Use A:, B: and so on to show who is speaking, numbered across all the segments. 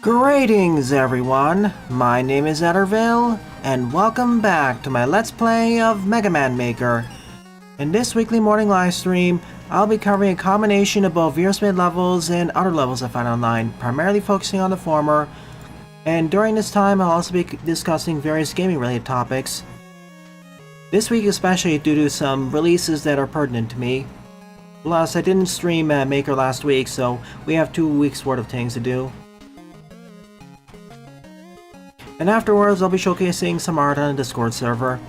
A: Greetings everyone, my name is Etterville, and welcome back to my Let's Play of Mega Man Maker. In this weekly morning live stream, I'll be covering a combination of both Veersmith levels and other levels I find online, primarily focusing on the former, and during this time I'll also be discussing various gaming related topics. This week especially due to some releases that are pertinent to me. Plus, I didn't stream Maker last week, so we have 2 weeks worth of things to do. And afterwards, I'll be showcasing some art on the Discord server.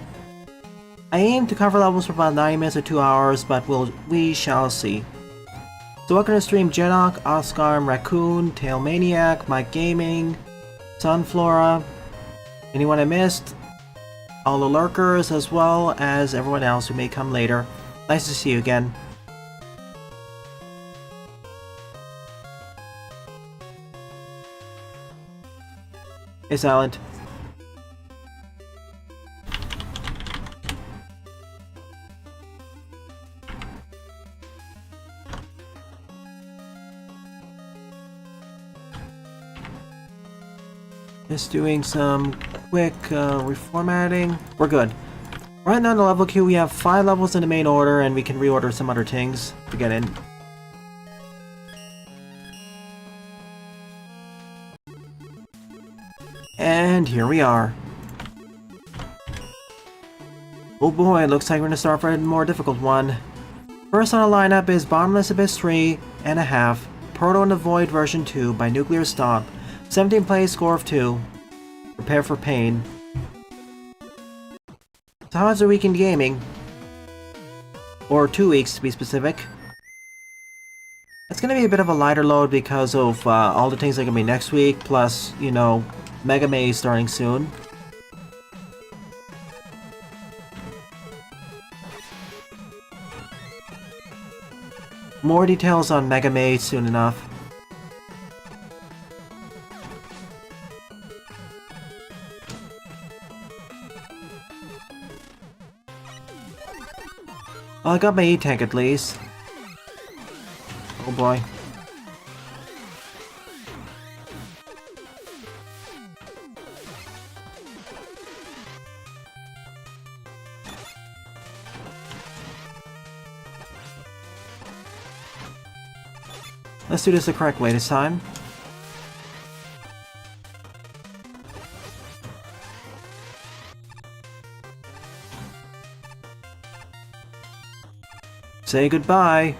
A: I aim to cover levels for about 90 minutes or 2 hours, but we shall see. So welcome to stream Jedok, Oscar, Raccoon, Tail Maniac, Mike Gaming, Sunflora, anyone I missed, all the lurkers, as well as everyone else who may come later. Nice to see you again. Hey, Silent. Just doing some quick reformatting. We're good. Right now in the level queue we have 5 levels in the main order, and we can reorder some other things to get in. And here we are. Oh boy, it looks like we're gonna start for a more difficult one. First on the lineup is Bottomless Abyss 3.5, Proto in the Void version 2 by Nuclear Stomp. 17 plays, score of 2. Prepare for pain. So how's the week in gaming? Or 2 weeks to be specific. It's gonna be a bit of a lighter load because of all the things that are gonna be next week, plus, you know, Mega Maze starting soon. More details on Mega Maze soon enough. Well, I got my E-Tank at least. Oh boy. Let's do this the correct way this time. Say goodbye.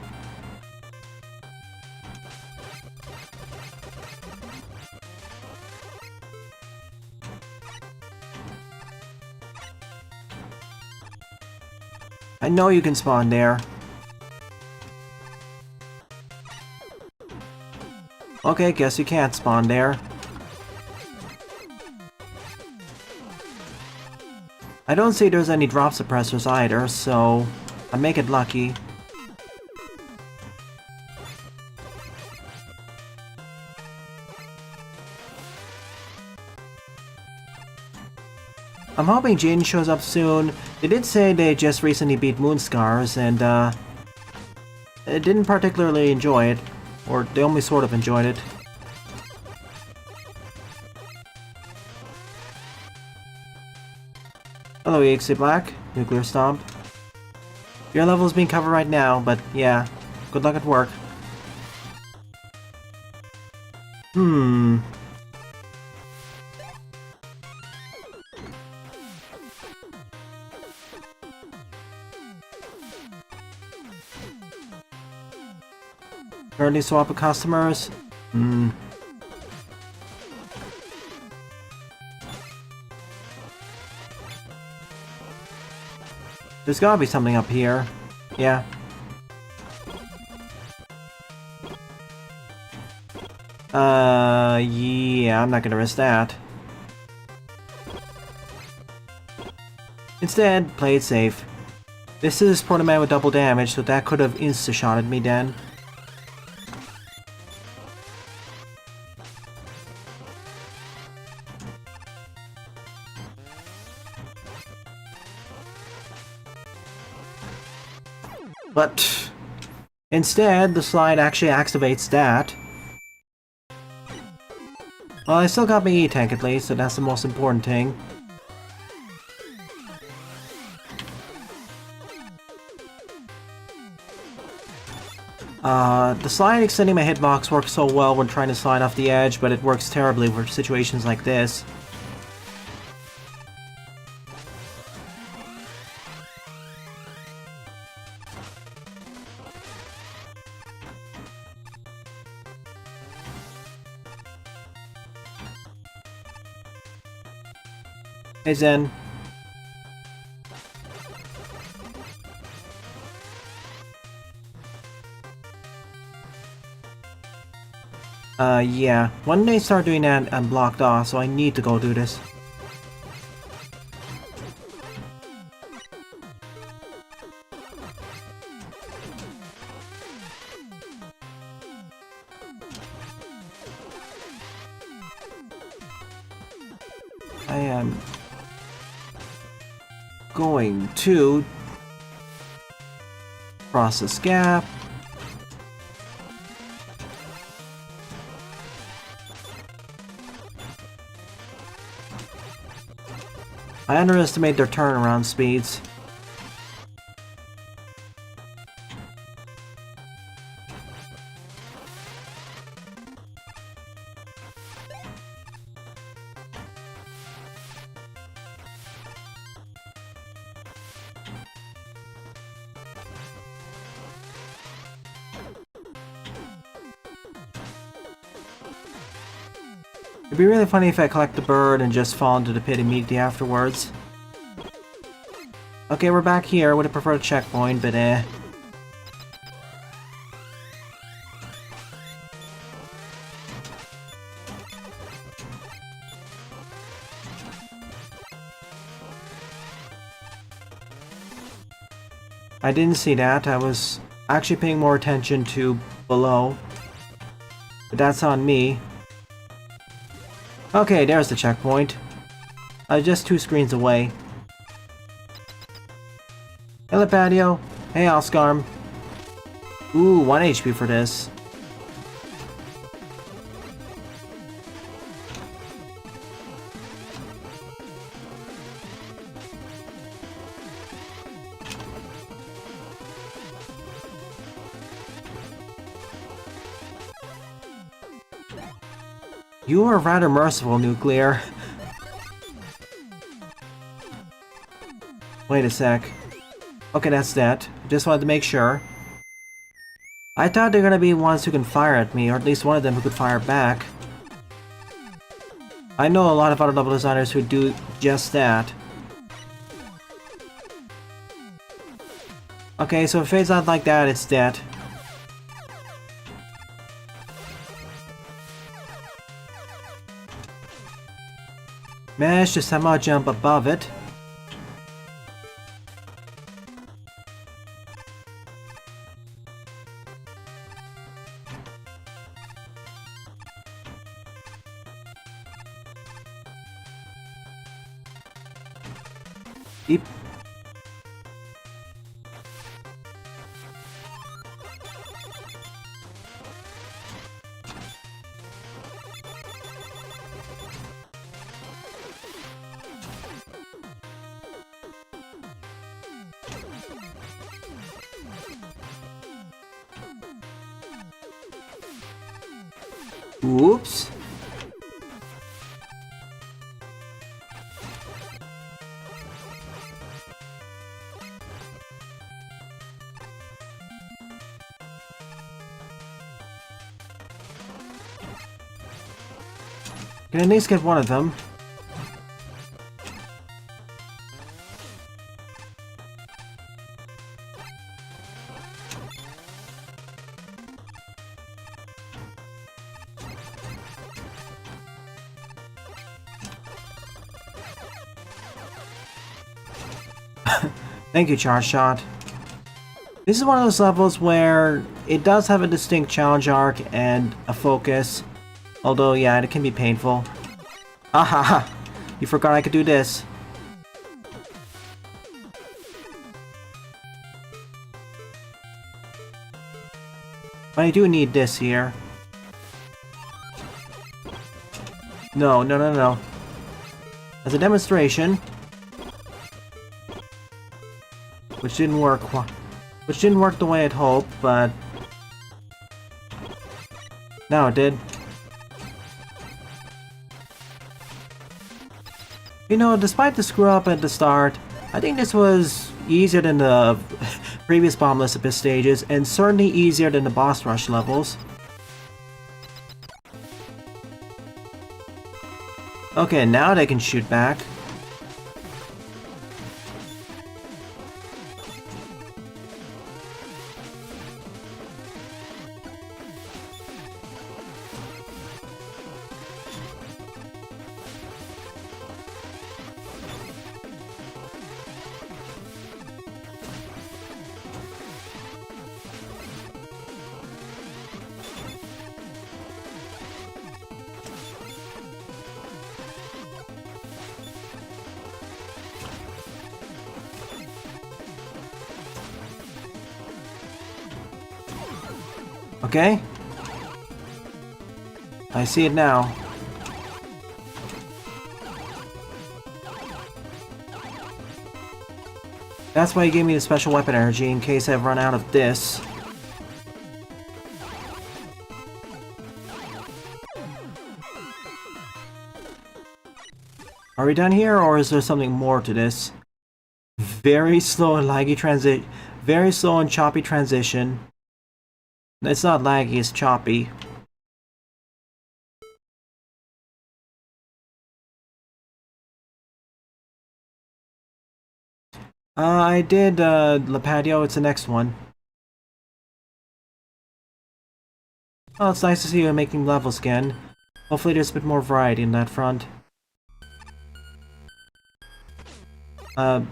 A: I know you can spawn there. Okay, guess you can't spawn there. I don't see there's any drop suppressors either, so I make it lucky. I'm hoping Jaden shows up soon. They did say they just recently beat Moonscars, and they didn't particularly enjoy it. Or they only sort of enjoyed it. Hello EXA Black, Nuclear Stomp. Your level's being covered right now, but yeah, good luck at work. Currently swap of customers? There's gotta be something up here. Yeah. Yeah, I'm not gonna risk that. Instead, play it safe. This is Proto Man with double damage, so that could have insta-shotted me then. But instead, the slide actually activates that. Well, I still got my E-tank at least, so that's the most important thing. The slide extending my hitbox works so well when trying to slide off the edge, but it works terribly for situations like this. Hey Zen. Yeah. When they start doing that, I'm blocked off, so I need to go do this. I am going to cross this gap. I underestimate their turnaround speeds. It'd be really funny if I collect the bird and just fall into the pit immediately afterwards. Okay, we're back here. Would have preferred a checkpoint, but I didn't see that. I was actually paying more attention to below. But that's on me. Okay, there's the checkpoint. Just 2 screens away. Hello, Patio. Hey, Oscarm. Ooh, 1 HP for this. You are rather merciful, Nuclear. Wait a sec. Okay, that's that. Just wanted to make sure. I thought they're gonna be ones who can fire at me, or at least one of them who could fire back. I know a lot of other level designers who do just that. Okay, so if it fades out like that, it's dead. Managed to somehow jump above it. Deep. Oops. Can at least get one of them. Thank you, Charge Shot. This is one of those levels where it does have a distinct challenge arc and a focus. Although, yeah, it can be painful. Ahaha! You forgot I could do this. But I do need this here. No, no, no, no. As a demonstration, which didn't work the way I'd hoped, but now it did. You know, despite the screw up at the start, I think this was easier than the previous Bombless Abyss stages, and certainly easier than the boss rush levels. Okay, now they can shoot back. Okay? I see it now. That's why he gave me the special weapon energy, in case I've run out of this. Are we done here, or is there something more to this? Very slow and laggy transit. Very slow and choppy transition. It's not laggy, it's choppy. I did La Patio, it's the next one. Oh, it's nice to see you making levels again. Hopefully there's a bit more variety in that front. I'll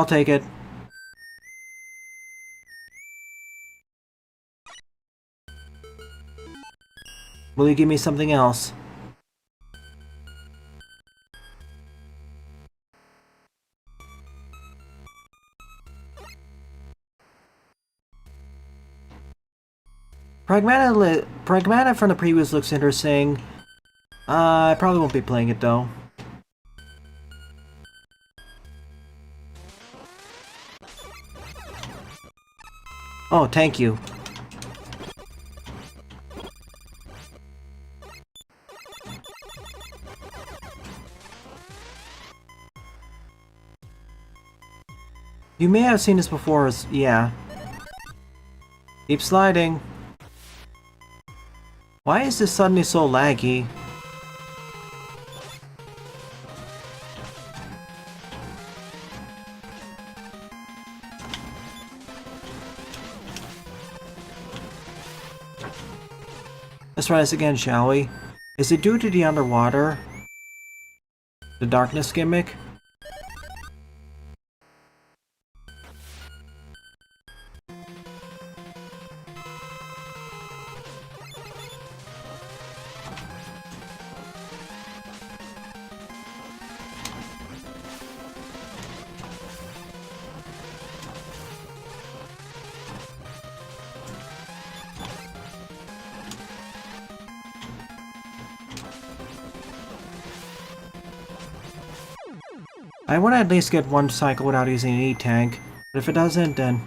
A: take it. Will you give me something else? Pragmata from the previous looks interesting. I probably won't be playing it though. Oh, thank you. You may have seen this before as... yeah. Keep sliding. Why is this suddenly so laggy? Let's try this again, shall we? Is it due to the underwater? The darkness gimmick? I want to at least get one cycle without using an E-tank, but if it doesn't, then...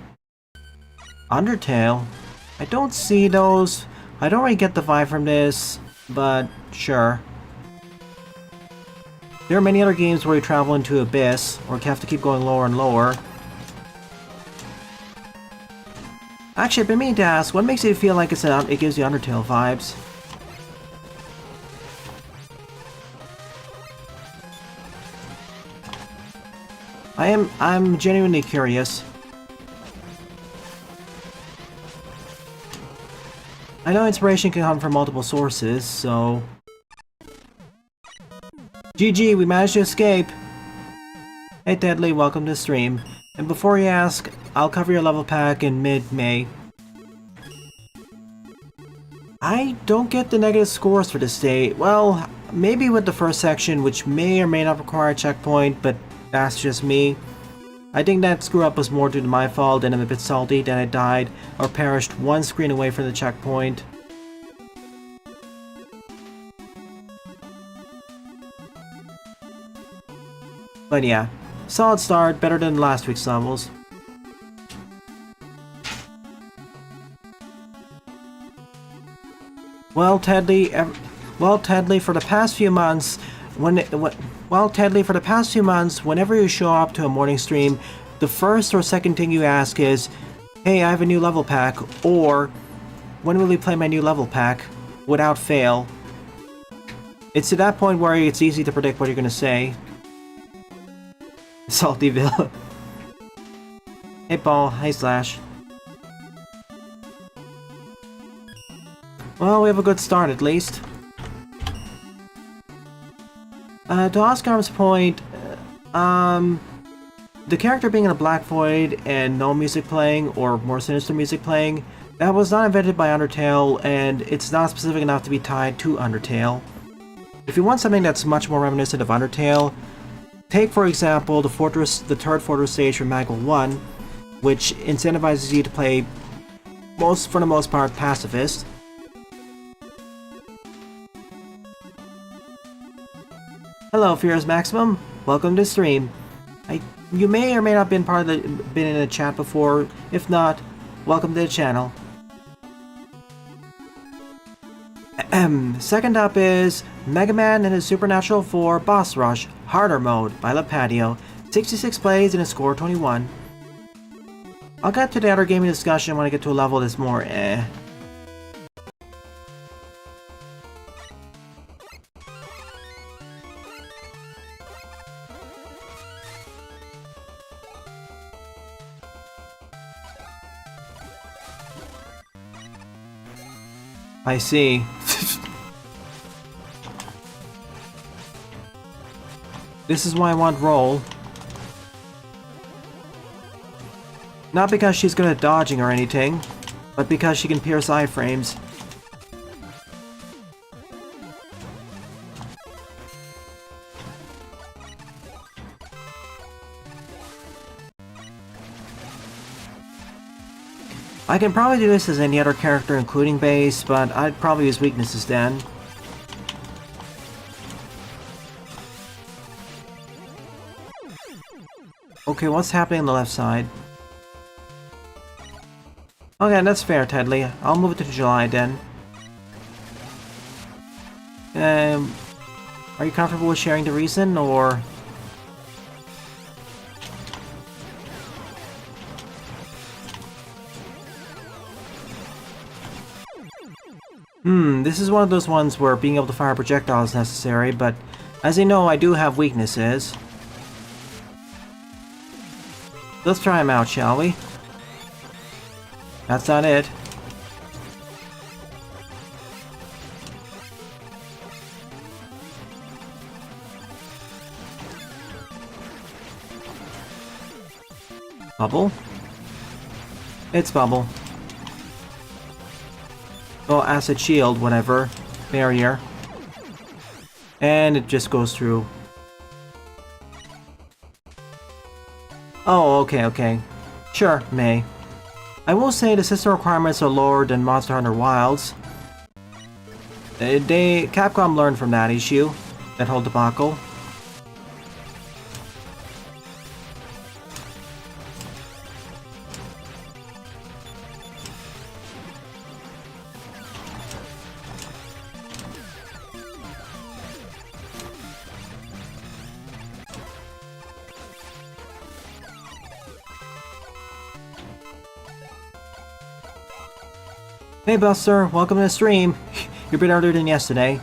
A: Undertale? I don't see those. I don't really get the vibe from this, but sure. There are many other games where you travel into Abyss, or you have to keep going lower and lower. Actually, I've been meaning to ask, what makes it feel like it gives you Undertale vibes? I'm genuinely curious. I know inspiration can come from multiple sources, so... GG, we managed to escape! Hey Deadly, welcome to the stream. And before you ask, I'll cover your level pack in mid-May. I don't get the negative scores for this day. Well, maybe with the first section, which may or may not require a checkpoint, but that's just me. I think that screw up was more due to my fault, and I'm a bit salty that I died or perished one screen away from the checkpoint. But yeah, solid start, better than last week's levels. Well, Tedley, for the past few months, whenever you show up to a morning stream, the first or second thing you ask is, "Hey, I have a new level pack," or "When will we play my new level pack?" Without fail. It's to that point where it's easy to predict what you're gonna say. Saltyville. Hey, Paul. Hey, Slash. Well, we have a good start, at least. To Oscar's point, the character being in a black void and no music playing, or more sinister music playing, that was not invented by Undertale, and it's not specific enough to be tied to Undertale. If you want something that's much more reminiscent of Undertale, take, for example, the third fortress stage from Maggle 1, which incentivizes you to play, for the most part, pacifist. Hello, Fears Maximum. Welcome to the stream. You may or may not have been in a chat before. If not, welcome to the channel. Second up is Mega Man and his Supernatural 4 Boss Rush Harder Mode by Lapatio. 66 plays and a score 21. I'll get to the other gaming discussion when I get to a level that's more eh. I see. This is why I want roll. Not because she's good at dodging or anything, but because she can pierce iframes. I can probably do this as any other character including base, but I'd probably use weaknesses then. Okay, what's happening on the left side? Okay, that's fair, Tedley. I'll move it to July then. Are you comfortable with sharing the reason, or...? This is one of those ones where being able to fire projectiles is necessary, but as you know, I do have weaknesses. Let's try them out, shall we? That's not it. Bubble? It's Bubble. Oh, acid shield, whatever. Barrier. And it just goes through. Oh, okay. Sure, May. I will say the system requirements are lower than Monster Hunter Wilds. Capcom learned from that issue, that whole debacle. Hey Buster, welcome to the stream. You're a bit earlier than yesterday.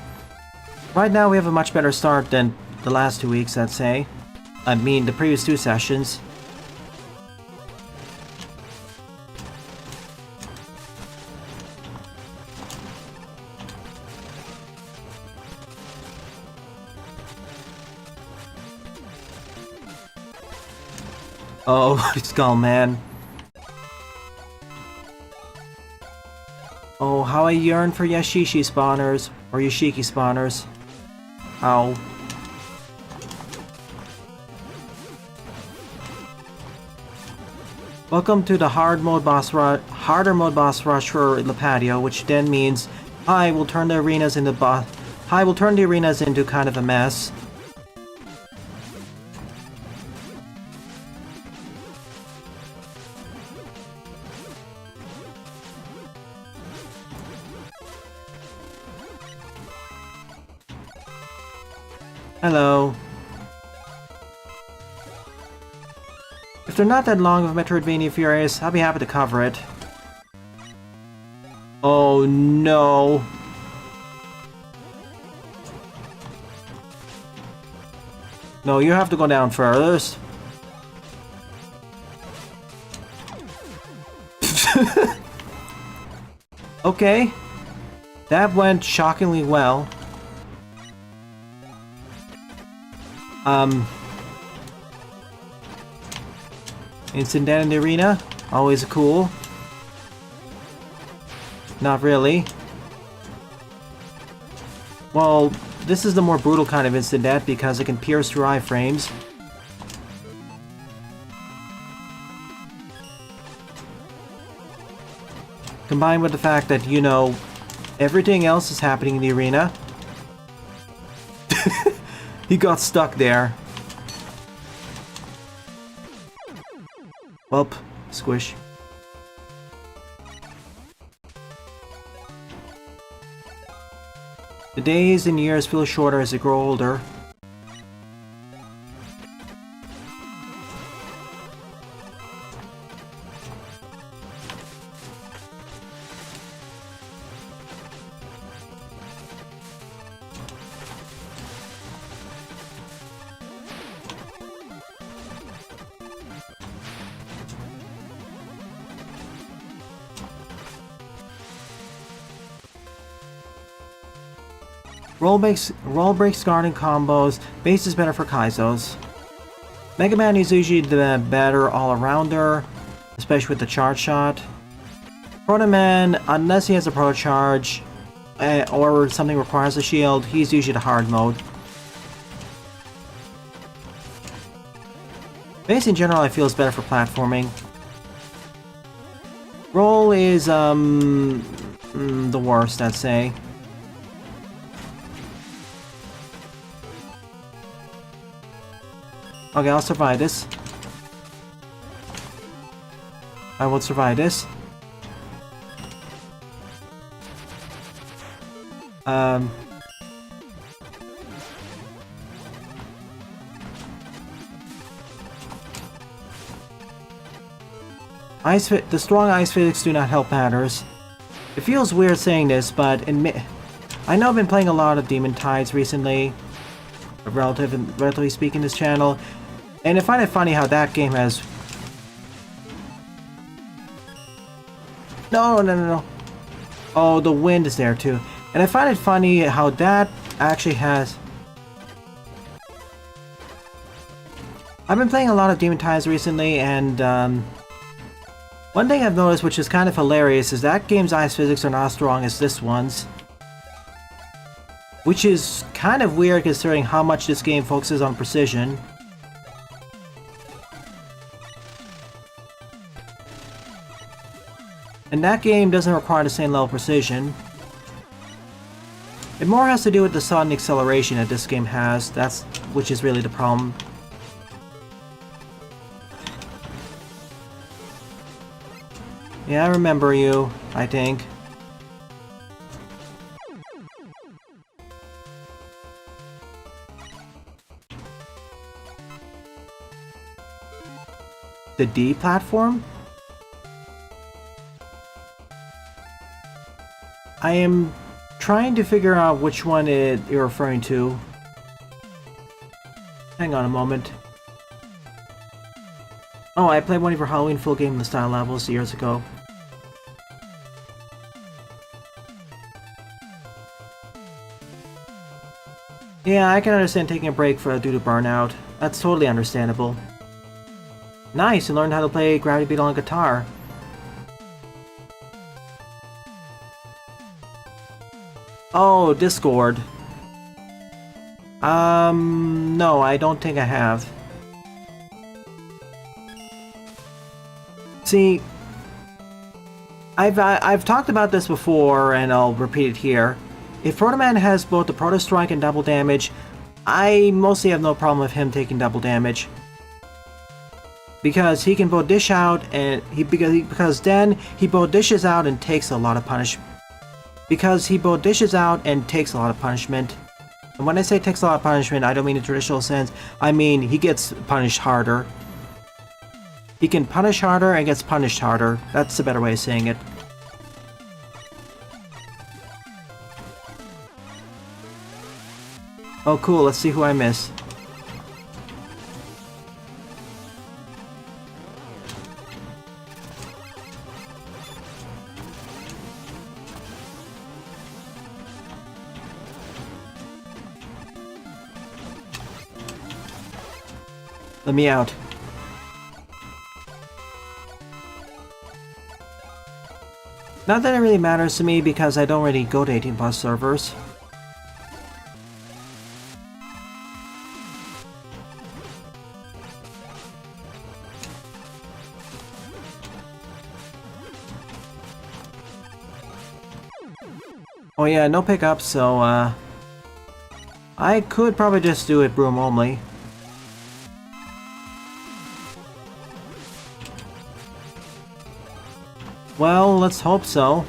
A: Right now we have a much better start than the last 2 weeks, I'd say. I mean, the previous 2 sessions. Oh, Skull Man. Oh, how I yearn for Yashishi spawners, or Yoshiki spawners. Ow. Welcome to the harder mode boss rush for the patio, which then means I will turn the arenas into kind of a mess. Hello. If they're not that long of Metroidvania Furious, I'll be happy to cover it. Oh no. No, you have to go down furthest. Okay. That went shockingly well. Instant death in the arena, always cool. Not really. Well, this is the more brutal kind of instant death because it can pierce through iframes. Combined with the fact that, you know, everything else is happening in the arena. He got stuck there. Welp, squish. The days and years feel shorter as I grow older. Roll breaks garden combos, base is better for Kaizos. Mega Man is usually the better all-arounder, especially with the charge shot. Proto Man, unless he has a Proto Charge, or something requires a shield, he's usually the hard mode. Base in general I feel is better for platforming. Roll is, the worst, I'd say. Okay, I'll survive this. I will survive this. The strong ice physics do not help matters. It feels weird saying this, but I know I've been playing a lot of Demon Tides recently, relatively speaking, this channel. And I find it funny how that game has... No. Oh, the wind is there too. And I find it funny how that actually has... I've been playing a lot of Demon Tides recently, and one thing I've noticed, which is kind of hilarious, is that game's ice physics are not as strong as this one's. Which is kind of weird considering how much this game focuses on precision. And that game doesn't require the same level of precision. It more has to do with the sudden acceleration that this game has, which is really the problem. Yeah, I remember you, I think. The D platform? I am trying to figure out which one you're referring to. Hang on a moment. Oh, I played one of your Halloween full game in the style levels years ago. Yeah, I can understand taking a break due to burnout. That's totally understandable. Nice, you learned how to play Gravity Beetle on guitar. Oh, Discord. No, I don't think I have. See, I've talked about this before, and I'll repeat it here. If Proto-Man has both the Proto Strike and double damage, I mostly have no problem with him taking double damage. Because he can both dish out and because then he both dishes out and takes a lot of punishment. Because he both dishes out and takes a lot of punishment. And when I say takes a lot of punishment, I don't mean in traditional sense. I mean he gets punished harder. He can punish harder and gets punished harder. That's a better way of saying it. Oh cool, let's see who I miss. Let me out. Not that it really matters to me because I don't really go to 18+ servers. Oh yeah, no pickups, so I could probably just do it broom only. Well, let's hope so.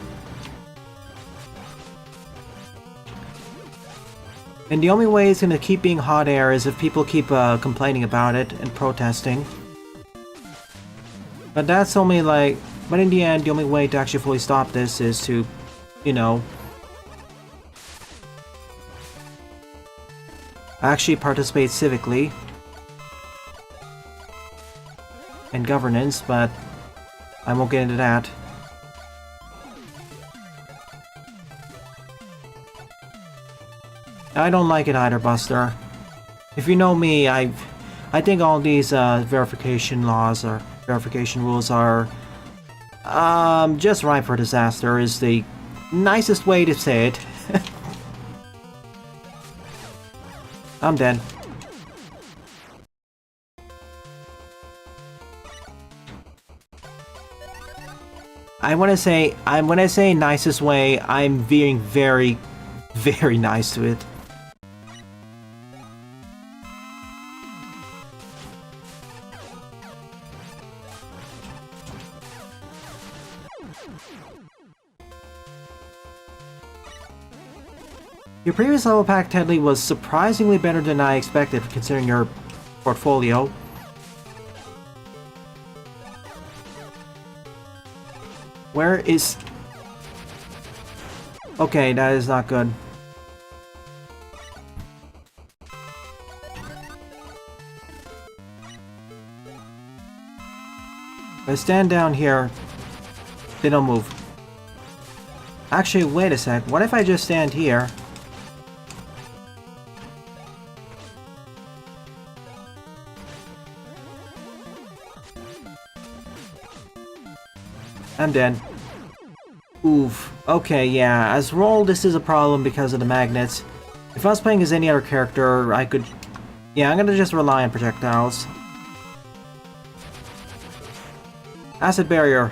A: And the only way it's gonna keep being hot air is if people keep complaining about it and protesting. But that's only like... But in the end, the only way to actually fully stop this is to, you know... actually participate civically. And governance, but... I won't get into that. I don't like it either, Buster. If you know me, I think all these verification laws or verification rules are just ripe for disaster is the nicest way to say it. I'm dead. When I say nicest way, I'm being very, very nice to it. Your previous level pack, Tedley, was surprisingly better than I expected considering your portfolio. Where is... Okay, that is not good. If I stand down here, they don't move. Actually, wait a sec. What if I just stand here? I'm dead. Oof. Okay, yeah. As Roll, this is a problem because of the magnets. If I was playing as any other character, I could... Yeah, I'm gonna just rely on projectiles. Acid barrier.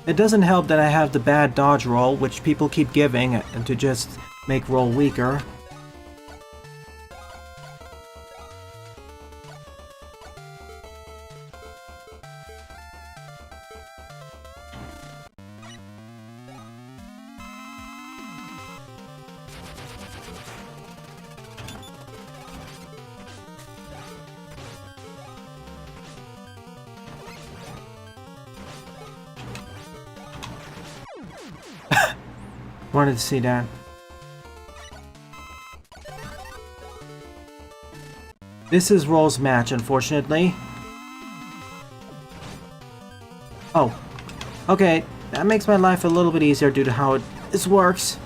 A: It doesn't help that I have the bad dodge roll, which people keep giving, and to just make roll weaker. Wanted to see that. This is Roll's match, unfortunately. Oh. Okay, that makes my life a little bit easier due to how this works.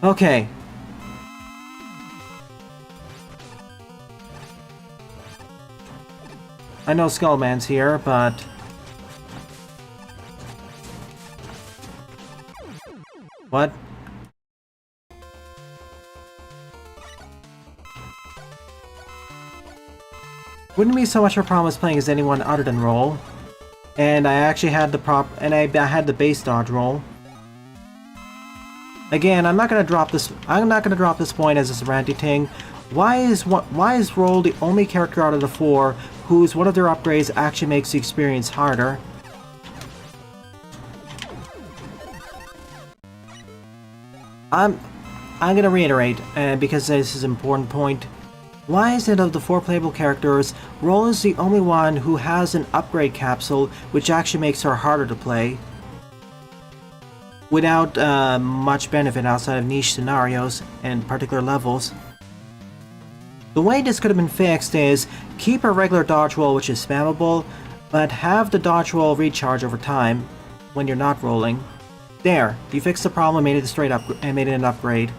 A: Okay. I know Skullman's here, but... What? Wouldn't be so much of a problem as playing as anyone other than roll. And I actually had the I had the base dodge roll. Again, I'm not gonna drop this point as a ranty thing. Why is Roll the only character out of the 4 whose one of their upgrades actually makes the experience harder? I'm gonna reiterate, because this is an important point. Why is it of the 4 playable characters, Roll is the only one who has an upgrade capsule which actually makes her harder to play? Without much benefit outside of niche scenarios and particular levels. The way this could have been fixed is keep a regular dodge roll which is spammable, but have the dodge roll recharge over time when you're not rolling. There, you fixed the problem and made it straight up and made it an upgrade.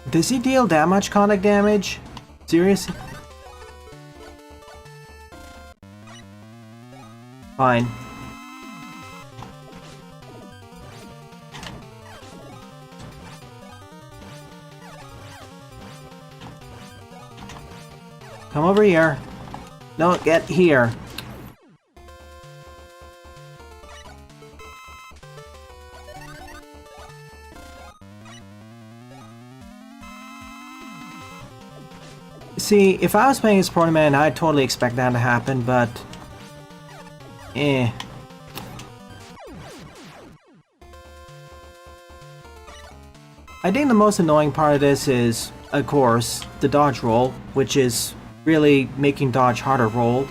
A: Does he deal that much contact damage? Seriously? Fine. Come over here. No, get here. See, if I was playing as Protoman, I'd totally expect that to happen, but... I think the most annoying part of this is, of course, the dodge roll, which is really making dodge harder roll.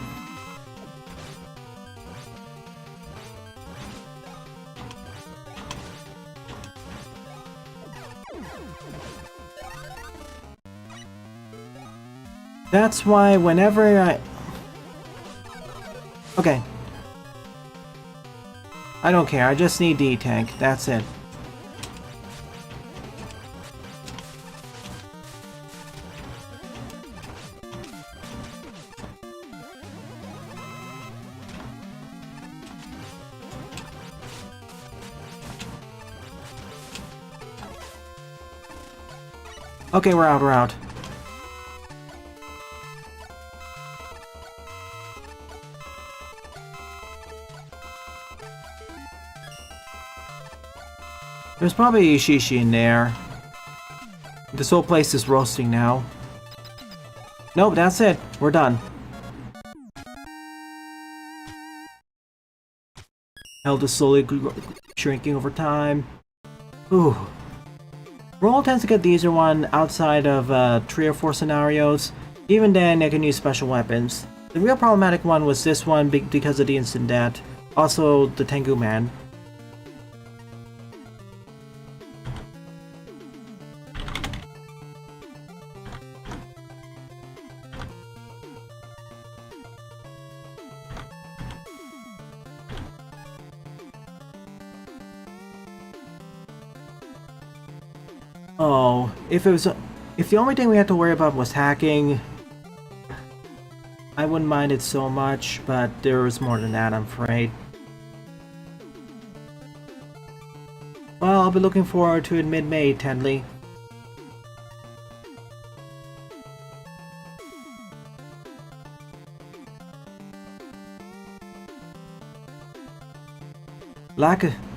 A: That's why whenever I... Okay. I don't care, I just need D-Tank, that's it. Okay, we're out. There's probably a Ishishi in there. This whole place is roasting now. Nope, that's it. We're done. Health is slowly shrinking over time. Ooh. Roll tends to get the easier one outside of 3 or 4 scenarios. Even then, they can use special weapons. The real problematic one was this one because of the instant death. Also, the Tengu Man. Oh, if the only thing we had to worry about was hacking, I wouldn't mind it so much, but there was more than that, I'm afraid. Well, I'll be looking forward to it mid-May, Tenley.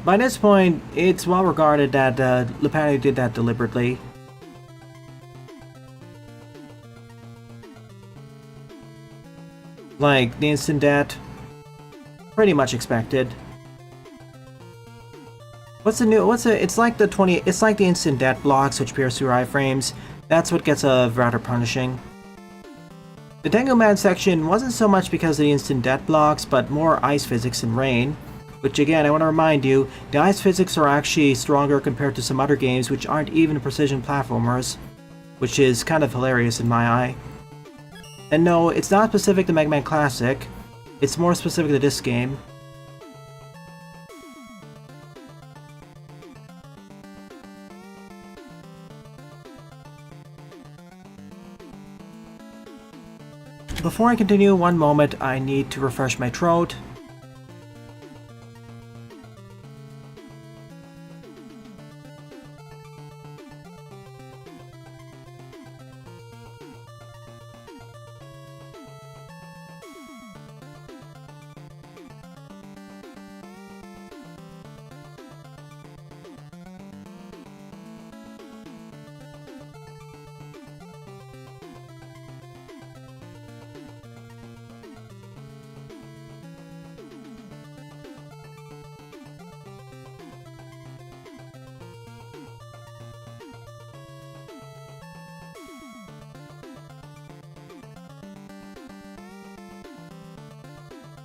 A: By this point, it's well regarded that Lupani did that deliberately. Like, the instant death, pretty much expected. It's like the instant death blocks which pierce through iframes. That's what gets rather punishing. The Tengu Man section wasn't so much because of the instant death blocks, but more ice physics and rain. Which again, I want to remind you, the ice physics are actually stronger compared to some other games which aren't even precision platformers. Which is kind of hilarious in my eye. And no, it's not specific to Mega Man Classic. It's more specific to this game. Before I continue, one moment, I need to refresh my throat.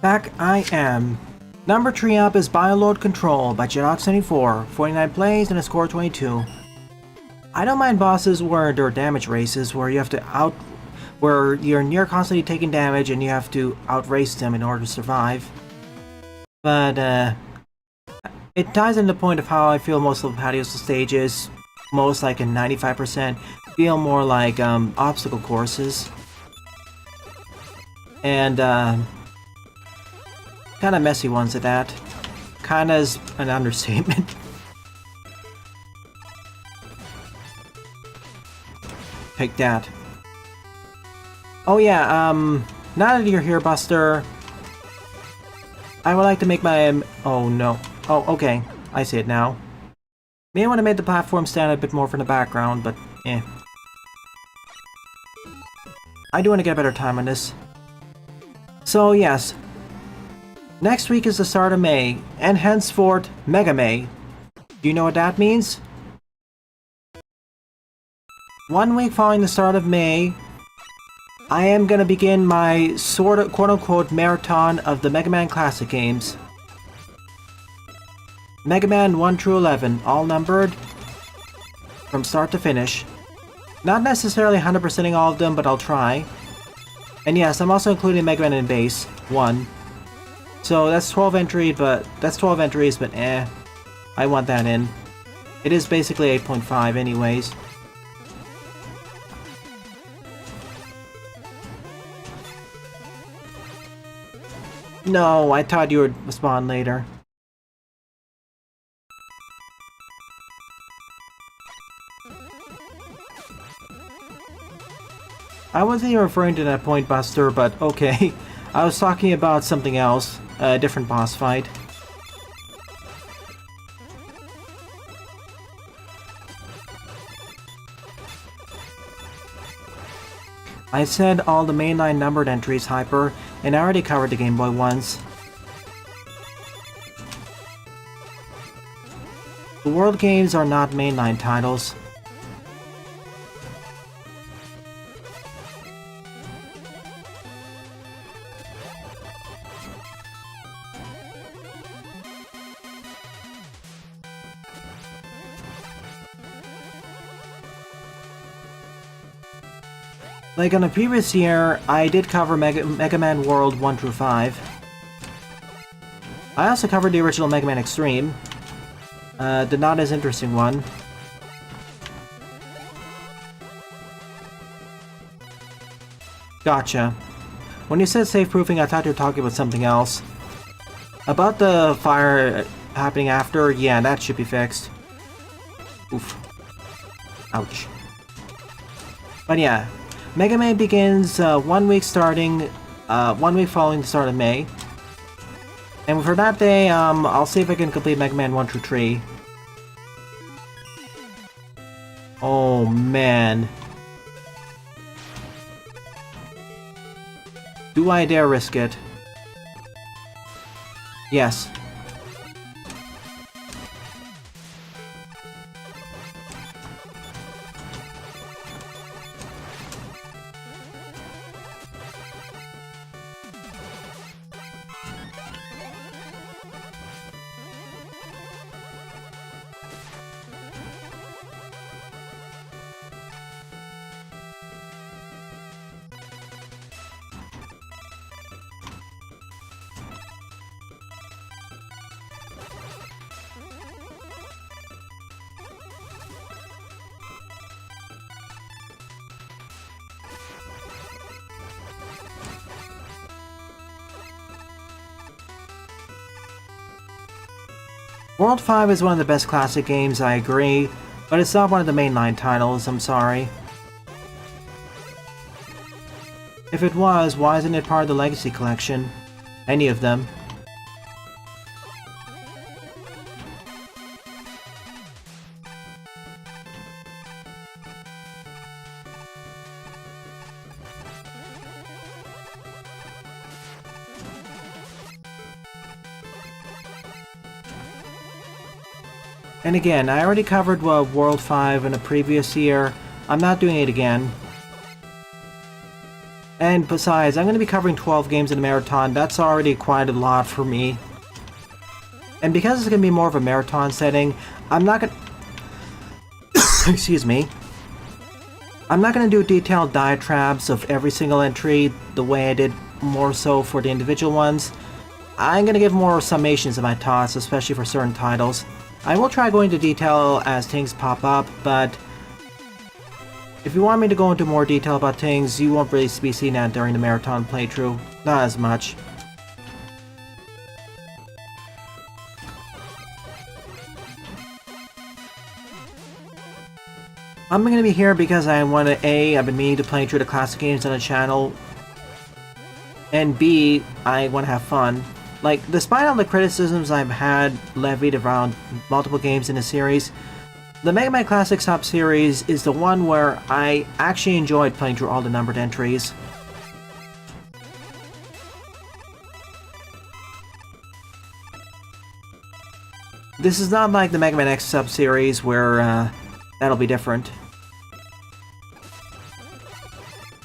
A: Back I am. Number 3 up is Bioload Control by Jedi74, 49 plays and a score 22. I don't mind bosses where there are damage races where you have to where you're near constantly taking damage and you have to outrace them in order to survive. But it ties into the point of how I feel most of the patio stages, most like a 95%, feel more like obstacle courses. And kind of messy ones at that. Kinda is an understatement. Take that. Oh yeah, now that you're here, Buster, I would like to make my... oh no. Oh, okay. I see it now. May want to make the platform stand a bit more from the background, but eh. I do want to get a better time on this. So yes. Next week is the start of May, and henceforth, Mega May. Do you know what that means? 1 week following the start of May, I am gonna begin my sort of quote-unquote marathon of the Mega Man Classic games. Mega Man 1 through 11, all numbered, from start to finish. Not necessarily 100%ing all of them, but I'll try. And yes, I'm also including Mega Man in Base 1. So that's 12 entries, but eh, I want that in. It is basically 8.5 anyways. No, I thought you would respond later. I wasn't even referring to that point, Buster, but okay. I was talking about something else. A different boss fight. I said all the mainline numbered entries, Hyper, and I already covered the Game Boy ones. The World games are not mainline titles. Like on the previous year, I did cover Mega Man World 1 through 5. I also covered the original Mega Man Extreme. The not as interesting one. Gotcha. When you said safe-proofing, I thought you were talking about something else. About the fire happening after, yeah, that should be fixed. Oof. Ouch. But yeah. Mega Man begins 1 week following the start of May. And for that day, I'll see if I can complete Mega Man 1 through 3. Oh man. Do I dare risk it? Yes. World 5 is one of the best classic games, I agree, but it's not one of the mainline titles, I'm sorry. If it was, why isn't it part of the Legacy Collection? Any of them. And again, I already covered World 5 in a previous year. I'm not doing it again. And besides, I'm going to be covering 12 games in a marathon. That's already quite a lot for me. And because it's going to be more of a marathon setting, I'm not going to... Excuse me. I'm not going to do detailed diatribes of every single entry the way I did more so for the individual ones. I'm going to give more summations of my thoughts, especially for certain titles. I will try going into detail as things pop up, but if you want me to go into more detail about things, you won't really be seeing that during the marathon playthrough. Not as much. I'm going to be here because I want to I've been meaning to play through the classic games on the channel, and B, I want to have fun. Like, despite all the criticisms I've had levied around multiple games in the series, the Mega Man Classic sub-series is the one where I actually enjoyed playing through all the numbered entries. This is not like the Mega Man X sub-series where that'll be different.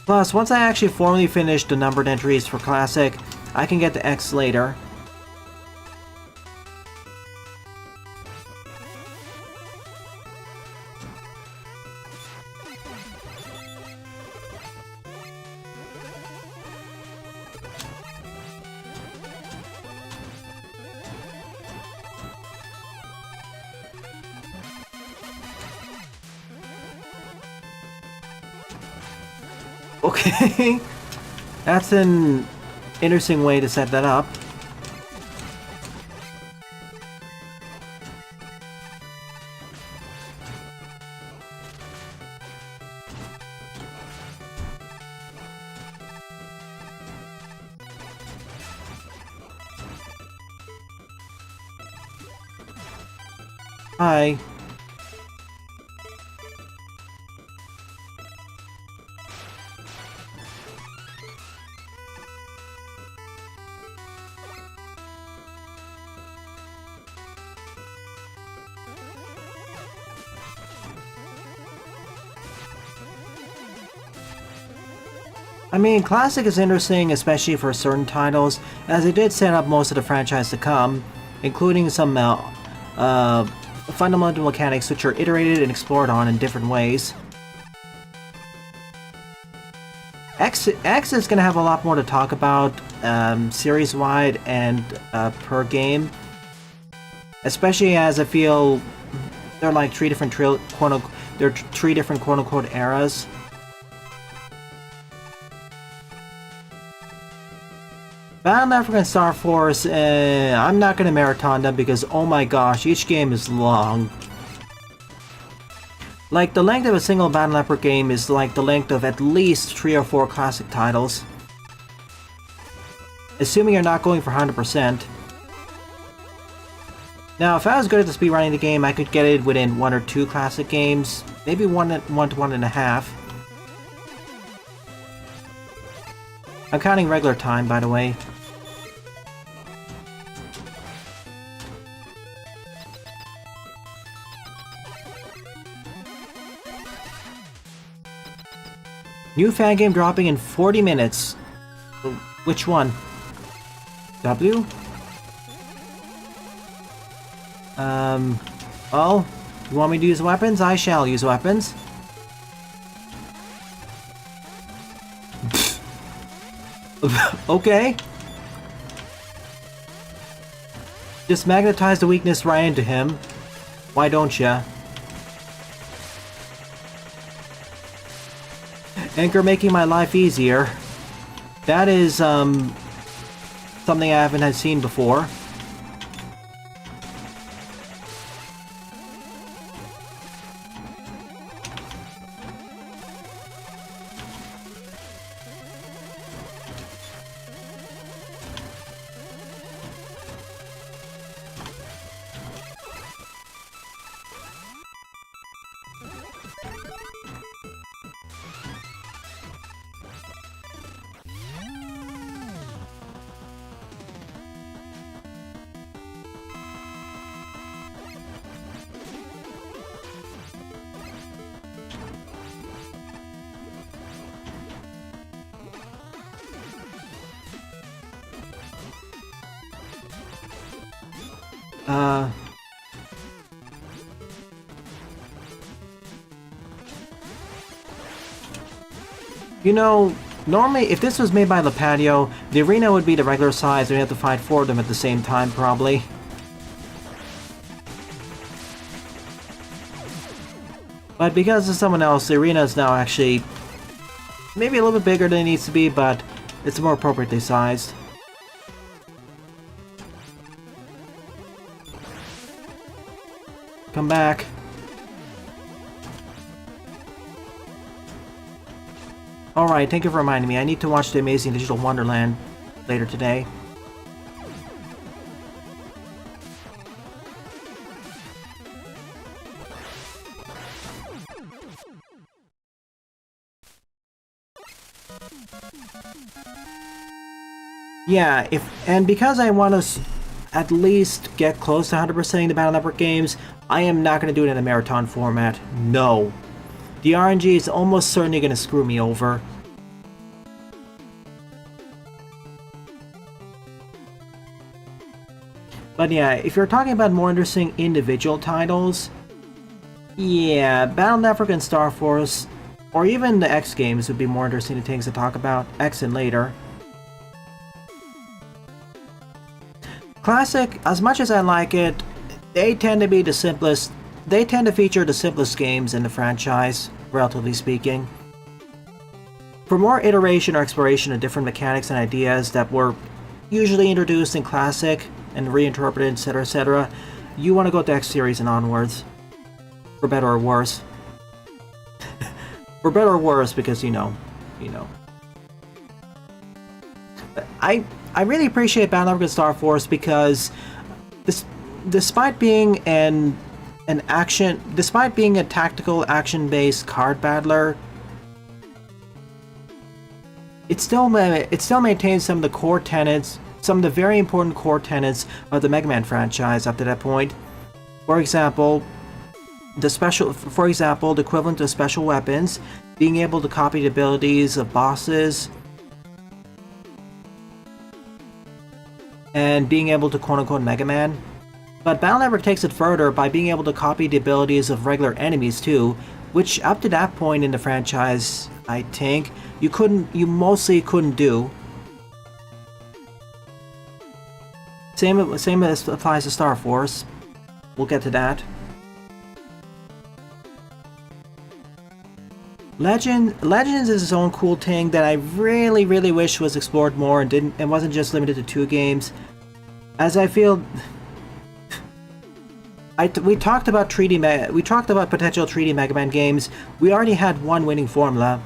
A: Plus, once I actually formally finish the numbered entries for Classic, I can get to X later. Okay, that's an interesting way to set that up. Hi. I mean, Classic is interesting, especially for certain titles, as it did set up most of the franchise to come, including some fundamental mechanics which are iterated and explored on in different ways. X is going to have a lot more to talk about, series-wide and per game, especially as I feel they're like three different quote-unquote eras. Battle Africa and Star Force, I'm not gonna marathon them because, oh my gosh, each game is long. Like, the length of a single Battle Leopard game is like the length of at least 3 or 4 classic titles. Assuming you're not going for 100%. Now, if I was good at the speedrunning the game, I could get it within 1 or 2 classic games. Maybe 1 to 1.5. I'm counting regular time, by the way. New fan game dropping in 40 minutes. Which one? W? Oh, you want me to use weapons? I shall use weapons. Okay. Just magnetize the weakness right into him. Why don't ya? Anchor making my life easier. That is, something I haven't seen before. You know, normally if this was made by the patio, the arena would be the regular size and you have to fight 4 of them at the same time, probably. But because of someone else, the arena is now actually maybe a little bit bigger than it needs to be, but it's more appropriately sized. Come back. Alright, thank you for reminding me. I need to watch The Amazing Digital Wonderland later today. Yeah, because I want to at least get close to 100%ing the Battle Network games, I am not going to do it in a marathon format. No. The RNG is almost certainly going to screw me over. But yeah, if you're talking about more interesting individual titles, yeah, Battle Network and Star Force, or even the X games would be more interesting things to talk about. X and later. Classic, as much as I like it, they tend to be the simplest. They tend to feature the simplest games in the franchise, relatively speaking. For more iteration or exploration of different mechanics and ideas that were usually introduced in Classic and reinterpreted, etc., you want to go to X series and onwards. For better or worse. For better or worse, because you know. I really appreciate Battle Network and Star Force because despite being despite being a tactical action-based card battler, it still maintains some of the core tenets, some of the very important core tenets of the Mega Man franchise up to that point. For example, the equivalent of special weapons, being able to copy the abilities of bosses, and being able to quote-unquote Mega Man. But Battle Network takes it further by being able to copy the abilities of regular enemies too, which up to that point in the franchise, I think, you mostly couldn't do. Same as applies to Star Force. We'll get to that. Legends is its own cool thing that I really wish was explored more and wasn't just limited to 2 games. As I feel, we talked about potential 3D Mega Man games. We already had one winning formula,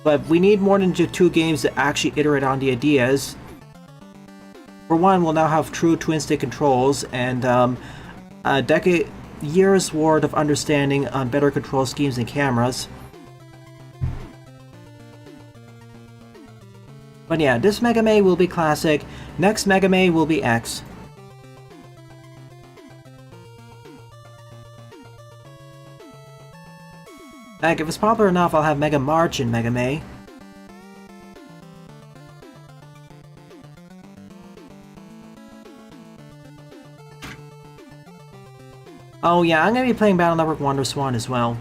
A: but we need more than just 2 games to actually iterate on the ideas. For one, we'll now have true twin-stick controls and years worth of understanding on better control schemes and cameras. But yeah, this Mega Man will be Classic, next Mega Man will be X. Heck, if it's popular enough, I'll have Mega March in Mega Man. Oh yeah, I'm gonna be playing Battle Network Wonder Swan as well.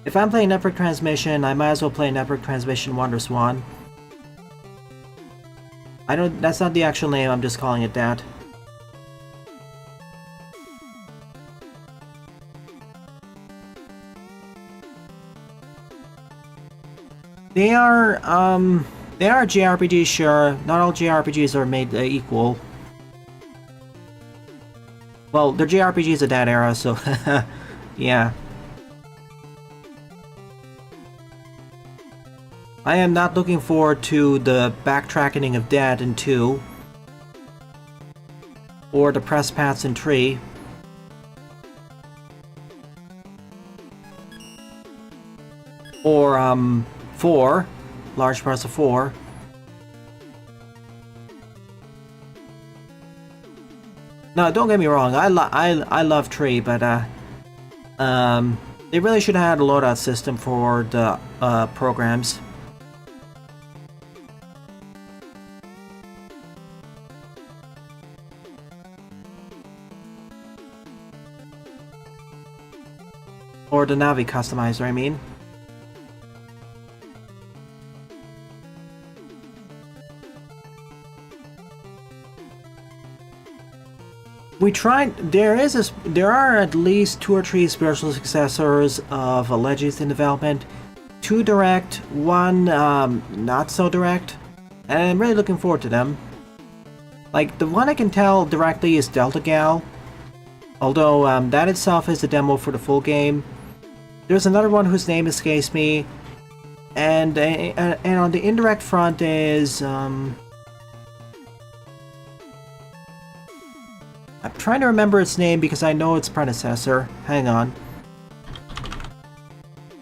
A: If I'm playing Network Transmission, I might as well play Network Transmission Wonder Swan. That's not the actual name, I'm just calling it that. They are JRPGs, sure. Not all JRPGs are made equal. Well, they're JRPGs of that era, so yeah. I am not looking forward to the backtracking of Dead in 2. Or the press paths in 3. Or, 4. Large parts of 4. No, don't get me wrong, I love 3, but, they really should have had a loadout system for the, programs. Or the Navi customizer, I mean. We tried. There are at least 2 or 3 spiritual successors of Legends in development. 2 direct, 1 not so direct, and I'm really looking forward to them. Like the one I can tell directly is Delta Gal, although that itself is a demo for the full game. There's another one whose name escapes me, and on the indirect front is I'm trying to remember its name because I know its predecessor. Hang on.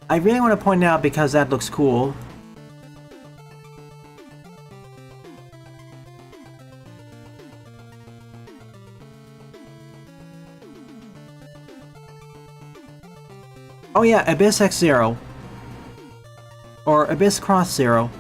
A: I really want to point it out because that looks cool. Oh yeah, Abyss X-Zero. Or Abyss Cross Zero.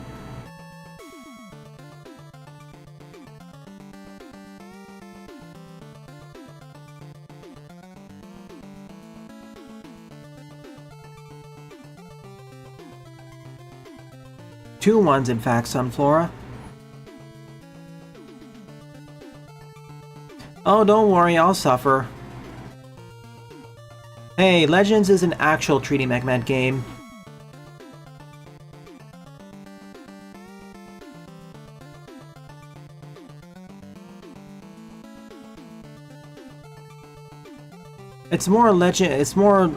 A: Two ones, in fact, Sunflora. Oh, don't worry, I'll suffer. Hey, Legends is an actual 3D Mega Man game. It's more Legend. It's more.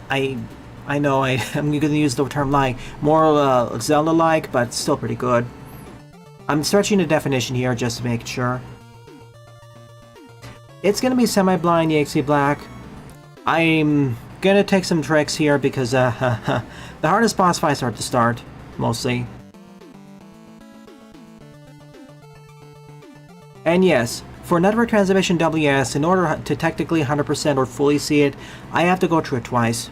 A: I know I'm going to use the term like more Zelda-like, but still pretty good. I'm stretching the definition here just to make sure. It's going to be semi-blind EXE Black. I'm going to take some tricks here because the hardest boss fights are at the start, mostly. And yes, for network transmission WS, in order to technically 100% or fully see it, I have to go through it twice.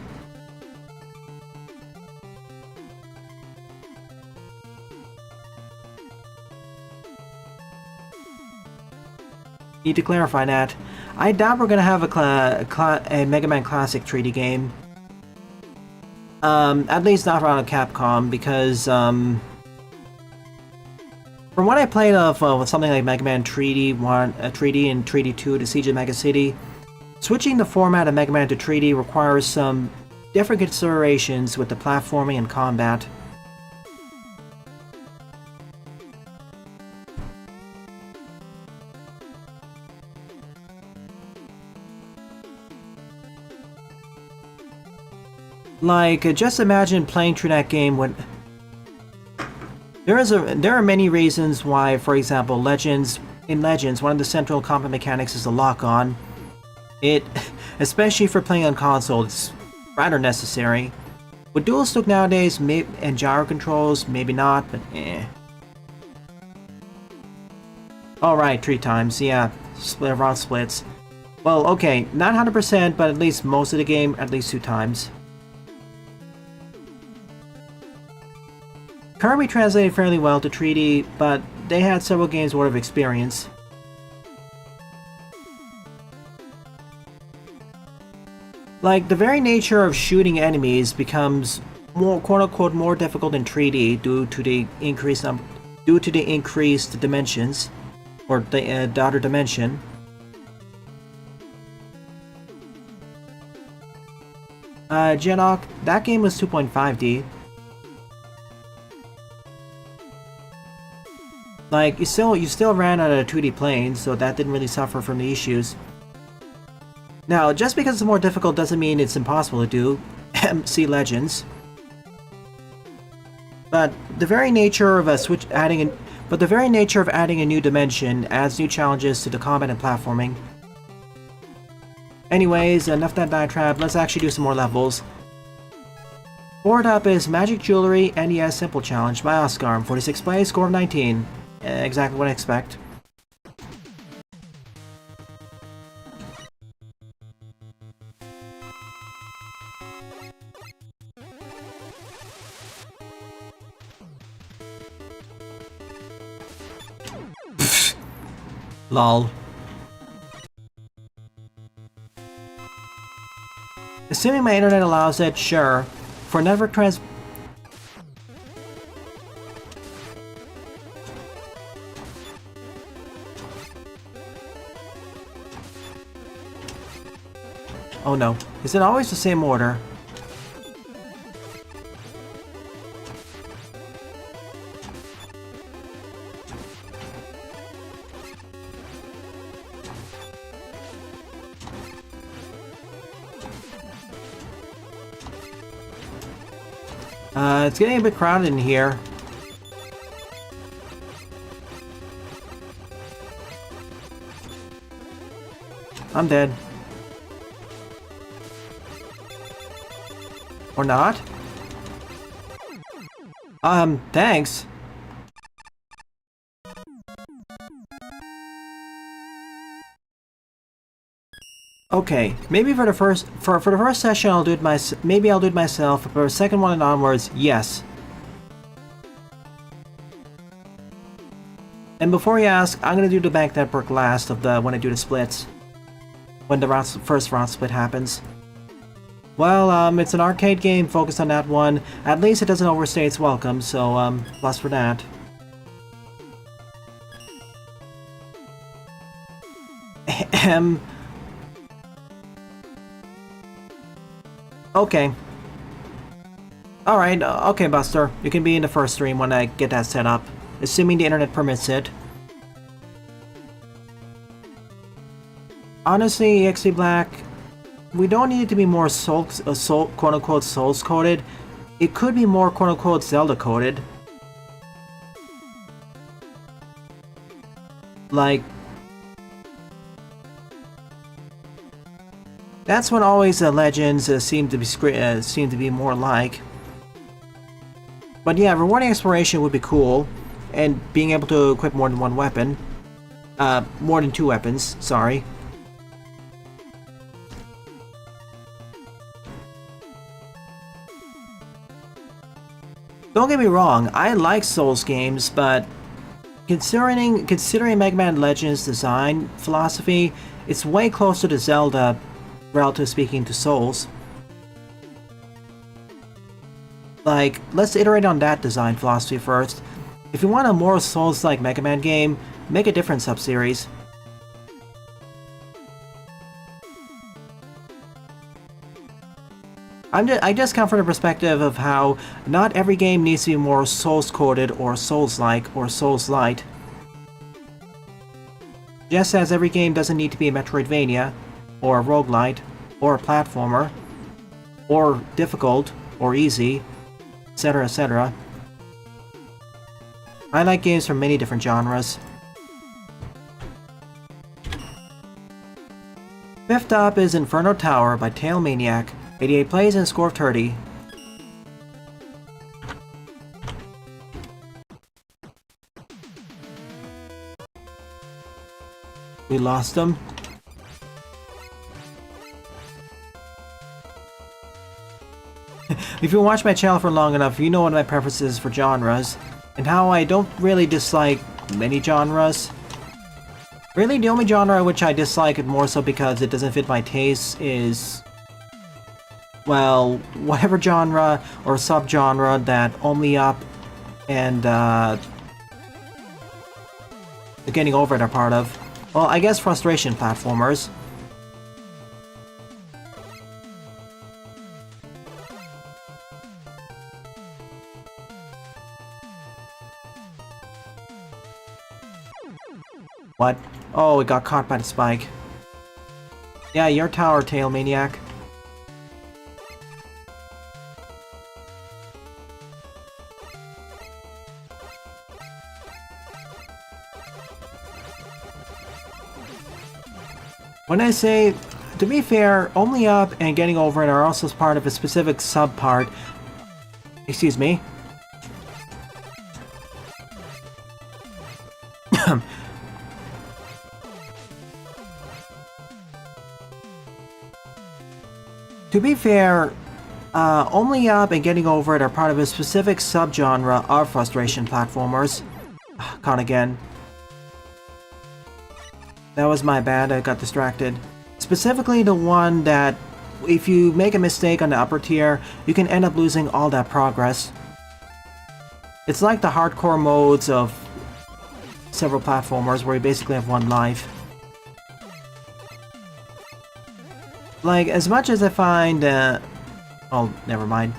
A: Need to clarify that. I doubt we're gonna have a Mega Man Classic 3D game. At least not around Capcom, because from what I played of with something like Mega Man 3D 1, 3D and 3D 2 to Siege of Mega City, switching the format of Mega Man to 3D requires some different considerations with the platforming and combat. Like, just imagine playing through that game when... There are many reasons why, for example, in Legends, one of the central combat mechanics is the lock-on. Especially for playing on console, it's rather necessary. With dual stick nowadays, and gyro controls, maybe not, but eh. Alright, 3 times, yeah. Around splits. Well, okay, not 100%, but at least most of the game, at least 2 times. Kirby translated fairly well to 3D, but they had several games worth of experience. Like, the very nature of shooting enemies becomes more, quote-unquote, more difficult in 3D due to the increased dimensions, or the other dimension. Jedok, that game was 2.5D. Like, you still ran on a 2D plane, so that didn't really suffer from the issues. Now, just because it's more difficult doesn't mean it's impossible to do. See Legends. But the very nature of adding a new dimension adds new challenges to the combat and platforming. Anyways, enough that diatribe. Let's actually do some more levels. Forward up is Magic Jewelry NES Simple Challenge by Oscar. 46th place, score of 19. Exactly what I expect. Assuming my internet allows it, sure. For network trans... Oh no. Is it always the same order? It's getting a bit crowded in here. I'm dead. Or not? Thanks. Okay, maybe for the first session I'll do it maybe I'll do it myself, but for the second one and onwards, yes. And before you ask, I'm gonna do the bank network last when I do the splits. When the first round split happens. Well, it's an arcade game focused on that one. At least it doesn't overstay its welcome, so, plus for that. Okay. Alright, okay, Buster. You can be in the first stream when I get that set up. Assuming the internet permits it. Honestly, EXE Black, we don't need it to be more quote-unquote Souls-coded. It could be more quote-unquote Zelda-coded. Like... That's what always Legends seem to be more like. But yeah, rewarding exploration would be cool. And being able to equip more than one weapon. More than two weapons, sorry. Don't get me wrong, I like Souls games, but considering Mega Man Legends' design philosophy, it's way closer to Zelda, relatively speaking, to Souls. Like, let's iterate on that design philosophy first. If you want a more Souls-like Mega Man game, make a different sub-series. I just come from the perspective of how not every game needs to be more Souls-coded or Souls-like or Souls-light. Just as every game doesn't need to be a Metroidvania, or a roguelite, or a platformer, or difficult, or easy, etc, etc. I like games from many different genres. Fifth up is Inferno Tower by Tailmaniac. 88 plays and a score of 30. We lost him. If you watch my channel for long enough, you know what my preference is for genres, and how I don't really dislike many genres. Really, the only genre which I dislike it more so because it doesn't fit my taste is... well, whatever genre or subgenre that Only Up and Getting Over It are part of. Well, I guess frustration platformers. What? Oh, it got caught by the spike. Yeah, your tower, Tailmaniac. When I say, to be fair, Only Up and Getting Over It are also part of a specific sub-part. Excuse me. To be fair, Only Up and Getting Over It are part of a specific subgenre of frustration platformers. Caught again. That was my bad, I got distracted. Specifically the one that if you make a mistake on the upper tier, you can end up losing all that progress. It's like the hardcore modes of several platformers where you basically have one life. Like, as much as I find, oh, never mind.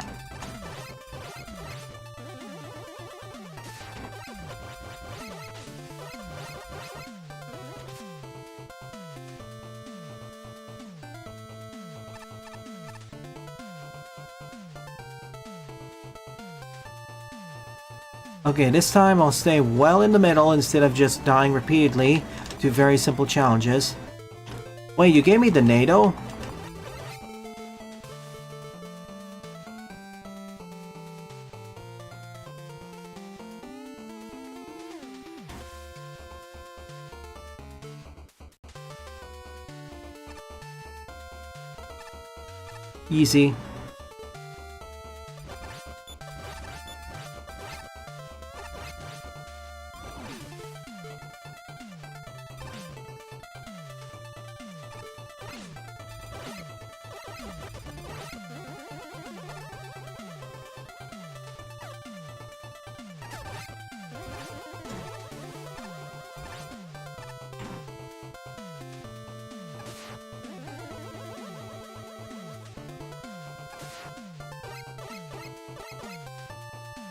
A: Okay, this time I'll stay well in the middle instead of just dying repeatedly to very simple challenges. Wait, you gave me the NATO? Easy.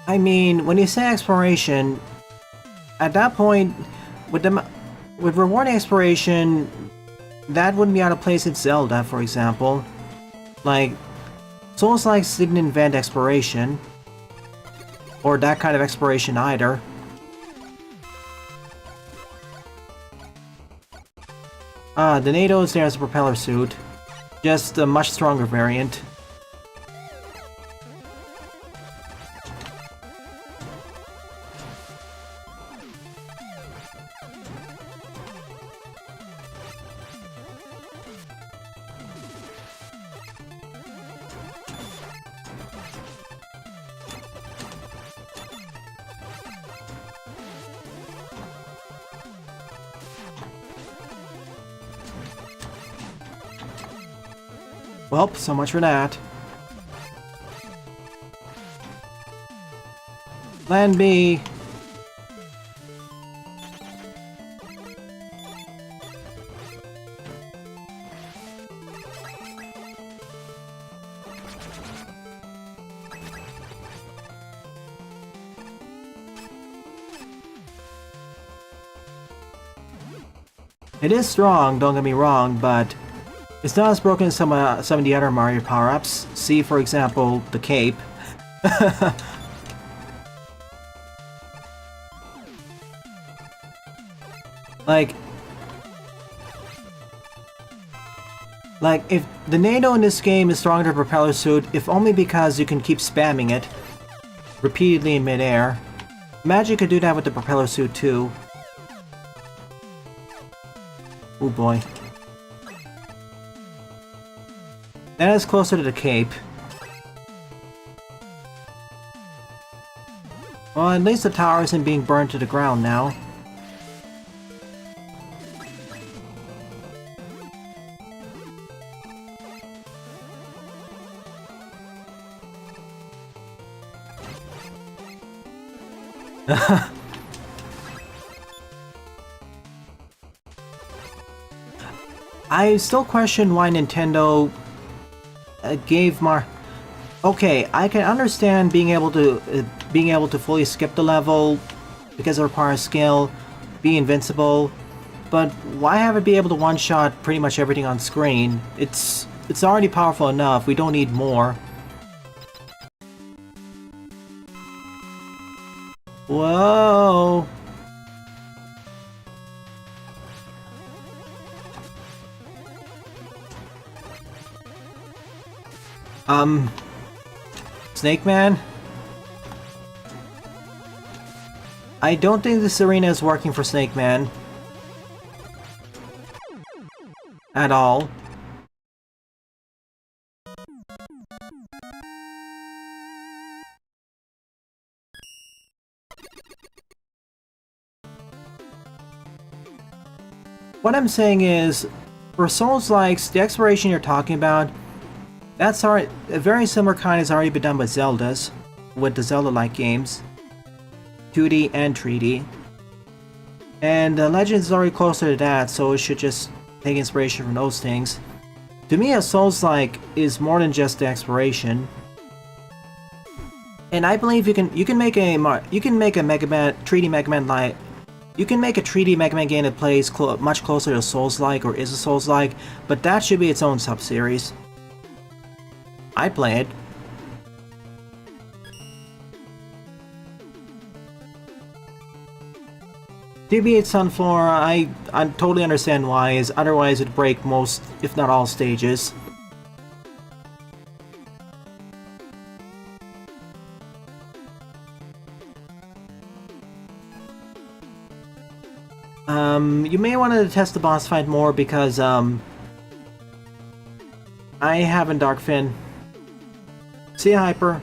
A: I mean, when you say exploration, at that point, with rewarding exploration, that wouldn't be out of place in Zelda, for example. Like, Souls-likes didn't invent exploration, or that kind of exploration either. The NATO is there as a propeller suit, just a much stronger variant. Well, so much for that. Plan B. It is strong, don't get me wrong, but it's not as broken as some of the other Mario power-ups. See, for example, the cape. Like, if the NATO in this game is stronger than the propeller suit, if only because you can keep spamming it repeatedly in midair. Imagine you could do that with the propeller suit too. Oh boy. That is closer to the cape. Well, at least the tower isn't being burned to the ground now. I still question why Nintendo gave Okay, I can understand being able to fully skip the level because it requires skill, be invincible, but why have it be able to one-shot pretty much everything on screen? It's already powerful enough. We don't need more. Whoa! Snake Man? I don't think this arena is working for Snake Man. At all. What I'm saying is, for Souls-likes, the exploration you're talking about, That's already a very similar kind has already been done with Zelda's, with the Zelda-like games, 2D and 3D. And Legends is already closer to that, so it should just take inspiration from those things. To me, a Souls-like is more than just the exploration. And I believe you can make a Mega Man 3D Mega Man like you can make a 3D Mega Man game that plays much closer to Souls-like or is a Souls-like, but that should be its own sub-series. I play it. DB8 Sunflower, I totally understand why, as otherwise it'd break most, if not all, stages. You may want to test the boss fight more because, I haven't Darkfin. See ya, Hyper.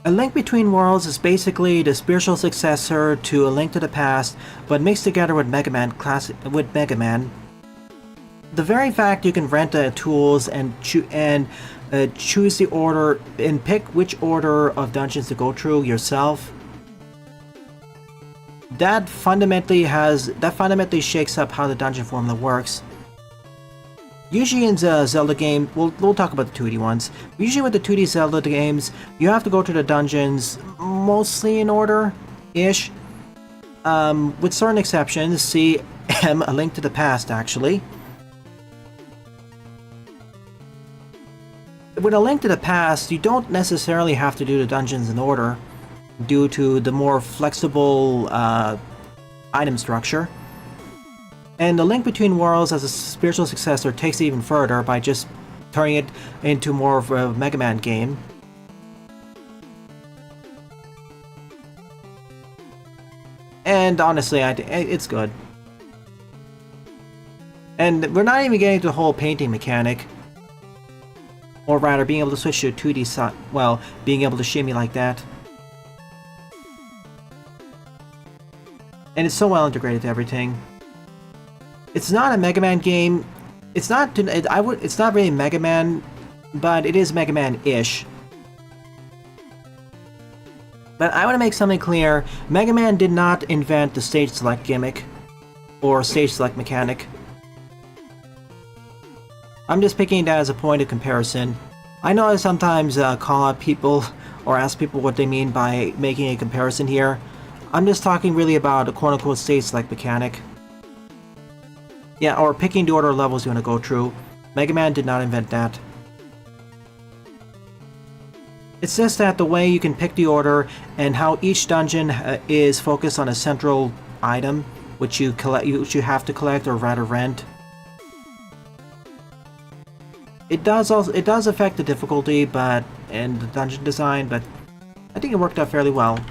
A: A Link Between Worlds is basically the spiritual successor to A Link to the Past, but mixed together with Mega Man The very fact you can rent the tools and choose the order and pick which order of dungeons to go through yourself, that fundamentally shakes up how the dungeon formula works. Usually in the Zelda game, we'll talk about the 2D ones. Usually with the 2D Zelda games, you have to go to the dungeons mostly in order-ish. With certain exceptions, see A Link to the Past, actually. With A Link to the Past, you don't necessarily have to do the dungeons in order, due to the more flexible item structure. And The Link Between Worlds as a spiritual successor takes it even further by just turning it into more of a Mega Man game. And honestly, it's good. And we're not even getting to the whole painting mechanic. Or rather, being able to switch to a 2D side, well, being able to shimmy like that. And it's so well integrated to everything. It's not a Mega Man game. It's not really Mega Man, but it is Mega Man-ish. But I want to make something clear. Mega Man did not invent the stage select gimmick or stage select mechanic. I'm just picking that as a point of comparison. I know I sometimes call out people or ask people what they mean by making a comparison here. I'm just talking really about a quote-unquote stage select mechanic. Yeah, or picking the order of levels you want to go through. Mega Man did not invent that. It's just that the way you can pick the order and how each dungeon is focused on a central item, which you have to collect or rather rent. It does affect the difficulty, and the dungeon design, but I think it worked out fairly well.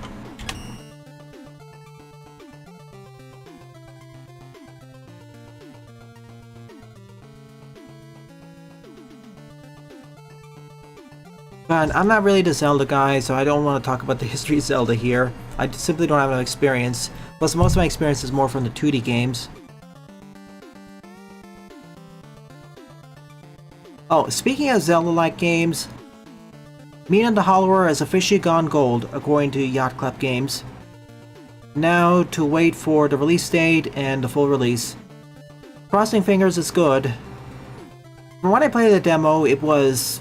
A: But I'm not really the Zelda guy, so I don't want to talk about the history of Zelda here. I simply don't have enough experience. Plus, most of my experience is more from the 2D games. Oh, speaking of Zelda-like games, Mina the Hollower has officially gone gold, according to Yacht Club Games. Now to wait for the release date and the full release. Crossing fingers it's good. From when I played the demo, it was...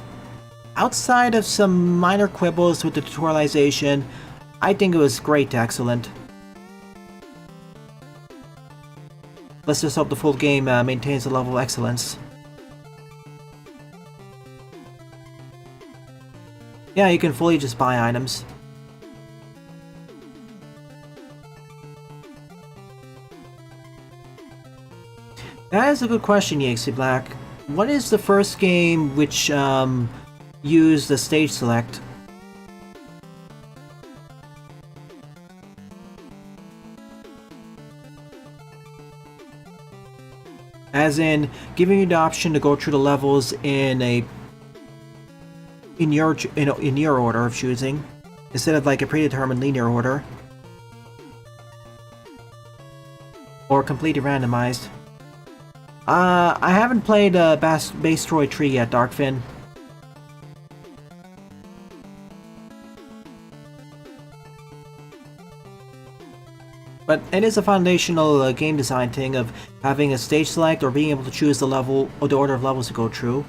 A: outside of some minor quibbles with the tutorialization, I think it was great to excellent. Let's just hope the full game maintains the level of excellence. Yeah, you can fully just buy items. That is a good question, Yaxie Black. What is the first game which used the stage select? As in, giving you the option to go through the levels in your order of choosing, instead of like a predetermined linear order. Or completely randomized. I haven't played Base Droid Tree yet, Darkfin. But it is a foundational game design thing of having a stage select or being able to choose the level or the order of levels to go through.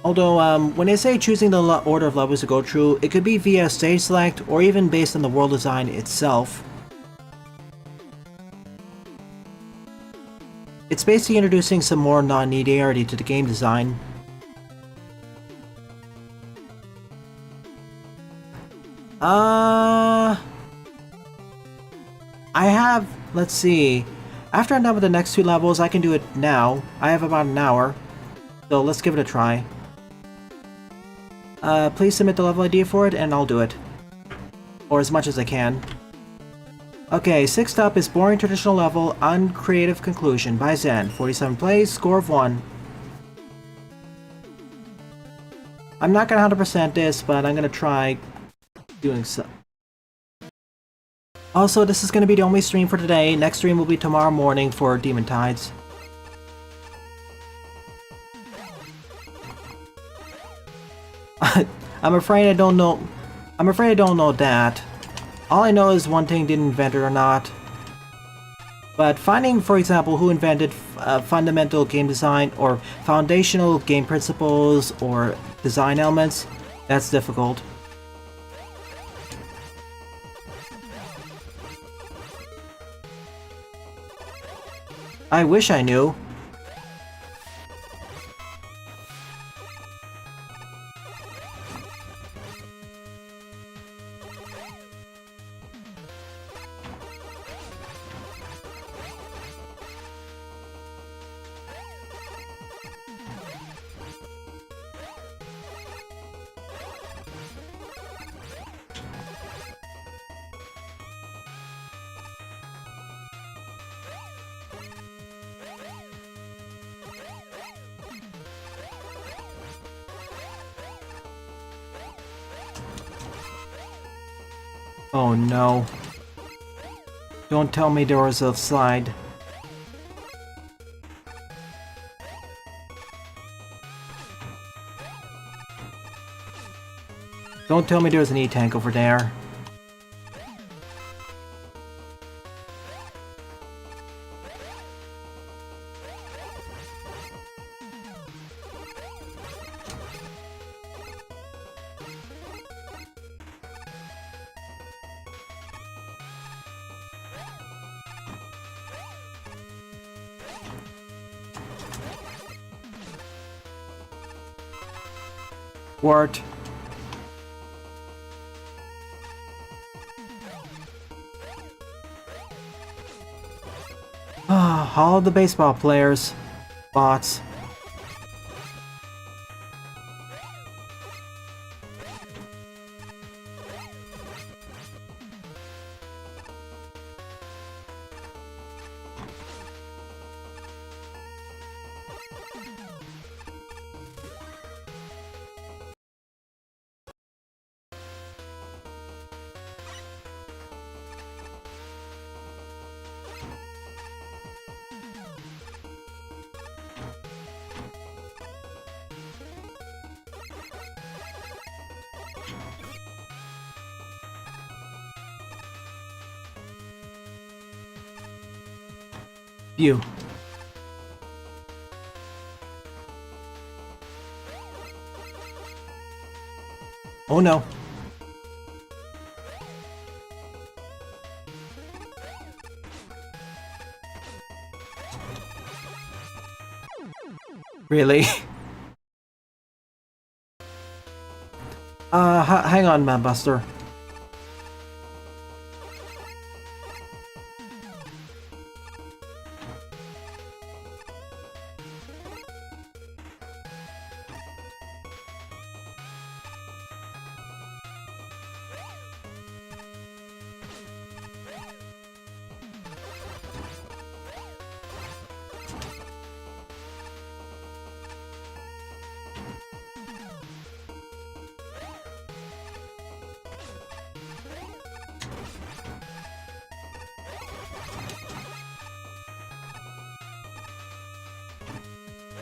A: Although, when they say choosing the order of levels to go through, it could be via stage select or even based on the world design itself. It's basically introducing some more non-linearity to the game design. I have, let's see, after I'm done with the next 2 levels, I can do it now. I have about an hour, so let's give it a try. Please submit the level ID for it, and I'll do it. Or as much as I can. Okay, 6th up is Boring Traditional Level, Uncreative Conclusion by Zen. 47 plays, score of 1. I'm not gonna 100% this, but I'm gonna try doing so. Also, this is going to be the only stream for today. Next stream will be tomorrow morning for Demon Tides. I'm afraid I don't know. I'm afraid I don't know that. All I know is one thing didn't invent it or not. But finding, for example, who invented fundamental game design or foundational game principles or design elements, that's difficult. I wish I knew. Oh no. Don't tell me there was a slide. Don't tell me there's an E-tank over there. Wart. All of the baseball players. Bots. View. Oh no. Really? Hang on, man, Buster.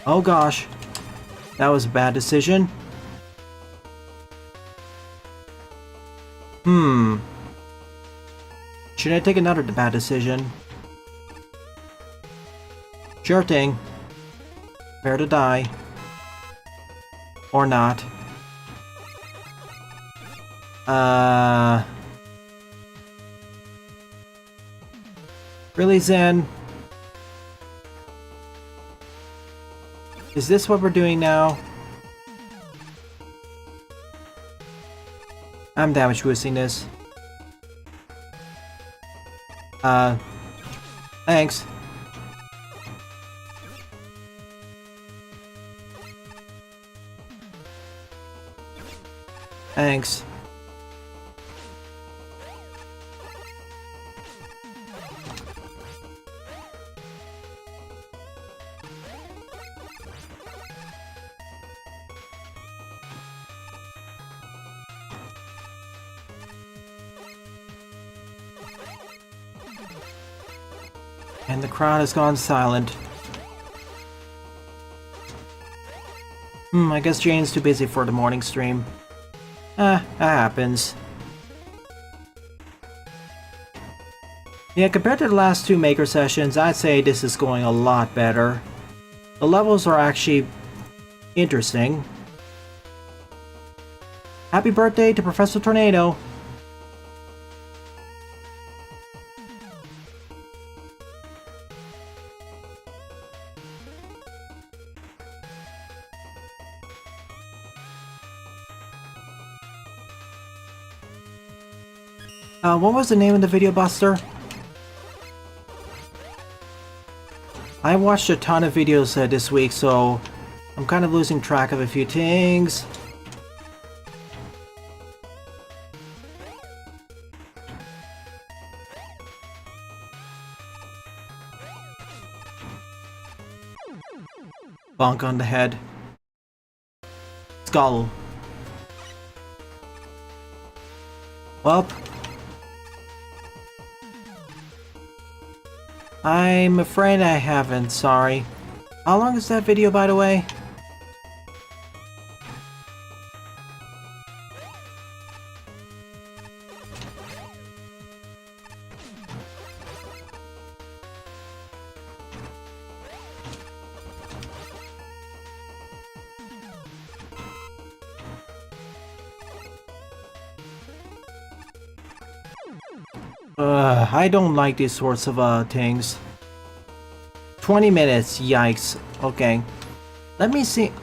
A: Oh gosh. That was a bad decision. Should I take another bad decision? Sure thing. Prepare to die. Or not. Really, Zen? Is this what we're doing now? I'm damage boosting this. Thanks. Thanks. And the crowd has gone silent. I guess Jane's too busy for the morning stream. That happens. Yeah, compared to the last two Maker sessions, I'd say this is going a lot better. The levels are actually interesting. Happy birthday to Professor Tornado! What was the name of the video, Buster? I watched a ton of videos this week, so I'm kind of losing track of a few things. Bonk on the head. Skull. Welp. I'm afraid I haven't, sorry. How long is that video, by the way? I don't like these sorts of things. 20 minutes, yikes. Okay. Let me see.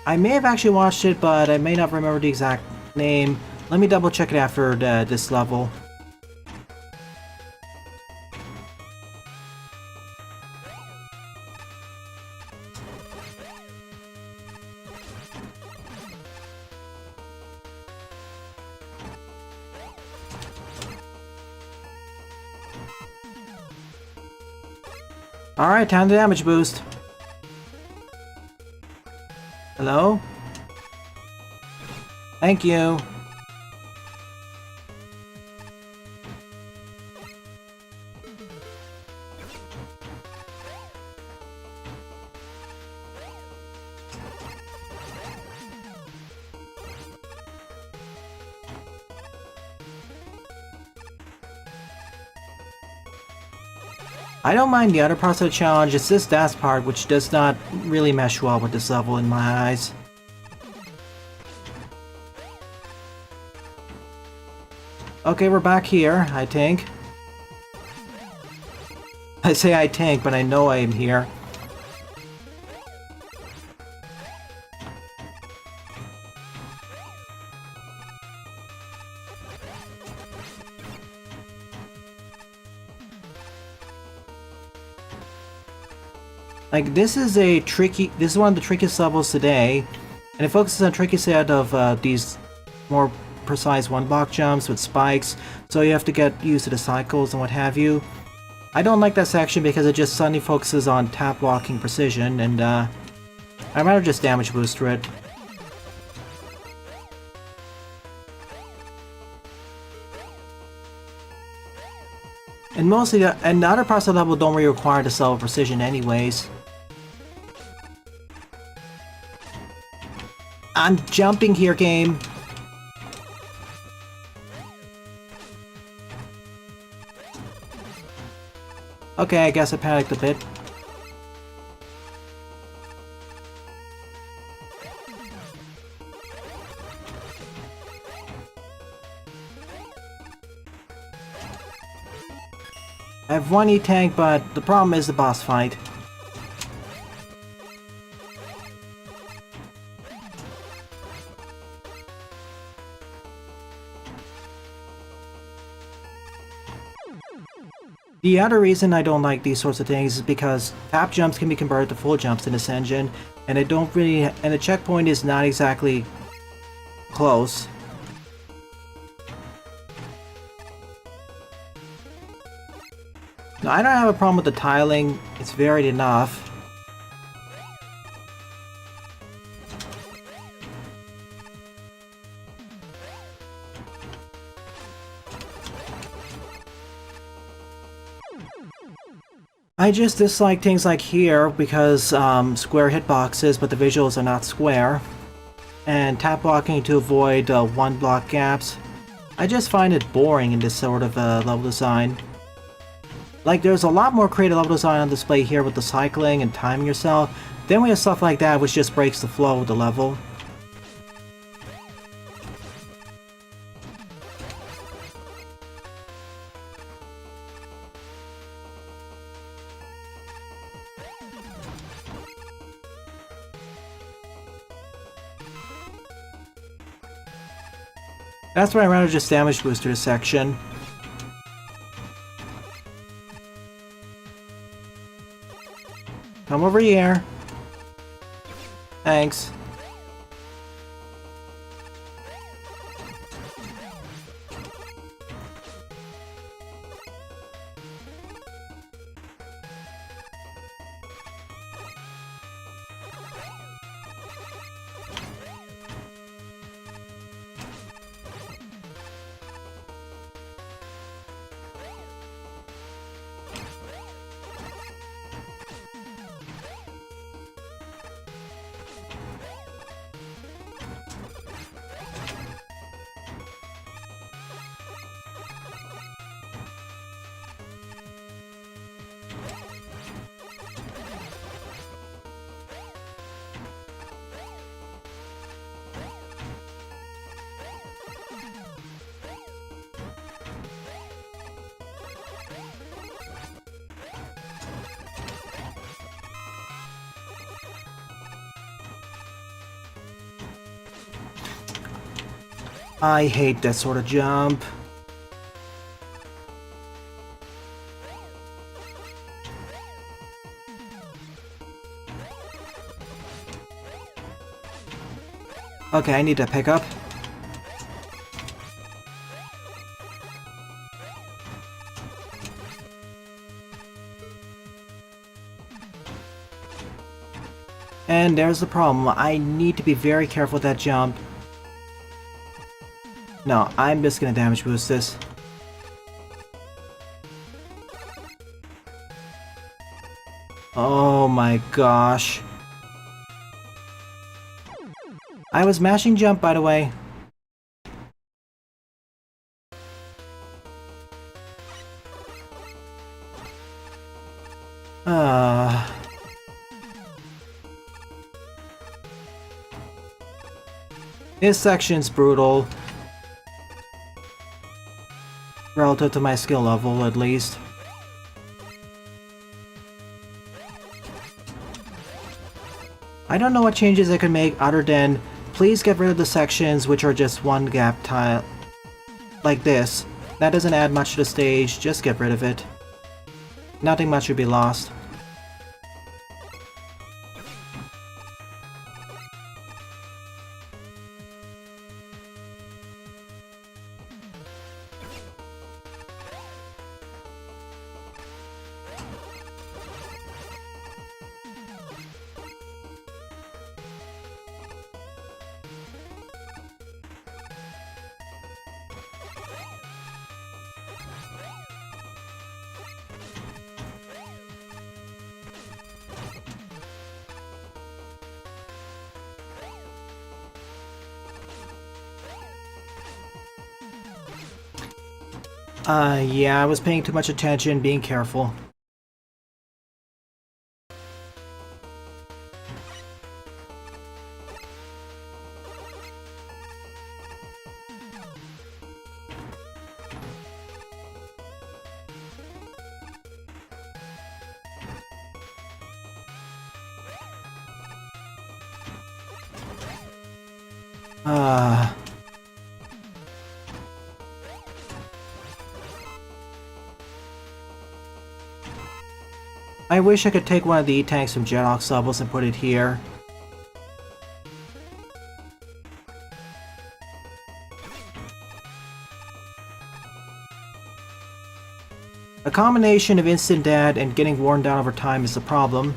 A: I may have actually watched it, but I may not remember the exact name. Let me double check it after this level. Alright, time to damage boost. Hello? Thank you. I don't mind the other parts of the challenge, it's this last part which does not really mesh well with this level in my eyes. Okay, we're back here, I think. I say I think, but I know I am here. Like, this is one of the trickiest levels today, and it focuses on tricky set of these more precise one-block jumps with spikes, so you have to get used to the cycles and what have you. I don't like that section because it just suddenly focuses on tap blocking precision, and I'd rather just damage boost through it. And mostly, and the other parts of the level don't really require this level of precision anyways. I'm jumping here, game. Okay, I guess I panicked a bit. I have one E-tank, but the problem is the boss fight. The other reason I don't like these sorts of things is because tap jumps can be converted to full jumps in this engine, and the checkpoint is not exactly close. Now, I don't have a problem with the tiling, it's varied enough. I just dislike things like here because square hitboxes, but the visuals are not square. And tap blocking to avoid one block gaps. I just find it boring in this sort of level design. Like, there's a lot more creative level design on display here with the cycling and timing yourself. Then we have stuff like that which just breaks the flow of the level. That's why I'd rather just damage booster this section. Come over here. Thanks. I hate that sort of jump. Okay, I need to pick up. And there's the problem. I need to be very careful with that jump. No, I'm just gonna damage boost this. Oh my gosh. I was mashing jump, by the way. This section's brutal. Relative to my skill level, at least. I don't know what changes I could make other than please get rid of the sections which are just one gap tile. Like this. That doesn't add much to the stage, just get rid of it. Nothing much would be lost. Yeah, I was paying too much attention, being careful. I wish I could take one of the E-tanks from Jetox levels and put it here. A combination of instant dead and getting worn down over time is the problem.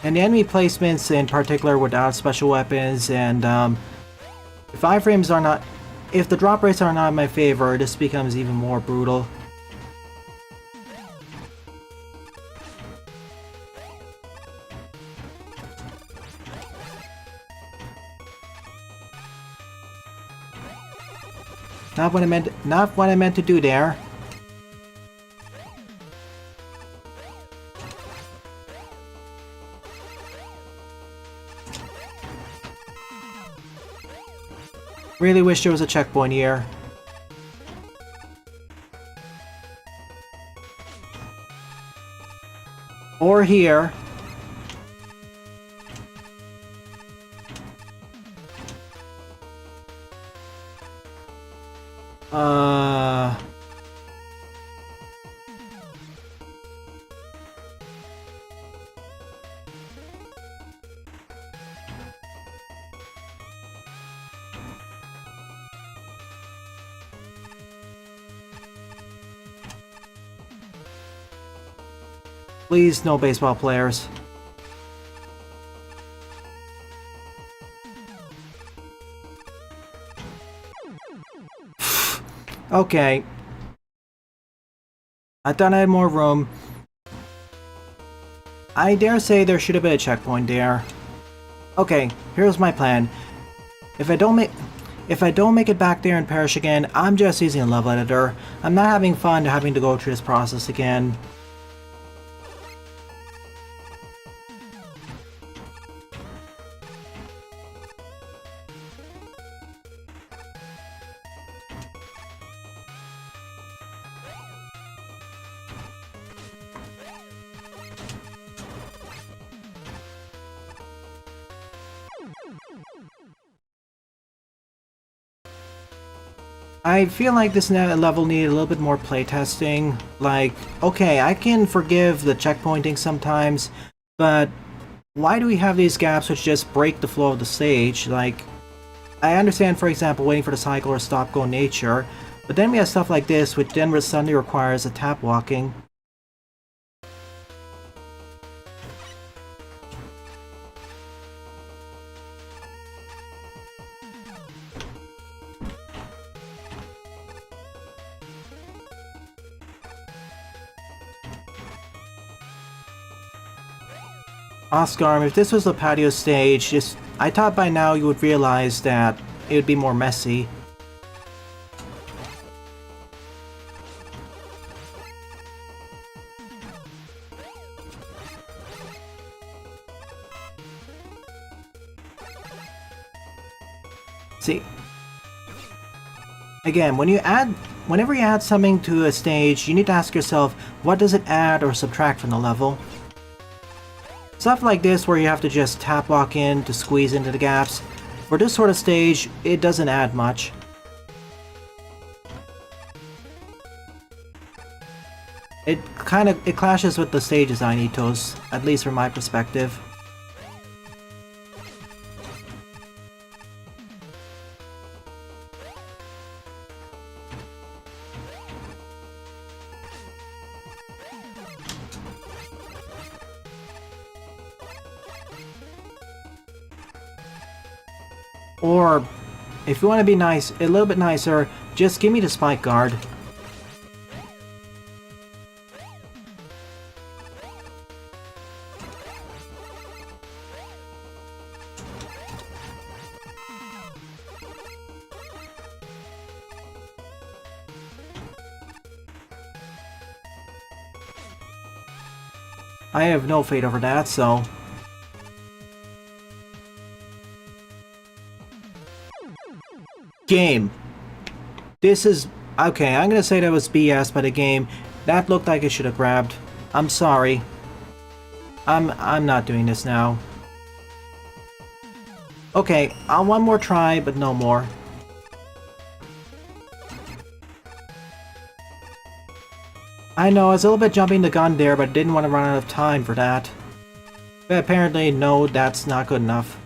A: And the enemy placements in particular without special weapons, and if iframes are not, if the drop rates are not in my favor, this becomes even more brutal. Not what I meant to do there. Really wish there was a checkpoint here. Or here. Please, no baseball players. Okay. I thought I had more room. I dare say there should have been a checkpoint there. Okay, here's my plan. If I don't make it back there and perish again, I'm just using a level editor. I'm not having fun having to go through this process again. I feel like this level needed a little bit more playtesting. Like, okay, I can forgive the checkpointing sometimes, but why do we have these gaps which just break the flow of the stage? Like, I understand, for example, waiting for the cycle or stop-go nature, but then we have stuff like this, which then suddenly requires a tap walking. Oscar, if this was a patio stage, I thought by now you would realize that it would be more messy. See, again, whenever you add something to a stage, you need to ask yourself, what does it add or subtract from the level? Stuff like this where you have to just tap walk in to squeeze into the gaps. For this sort of stage, it doesn't add much. It clashes with the stage design ethos, at least from my perspective. Or if you want to be nice, a little bit nicer, just give me the spike guard. I have no fate over that, so... Game. This is... Okay, I'm gonna say that was BS by the game. That looked like it should have grabbed. I'm sorry. I'm not doing this now. Okay, one more try, but no more. I know, I was a little bit jumping the gun there, but didn't want to run out of time for that. But apparently, no, that's not good enough.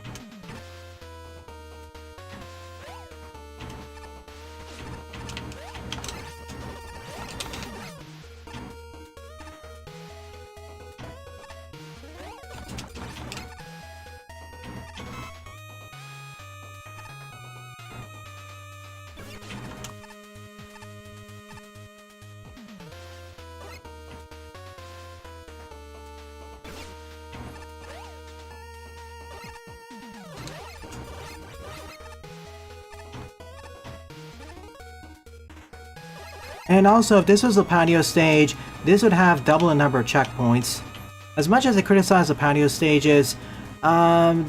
A: And also, if this was a patio stage, this would have double the number of checkpoints. As much as I criticize the patio stages, the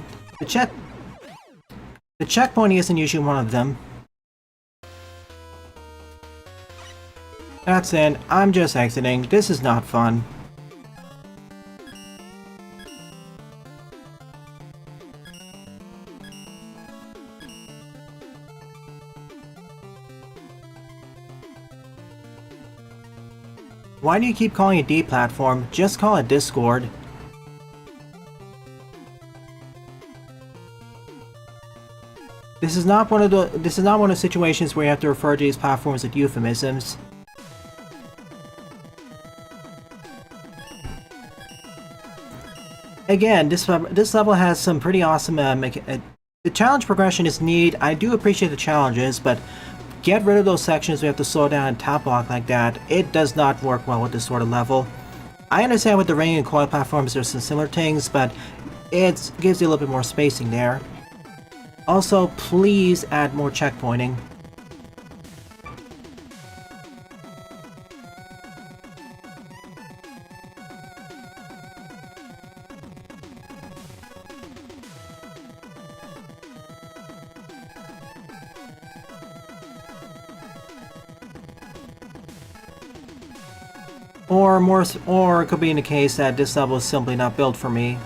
A: checkpointing isn't usually one of them. That's it, I'm just exiting. This is not fun. Why do you keep calling it D-platform? Just call it Discord. This is not one of the situations where you have to refer to these platforms with euphemisms. Again, this level has some pretty awesome the challenge progression is neat. I do appreciate the challenges, but get rid of those sections we have to slow down and top block like that. It does not work well with this sort of level. I understand with the ring and coil platforms there's some similar things, but it gives you a little bit more spacing there. Also, please add more checkpointing. Or it could be in the case that this level is simply not built for me.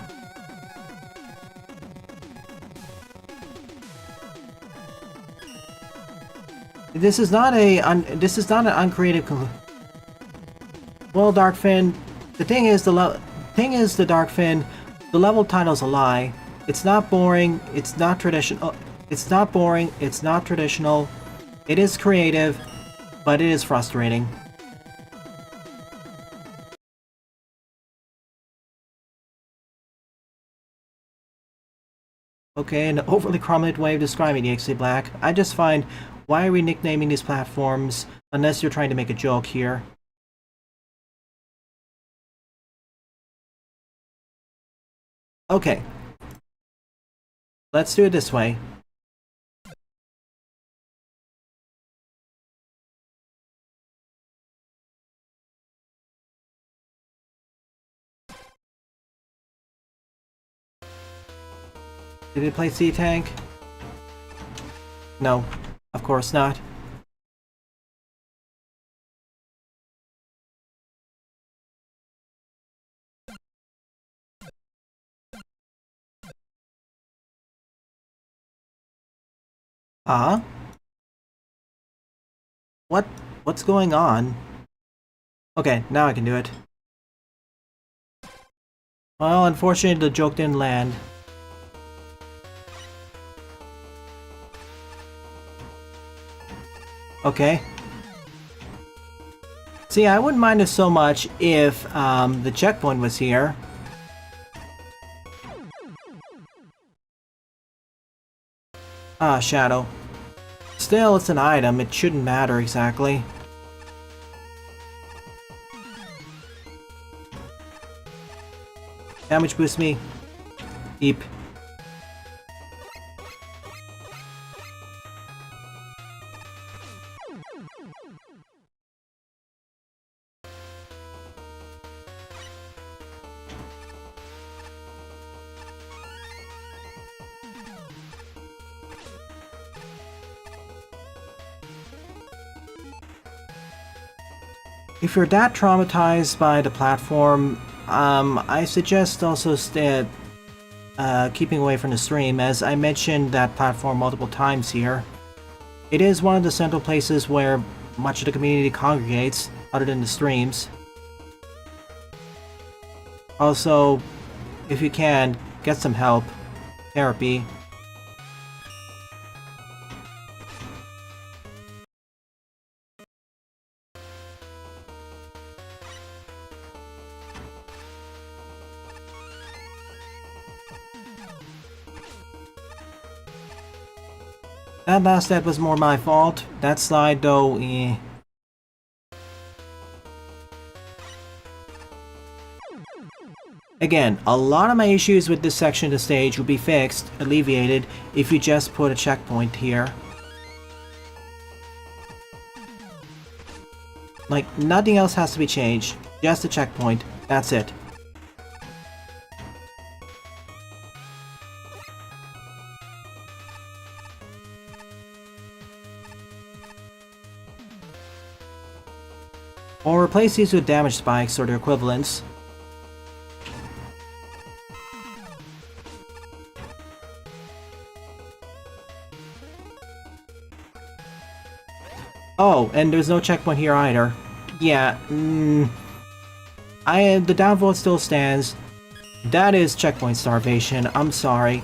A: This is not an uncreative. Well, Darkfin, the thing is the Darkfin, the level title's a lie. It's not boring. It's not traditional. It's not boring. It's not traditional. It is creative, but it is frustrating. Okay, an overly prominent way of describing the Black. I just find, why are we nicknaming these platforms unless you're trying to make a joke here? Okay. Let's do it this way. Did it play C-Tank? No, of course not. What's going on? Okay, now I can do it. Well, unfortunately the joke didn't land. Okay. See, I wouldn't mind this so much if the checkpoint was here. Ah, Shadow. still, it's an item. It shouldn't matter exactly. Damage boost me. Eep. If you're that traumatized by the platform, I suggest also keeping away from the stream, as I mentioned that platform multiple times here. It is one of the central places where much of the community congregates, other than the streams. Also, if you can, get some help. Therapy. That last step was more my fault. That slide, though, eh. Again, a lot of my issues with this section of the stage will be fixed, alleviated, if you just put a checkpoint here. Like, nothing else has to be changed. Just a checkpoint. That's it. Or replace these with damage spikes or their equivalents. Oh, and there's no checkpoint here either. Yeah, the downvote still stands. That is checkpoint starvation. I'm sorry.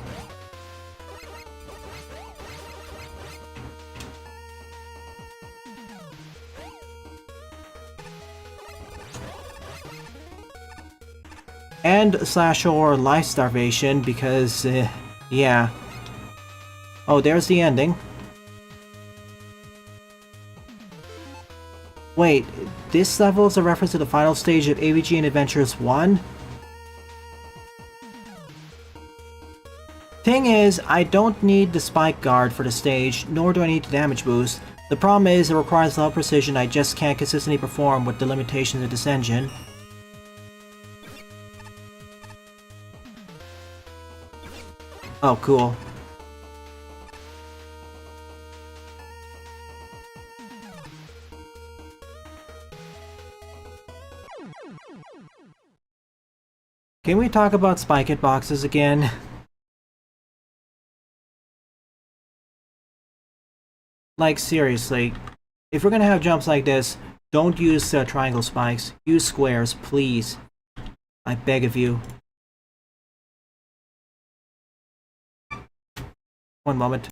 A: And /or life starvation because, yeah. Oh, there's the ending. Wait, this level is a reference to the final stage of AVG and Adventures 1? Thing is, I don't need the spike guard for the stage, nor do I need the damage boost. The problem is, it requires level precision I just can't consistently perform with the limitations of this engine. Oh, cool. Can we talk about spike hitboxes again? Like, seriously. If we're gonna have jumps like this, don't use triangle spikes. Use squares, please. I beg of you. One moment.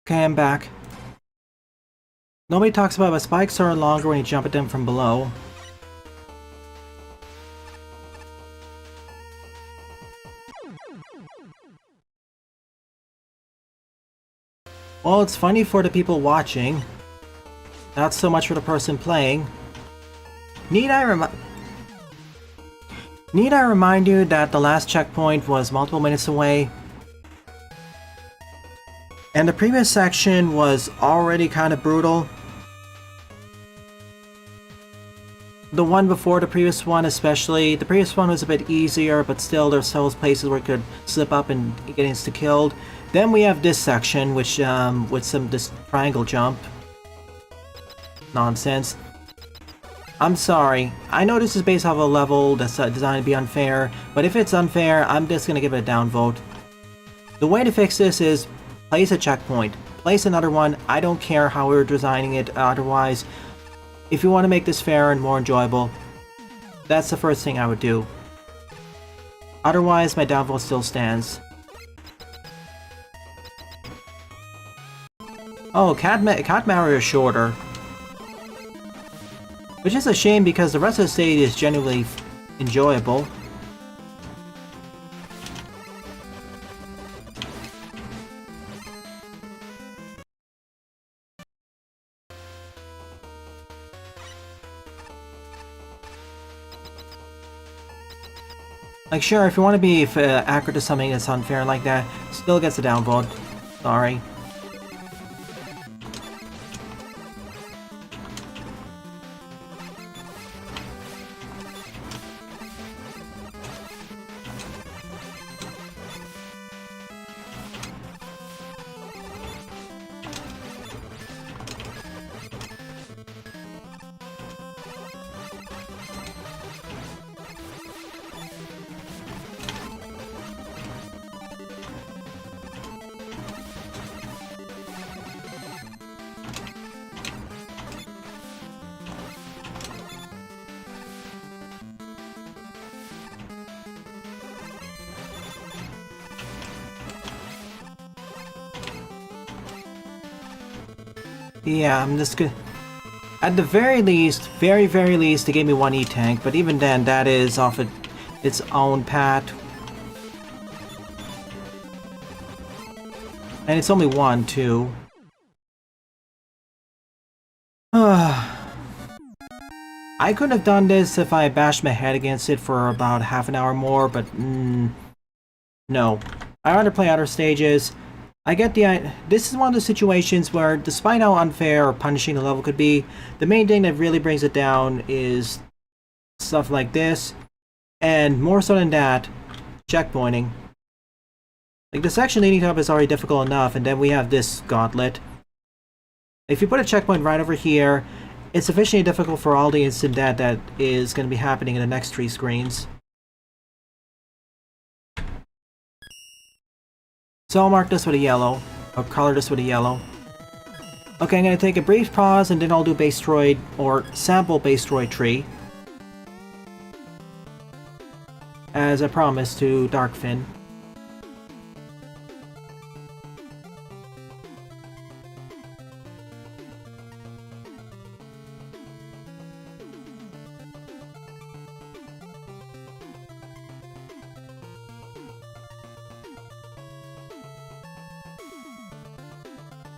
A: Okay, I'm back. Nobody talks about why spikes are longer when you jump at them from below. Well, it's funny for the people watching. Not so much for the person playing. Need I remind you that the last checkpoint was multiple minutes away? And the previous section was already kind of brutal. The one before the previous one especially. The previous one was a bit easier, but still there's those places where it could slip up and get insta-killed. Then we have this section, which, with this triangle jump. Nonsense. I'm sorry. I know this is based off a level that's designed to be unfair, but if it's unfair, I'm just gonna give it a downvote. The way to fix this is place a checkpoint. Place another one. I don't care how we're designing it otherwise. If you want to make this fair and more enjoyable, that's the first thing I would do. Otherwise, my downvote still stands. Oh, Cat Mario is shorter. Which is a shame because the rest of the stage is genuinely enjoyable. Like, sure, if you want to be accurate to something that's unfair like that, still gets a downvote. Sorry. Yeah, I'm just gonna... At the very least, very least, they gave me one E-Tank, but even then, that is off its own path. And it's only one, too. I couldn't have done this if I bashed my head against it for about half an hour more, but no. I'd rather play other stages. I get this is one of the situations where, despite how unfair or punishing the level could be, the main thing that really brings it down is stuff like this, and more so than that, checkpointing. Like, the section leading up is already difficult enough, and then we have this gauntlet. If you put a checkpoint right over here, it's sufficiently difficult for all the instant death that is going to be happening in the next 3 screens. So I'll mark this with a yellow, or color this with a yellow. Okay, I'm going to take a brief pause and then I'll do Basedroid, or sample Basedroid tree. As I promised to Darkfin.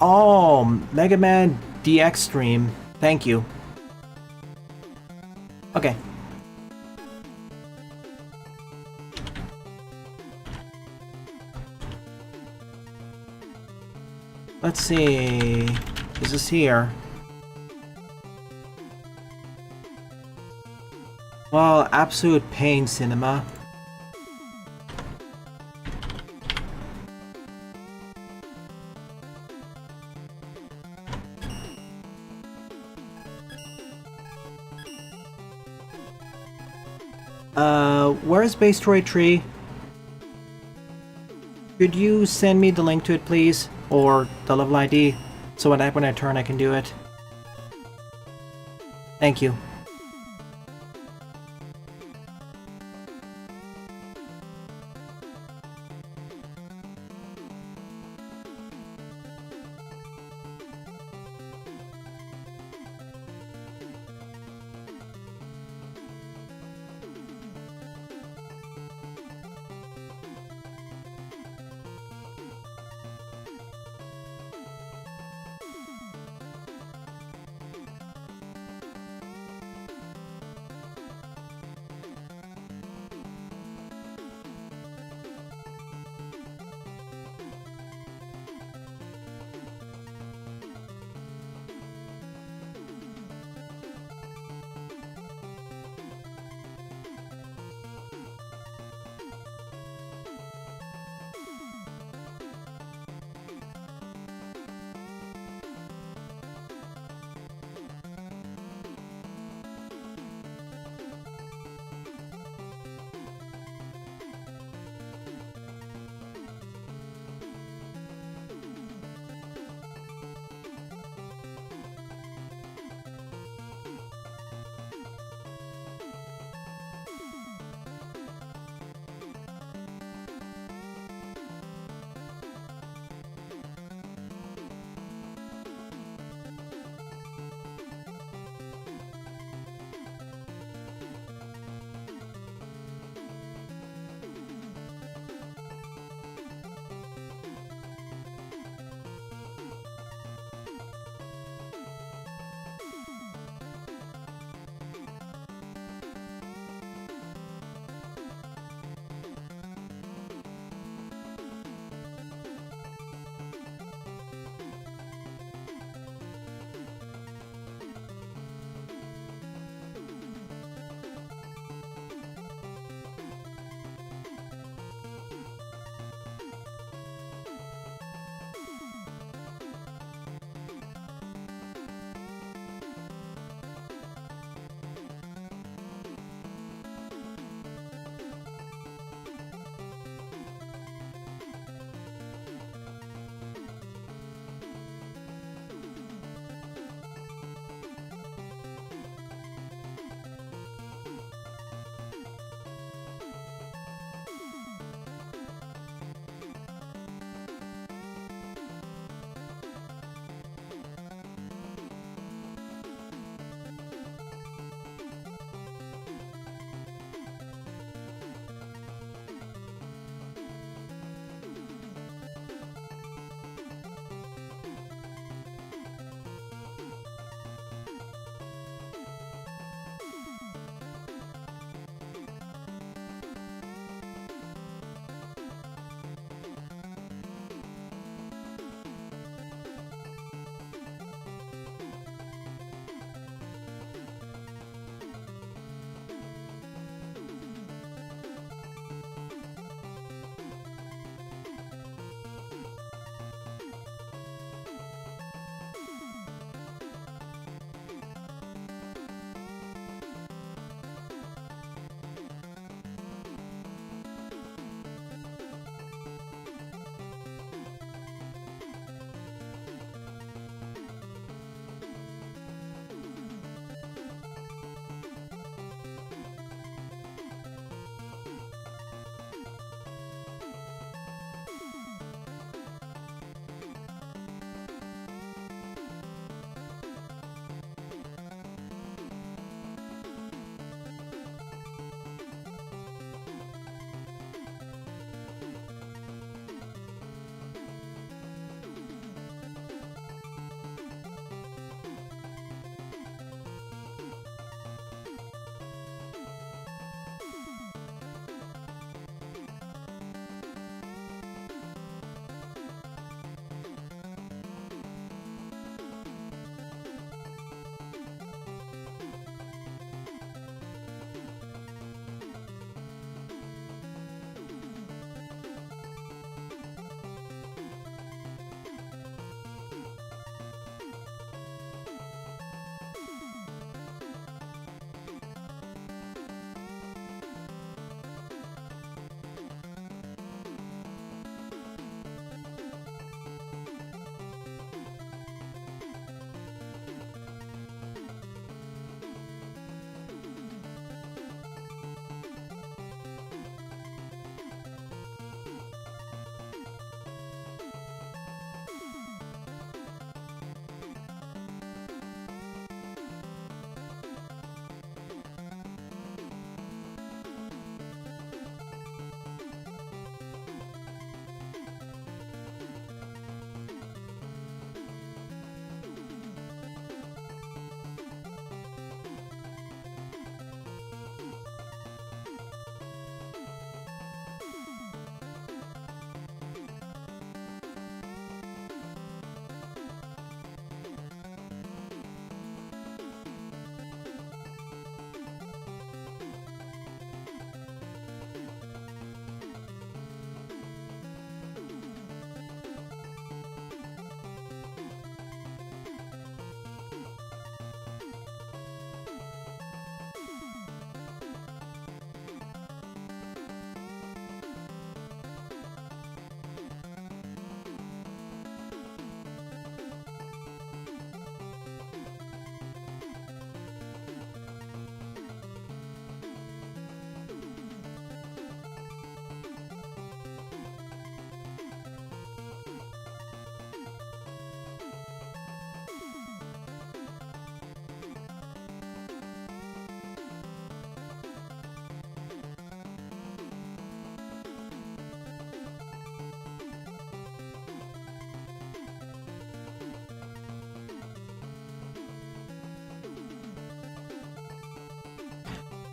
A: Oh, Mega Man DX stream. Thank you. Okay. Let's see. Is this here? Well, absolute pain, cinema. Where's Basedroid Tree? Could you send me the link to it, please? Or the level ID, so when I turn I can do it? Thank you.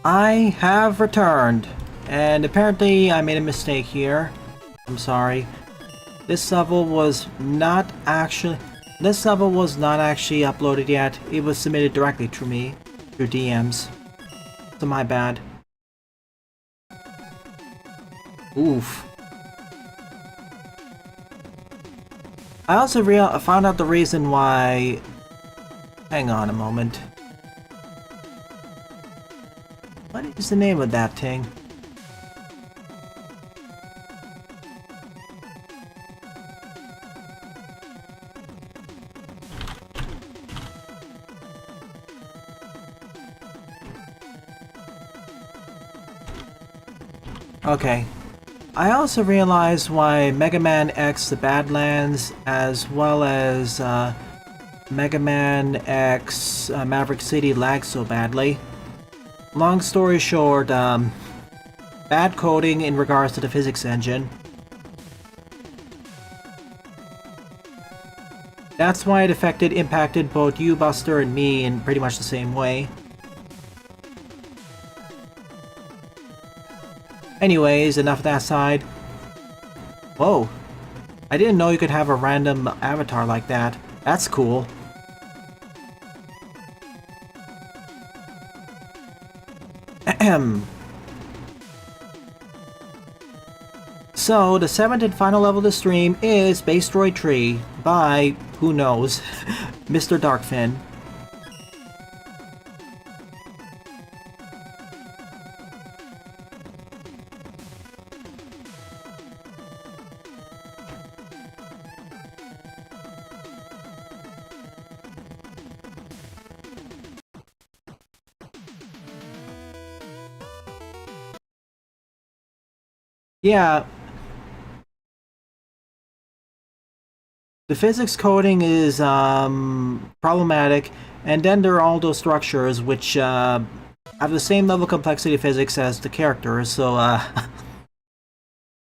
A: I have returned, and apparently I made a mistake here. I'm sorry. This level was not actually uploaded yet. It was submitted directly to me through DMs. So my bad. Oof. I also found out the reason why... Hang on a moment. What is the name of that thing? Okay. I also realized why Mega Man X The Badlands, as well as Mega Man X Maverick City lagged so badly. Long story short, bad coding in regards to the physics engine. That's why it impacted both you, Buster, and me in pretty much the same way. Anyways, enough of that side. Whoa. I didn't know you could have a random avatar like that. That's cool. Ahem. So, the 7th and final level of the stream is Base Droid Tree by, who knows, Mr. Darkfin. Yeah. The physics coding is problematic, and then there are all those structures which have the same level of complexity of physics as the characters, so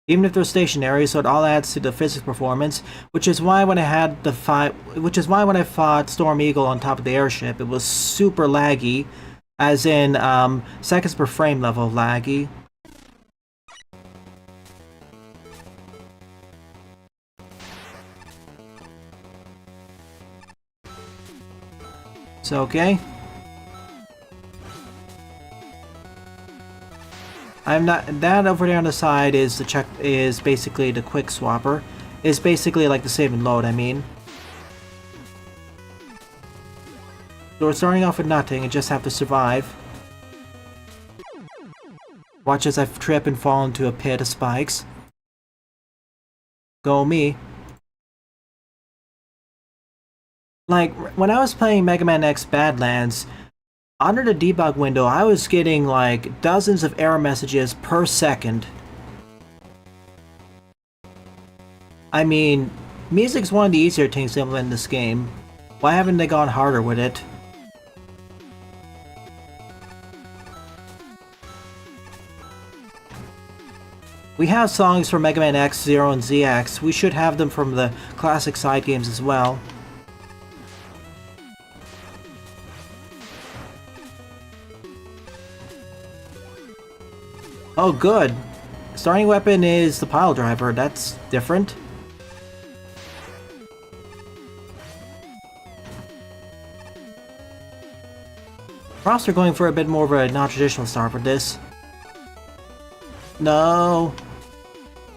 A: even if they're stationary, so it all adds to the physics performance, which is why when I fought Storm Eagle on top of the airship, it was super laggy, as in seconds per frame level laggy. So okay. I'm not. That over there on the side is basically the quick swapper. Is basically like the save and load. I mean. So we're starting off with nothing and just have to survive. Watch as I trip and fall into a pit of spikes. Go me. Like, when I was playing Mega Man X Badlands, under the debug window, I was getting like dozens of error messages per second. I mean, music's one of the easier things to implement in this game. Why haven't they gone harder with it? We have songs from Mega Man X, Zero, and ZX. We should have them from the classic side games as well. Oh, good. Starting weapon is the pile driver. That's different. Perhaps we're going for a bit more of a non-traditional start with this. No.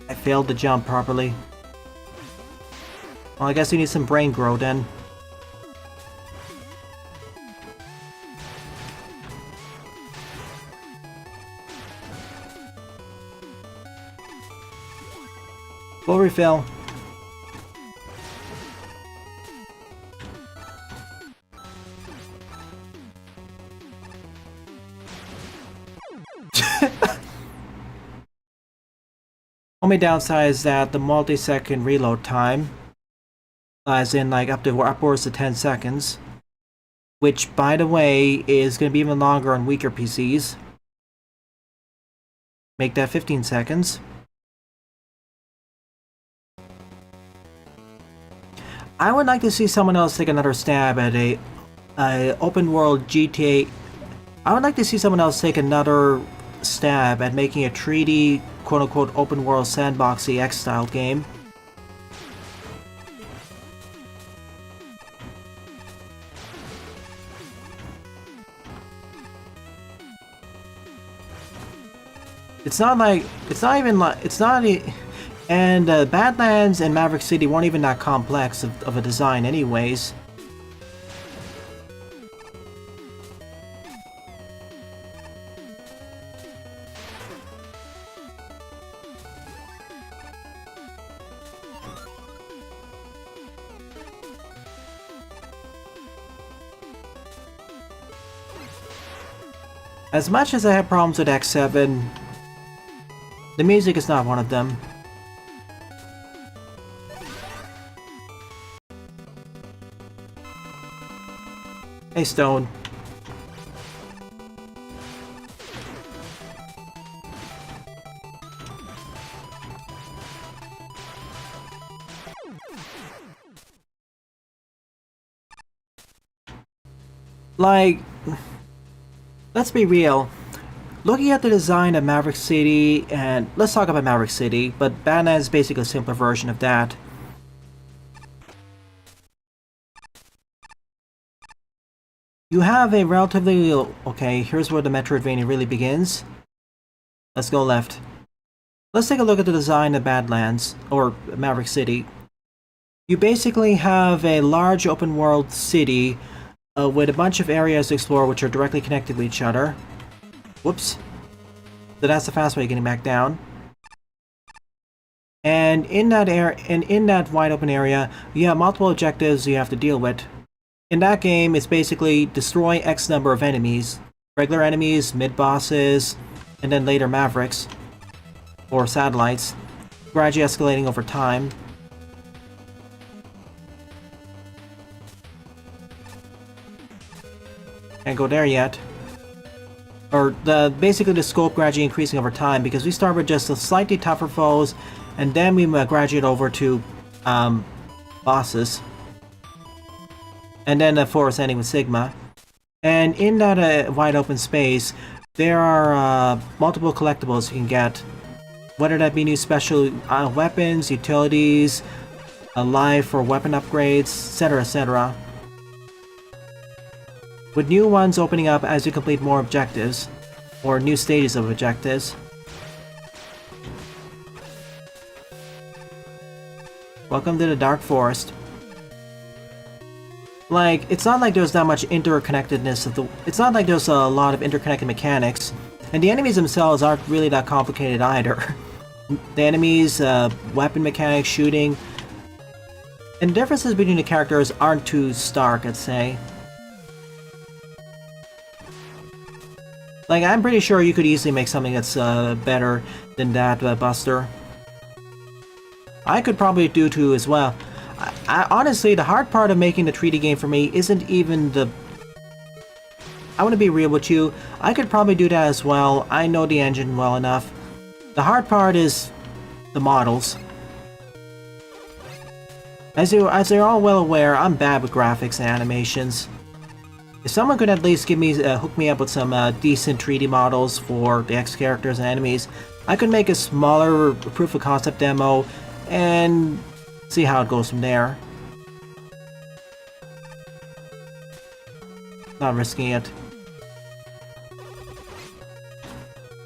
A: I failed to jump properly. Well, I guess we need some brain grow then. Full refill. Only downside is that the multi-second reload time, as in like upwards to 10 seconds, which by the way is going to be even longer on weaker PCs. Make that 15 seconds. I would like to see someone else take another stab at a open world GTA I would like to see someone else take another stab at making a 3D, quote-unquote, open-world sandboxy X-style game. And Badlands and Maverick City weren't even that complex of a design anyways. As much as I have problems with X7, the music is not one of them. Hey, Stone. Like, let's be real. Looking at the design of Maverick City, and let's talk about Maverick City, but Badlands is basically a simpler version of that. You have a relatively... Okay, here's where the Metroidvania really begins. Let's go left. Let's take a look at the design of Badlands, or Maverick City. You basically have a large open world city with a bunch of areas to explore which are directly connected with each other. Whoops. So that's the fast way of getting back down. And in that wide open area, you have multiple objectives you have to deal with. In that game, it's basically destroy X number of enemies. Regular enemies, mid-bosses, and then later Mavericks. Or satellites. Gradually escalating over time. Can't go there yet. Or basically the scope gradually increasing over time, because we start with just the slightly tougher foes, and then we graduate over to bosses. And then of course ending with Sigma. And in that wide open space, there are multiple collectibles you can get. Whether that be new special weapons, utilities, life or weapon upgrades, etc, etc. With new ones opening up as you complete more objectives, or new stages of objectives. Welcome to the Dark Forest. Like, it's not like there's that much interconnectedness of the... It's not like there's a lot of interconnected mechanics. And the enemies themselves aren't really that complicated either. The enemies, weapon mechanics, shooting... And the differences between the characters aren't too stark, I'd say. Like, I'm pretty sure you could easily make something that's better than that, Buster. I could probably do too as well. Honestly, the hard part of making the 3D game for me isn't even the... I want to be real with you. I could probably do that as well. I know the engine well enough. The hard part is the models. As you're all well aware, I'm bad with graphics and animations. If someone could at least give me hook me up with some decent 3D models for the X characters and enemies, I could make a smaller proof of concept demo and see how it goes from there. Not risking it.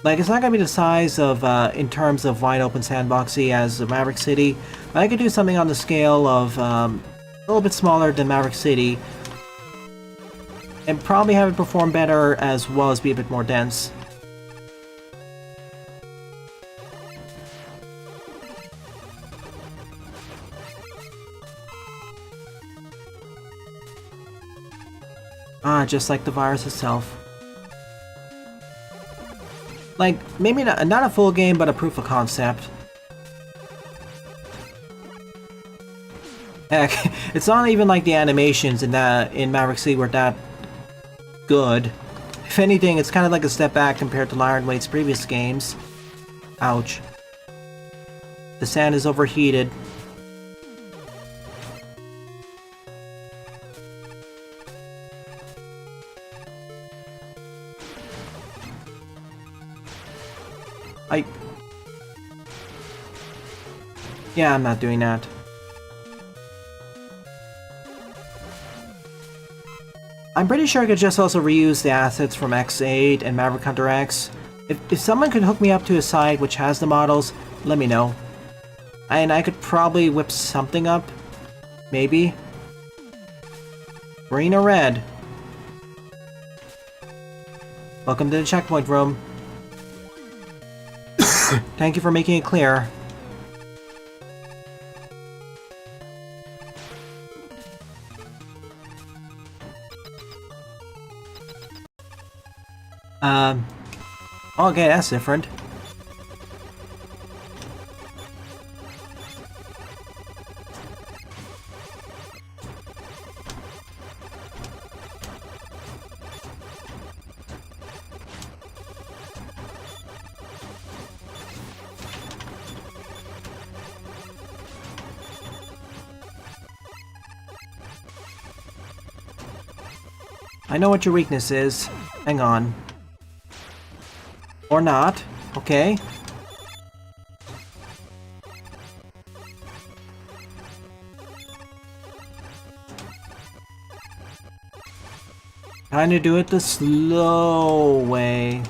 A: Like, it's not gonna be the size of, in terms of wide open sandboxy as Maverick City, but I could do something on the scale of a little bit smaller than Maverick City, and probably have it perform better as well as be a bit more dense. Just like the virus itself. Like, maybe not a full game, but a proof of concept. Heck, it's not even like the animations in Maverick City were that good. If anything, it's kind of like a step back compared to Iron Wade's previous games. Ouch. The sand is overheated. Yeah, I'm not doing that. I'm pretty sure I could just also reuse the assets from X8 and Maverick Hunter X. If someone could hook me up to a site which has the models, let me know. And I could probably whip something up. Maybe. Green or red? Welcome to the checkpoint room. Thank you for making it clear. Okay, that's different. I know what your weakness is. Hang on. Or not. Okay. Trying to do it the slow way.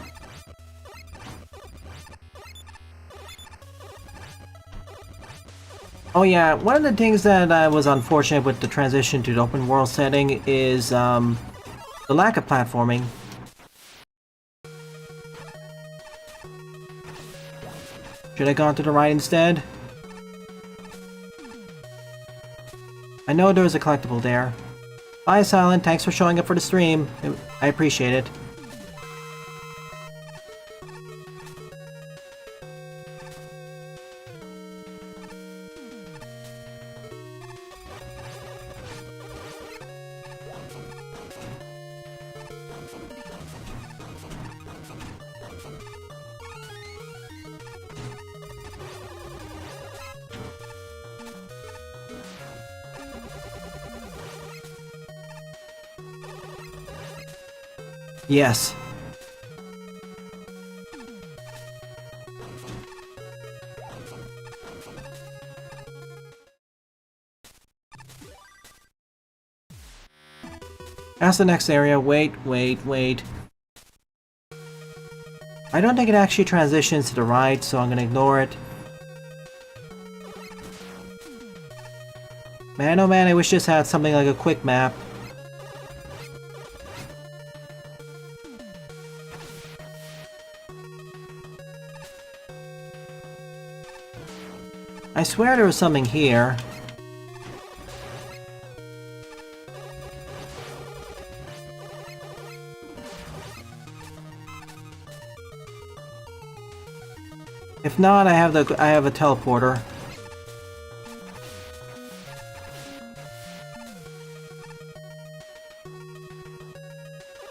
A: Oh yeah, one of the things that was unfortunate with the transition to the open world setting is the lack of platforming. Should I go on to the right instead? I know there was a collectible there. Bye, Silent. Thanks for showing up for the stream. I appreciate it. Yes. That's the next area. Wait. I don't think it actually transitions to the right, so I'm gonna ignore it. Man, oh man, I wish this had something like a quick map. I swear there was something here. If not, I have a teleporter.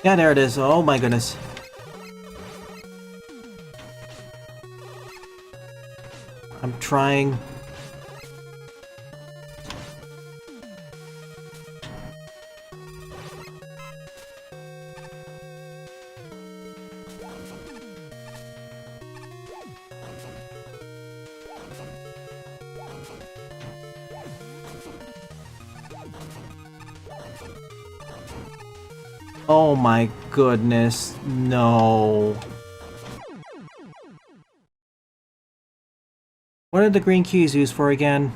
A: Yeah, there it is. Oh my goodness. I'm trying. Oh my goodness, no. What are the green keys used for again?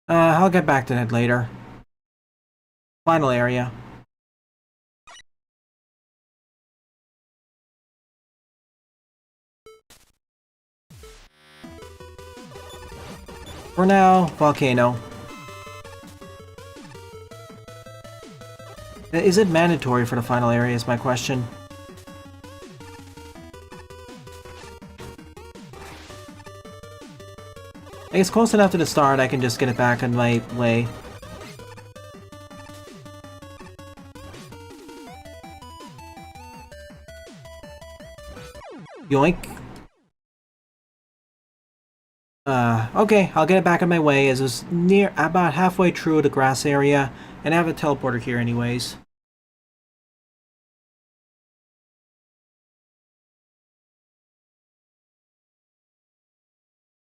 A: I'll get back to that later. Final area. For now, volcano. Is it mandatory for the final area is my question. It's close enough to the start, I can just get it back on my way. Yoink. Okay, I'll get it back on my way as it's near about halfway through the grass area, and I have a teleporter here anyways.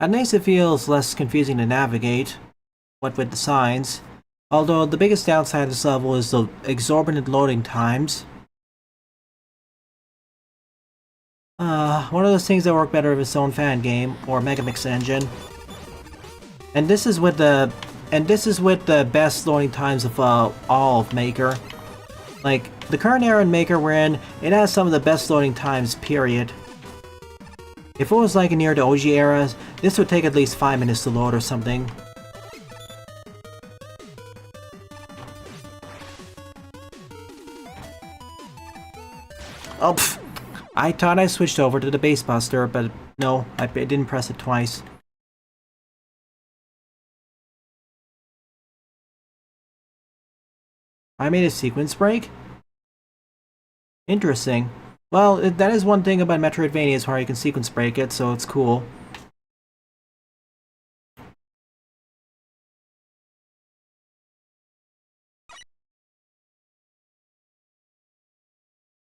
A: At least it feels less confusing to navigate, what with the signs. Although the biggest downside of this level is the exorbitant loading times. One of those things that work better with its own fan game, or Megamix engine. And this is with the best loading times of all of Maker. Like, the current era in Maker we're in, it has some of the best loading times, period. If it was like near the OG era, this would take at least 5 minutes to load or something. Oh, pfft. I thought I switched over to the Base Buster, but no, I didn't press it twice. I made a sequence break? Interesting. Well, that is one thing about Metroidvanias where you can sequence break it, so it's cool.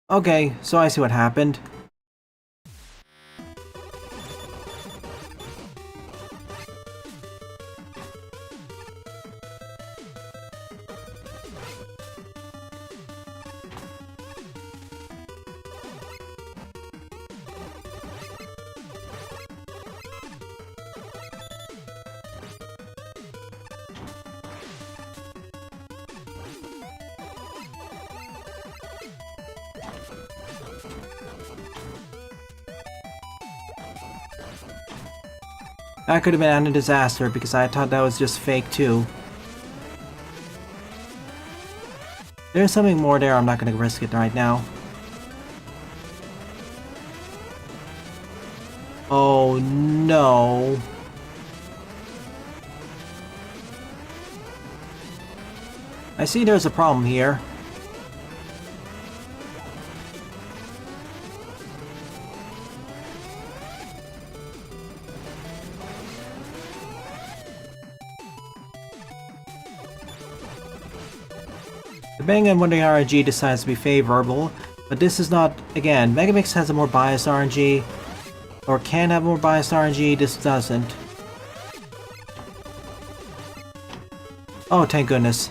A: Okay, so I see what happened. That could have been a disaster because I thought that was just fake too. There's something more there, I'm not gonna risk it right now. Oh no. I see there's a problem here. Depending on when the RNG decides to be favorable, but this is not, again, Megamix has a more biased RNG, or can have more biased RNG, this doesn't. Oh, thank goodness.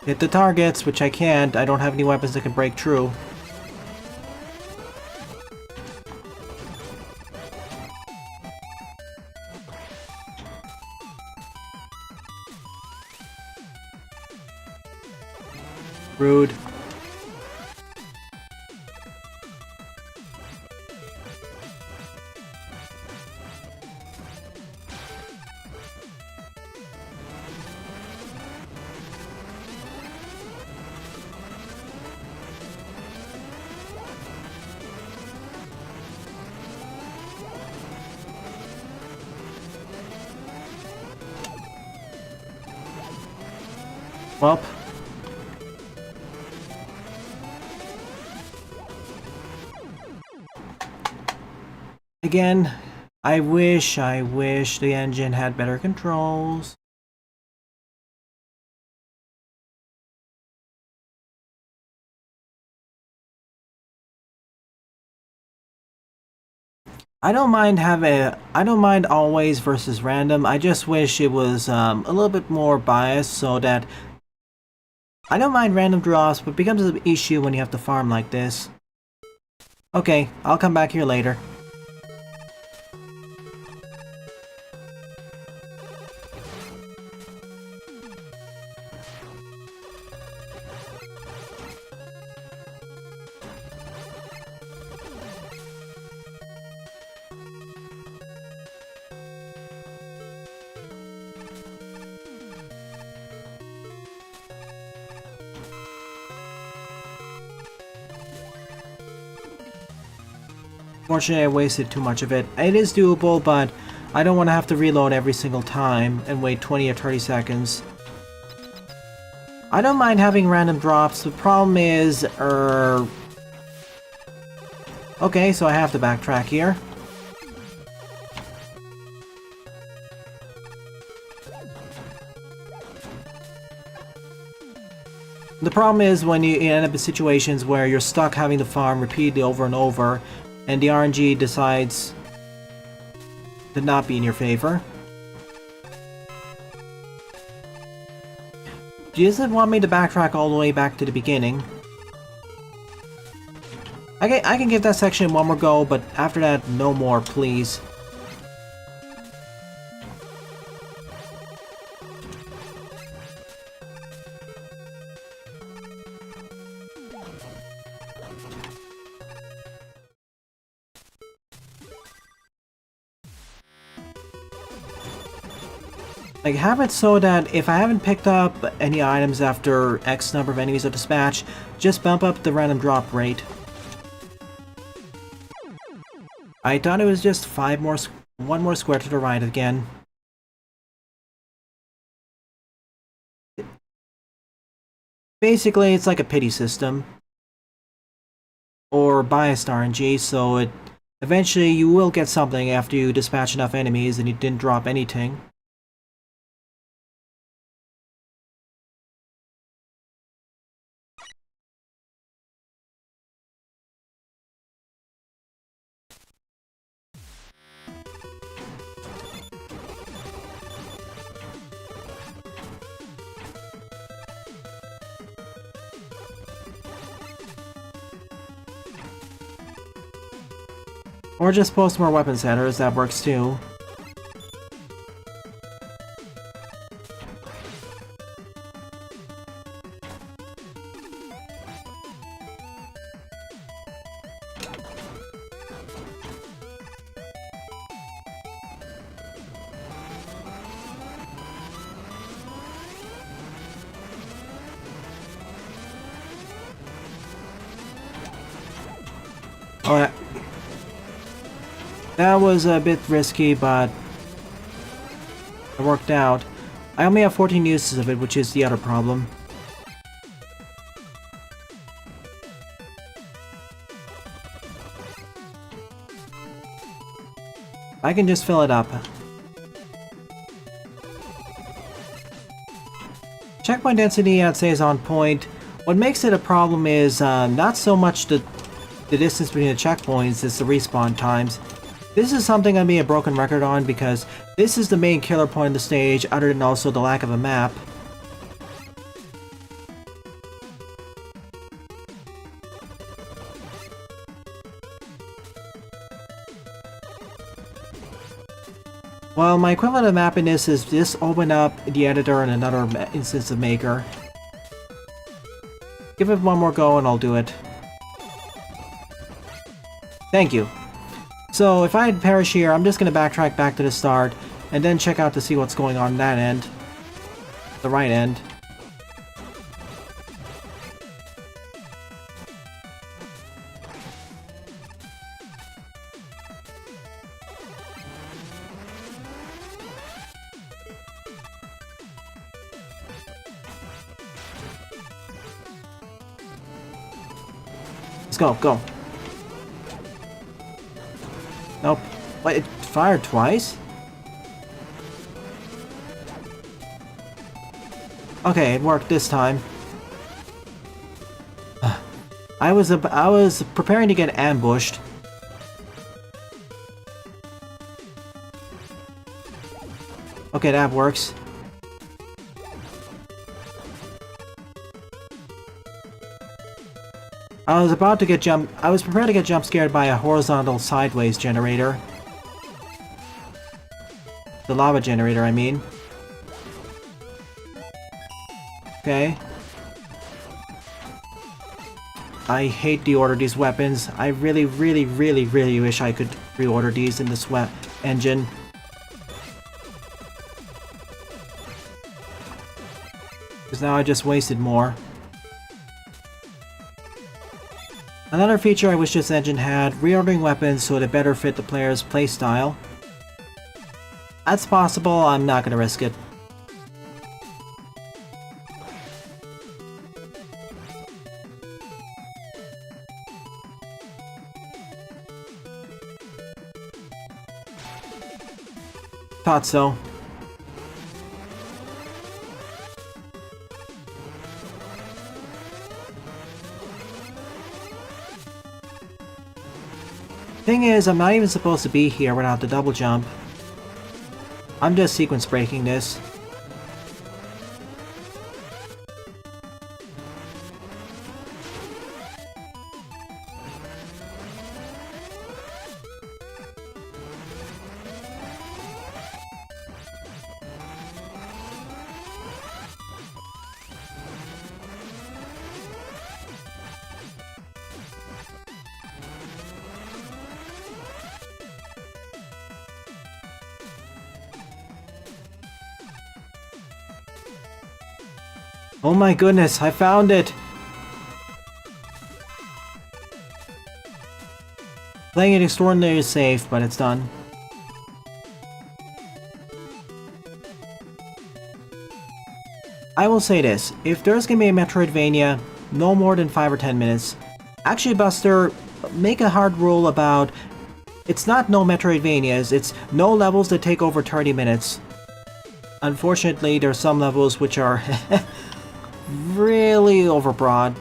A: Hit the targets, which I can't, I don't have any weapons that can break through. Rude. Well. Again, I wish the engine had better controls. I don't mind always versus random. I just wish it was a little bit more biased so that I don't mind random drops, but it becomes an issue when you have to farm like this. Okay, I'll come back here later. Fortunately, I wasted too much of it. It is doable, but I don't want to have to reload every single time and wait 20 or 30 seconds. I don't mind having random drops. The problem is, okay, so I have to backtrack here. The problem is when you end up in situations where you're stuck having to farm repeatedly over and over, and the RNG decides to not be in your favor. Does it want me to backtrack all the way back to the beginning? I can give that section one more go, but after that, no more, please. Like, have it so that if I haven't picked up any items after X number of enemies are dispatched, just bump up the random drop rate. I thought it was just one more square to the right again. Basically, it's like a pity system. Or biased RNG, so eventually you will get something after you dispatch enough enemies and you didn't drop anything. Or just post more weapon centers, that works too. Alright. That was a bit risky, but it worked out. I only have 14 uses of it, which is the other problem. I can just fill it up. Checkpoint density, I'd say, is on point. What makes it a problem is not so much the distance between the checkpoints, it's the respawn times. This is something I'm being a broken record on because this is the main killer point of the stage, other than also the lack of a map. Well, my equivalent of map in this is just open up the editor and another instance of Maker. Give it one more go and I'll do it. Thank you. So if I perish here, I'm just going to backtrack back to the start and then check out to see what's going on that end. The right end. Let's go, go. Nope. Wait, it fired twice? Okay, it worked this time. I was preparing to get ambushed. Okay, that works. I was prepared to get jump scared by a horizontal sideways generator. The lava generator, I mean. Okay. I hate deorder these weapons. I really wish I could reorder these in this engine. Because now I just wasted more. Another feature I wish this engine had, reordering weapons so they better fit the player's playstyle. That's possible, I'm not gonna risk it. Thought so. Thing is, I'm not even supposed to be here without the double jump. I'm just sequence breaking this. Oh my goodness, I found it! Playing it extraordinarily safe, but it's done. I will say this, if there's gonna be a Metroidvania, no more than 5 or 10 minutes. Actually, Buster, make a hard rule about... It's not no Metroidvanias, it's no levels that take over 30 minutes. Unfortunately, there are some levels which are really overbroad.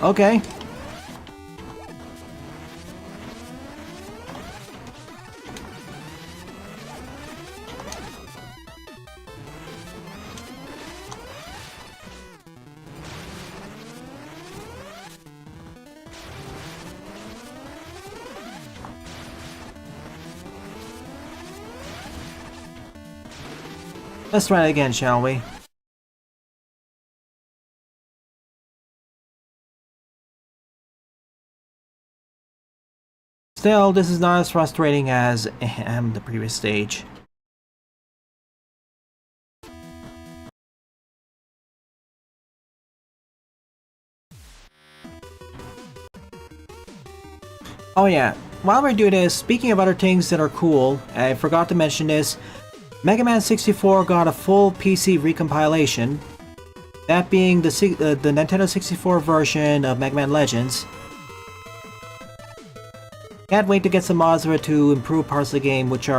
A: Okay. Let's try it again, shall we? Still, this is not as frustrating as the previous stage. Oh yeah, while we're doing this, speaking of other things that are cool, I forgot to mention this, Mega Man 64 got a full PC recompilation, that being the Nintendo 64 version of Mega Man Legends. Can't wait to get some mods for it to improve parts of the game which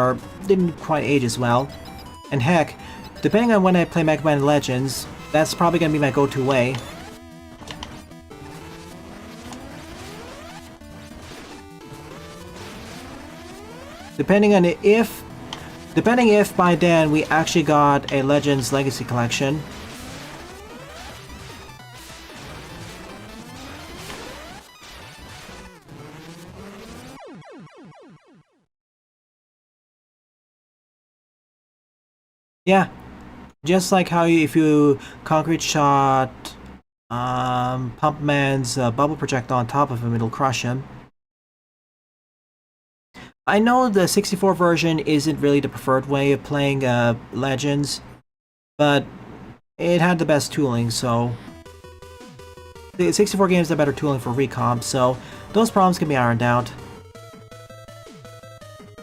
A: didn't quite age as well. And heck, depending on when I play Mega Man Legends, that's probably gonna be my go-to way. Depending if by then we actually got a Legends Legacy Collection. Yeah, just like how if you concrete shot Pump Man's bubble projectile on top of him, it'll crush him. I know the 64 version isn't really the preferred way of playing Legends, but it had the best tooling, so... The 64 games have better tooling for recomp, so those problems can be ironed out.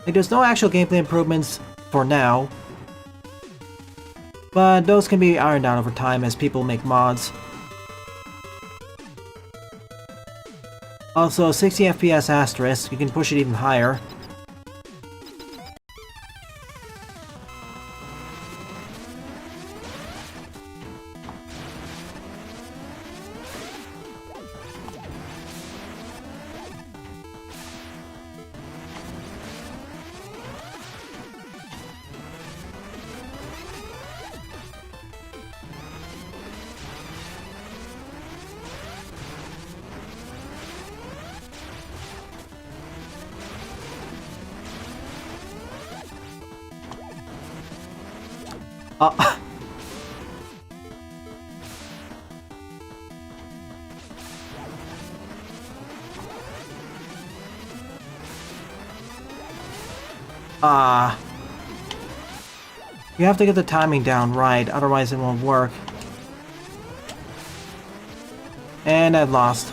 A: Like, there's no actual gameplay improvements for now, but those can be ironed out over time as people make mods. Also, 60 FPS asterisk, you can push it even higher. You have to get the timing down right, otherwise it won't work. And I've lost.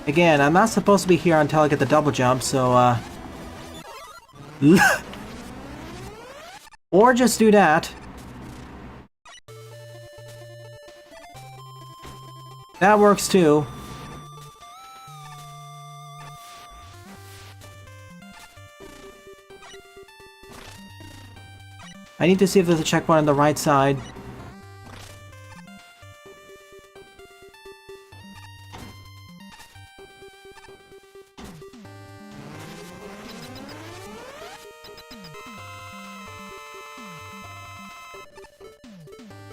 A: Again, I'm not supposed to be here until I get the double jump, so or just do that. That works too. I need to see if there's a checkpoint on the right side.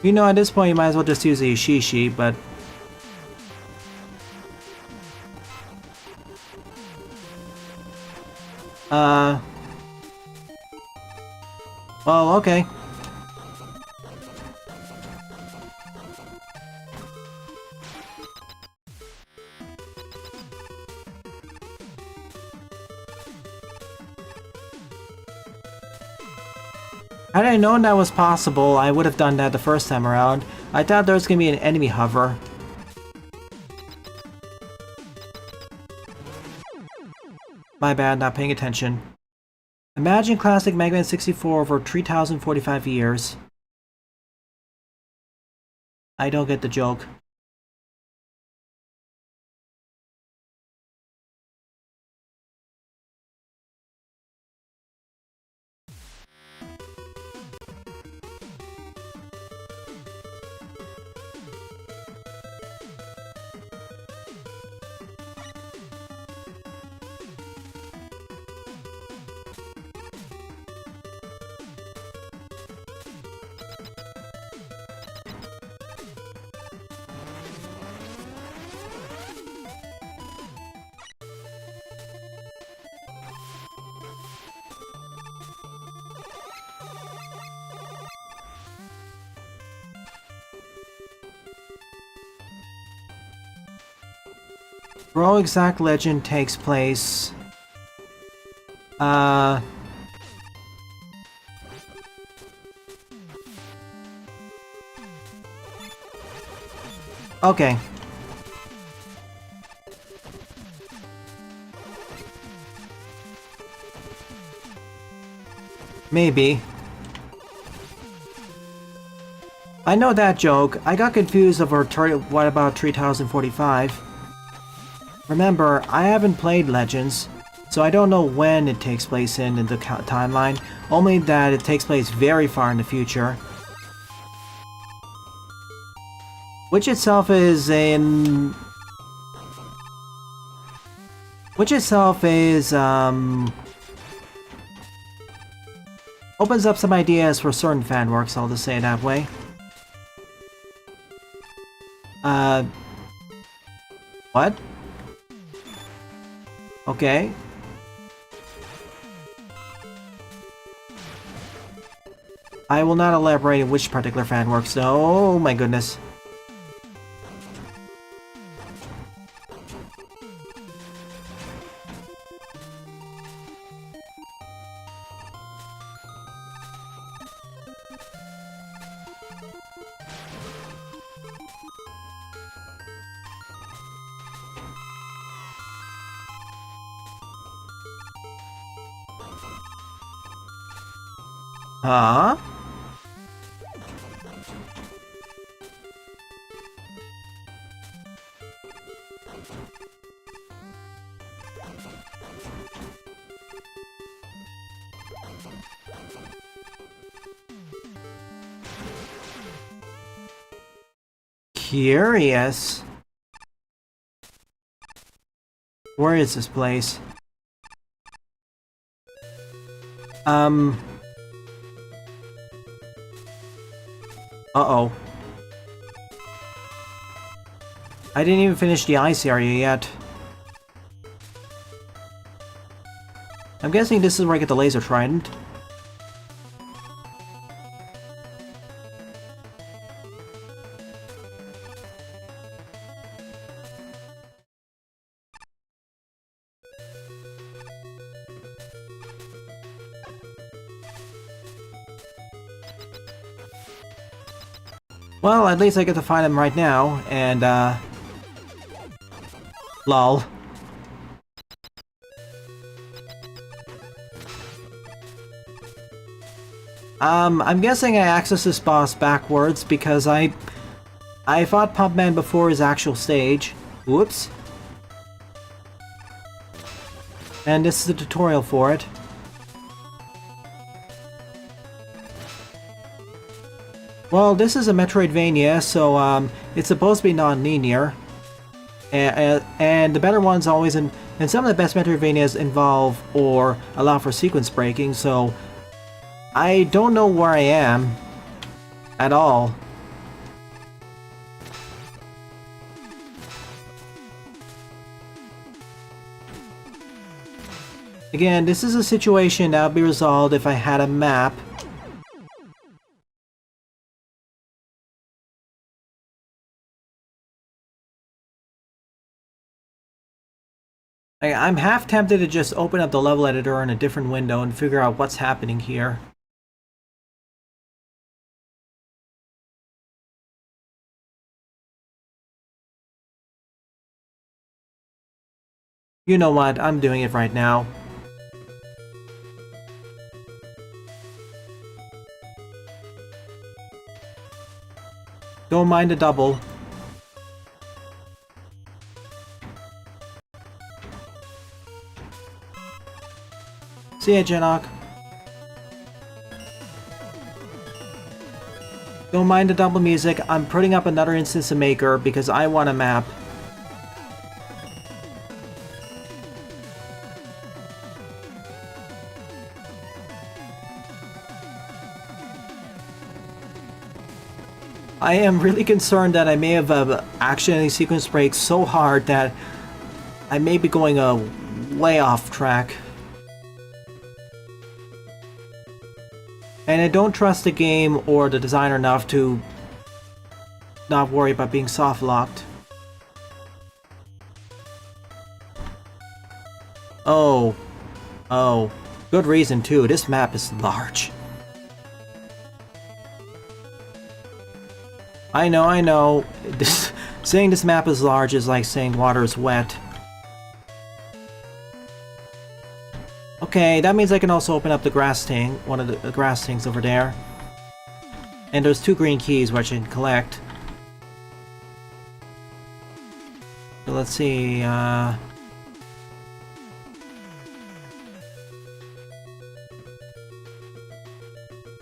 A: You know, at this point you might as well just use a Shishi, but... Well, okay. Had I known that was possible, I would have done that the first time around. I thought there was going to be an enemy hover. My bad, not paying attention. Imagine classic Mega Man 64 over 3,045 years. I don't get the joke. Bro Exact Legend takes place... Okay. Maybe. I know that joke. I got confused over what about 3045. Remember, I haven't played Legends, so I don't know when it takes place in the timeline, only that it takes place very far in the future. Which itself is opens up some ideas for certain fan works, I'll just say it that way. What? Okay. I will not elaborate on which particular fan works, though. Oh my goodness. Huh? Curious. Where is this place? Uh-oh. I didn't even finish the ice area yet. I'm guessing this is where I get the laser trident. Well, at least I get to find him right now, and, lol. I'm guessing I access this boss backwards because I I fought Pumpman before his actual stage. Whoops. And this is the tutorial for it. Well, this is a Metroidvania, so it's supposed to be non-linear. And the better ones always, and some of the best Metroidvanias involve or allow for sequence breaking, so I don't know where I am at all. Again, this is a situation that would be resolved if I had a map. I'm half tempted to just open up the level editor in a different window and figure out what's happening here. You know what? I'm doing it right now. Don't mind the double. See ya, Janoc. Don't mind the double music. I'm putting up another instance of Maker because I want a map. I am really concerned that I may have accidentally sequence break so hard that I may be going way off track. And I don't trust the game or the designer enough to not worry about being soft locked. Oh. Oh. Good reason too, this map is large. I know. Saying this map is large is like saying water is wet. Okay, that means I can also open up the grass tank, one of the grass tanks over there. And there's 2 green keys which I can collect. So let's see,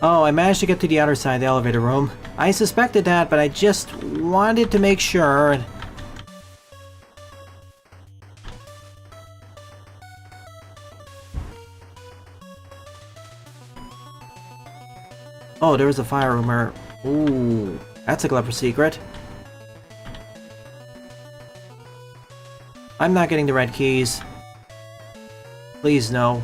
A: Oh, I managed to get to the other side of the elevator room. I suspected that, but I just wanted to make sure. Oh, there was a fire rumor. Ooh, that's a clever secret. I'm not getting the red keys. Please, no.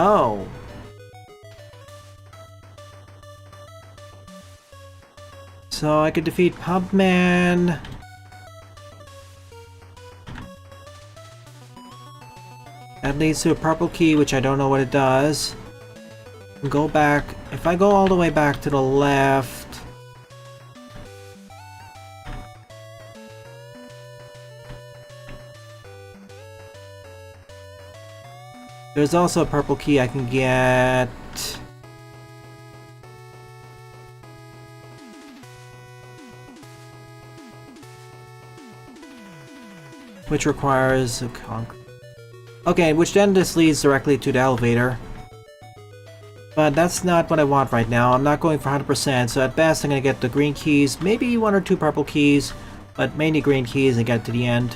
A: Oh. So I could defeat Pumpman. That leads to a purple key, which I don't know what it does. Go back. If I go all the way back to the left... There's also a purple key I can get. Which requires a concrete. Okay, which then this leads directly to the elevator. But that's not what I want right now. I'm not going for 100%, so at best I'm gonna get the green keys, maybe 1 or 2 purple keys, but mainly green keys and get to the end.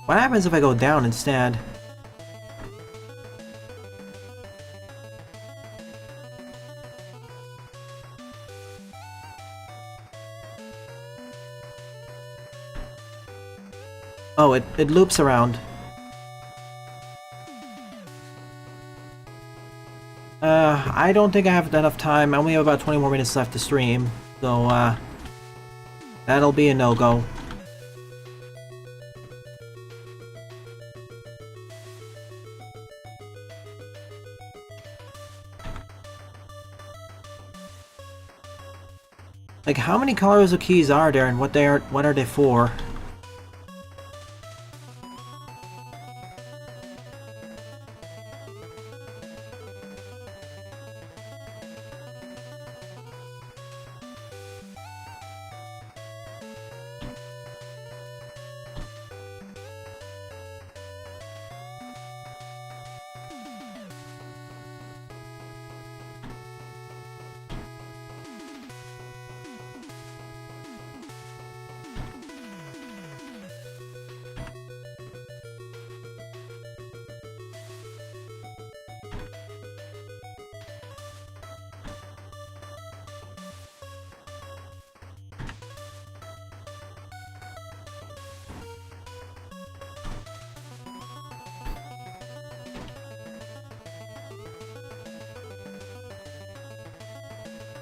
A: What happens if I go down instead? Oh, it loops around. I don't think I have enough time. I only have about 20 more minutes left to stream, so that'll be a no-go. Like, how many colors of keys are there, and what are they for?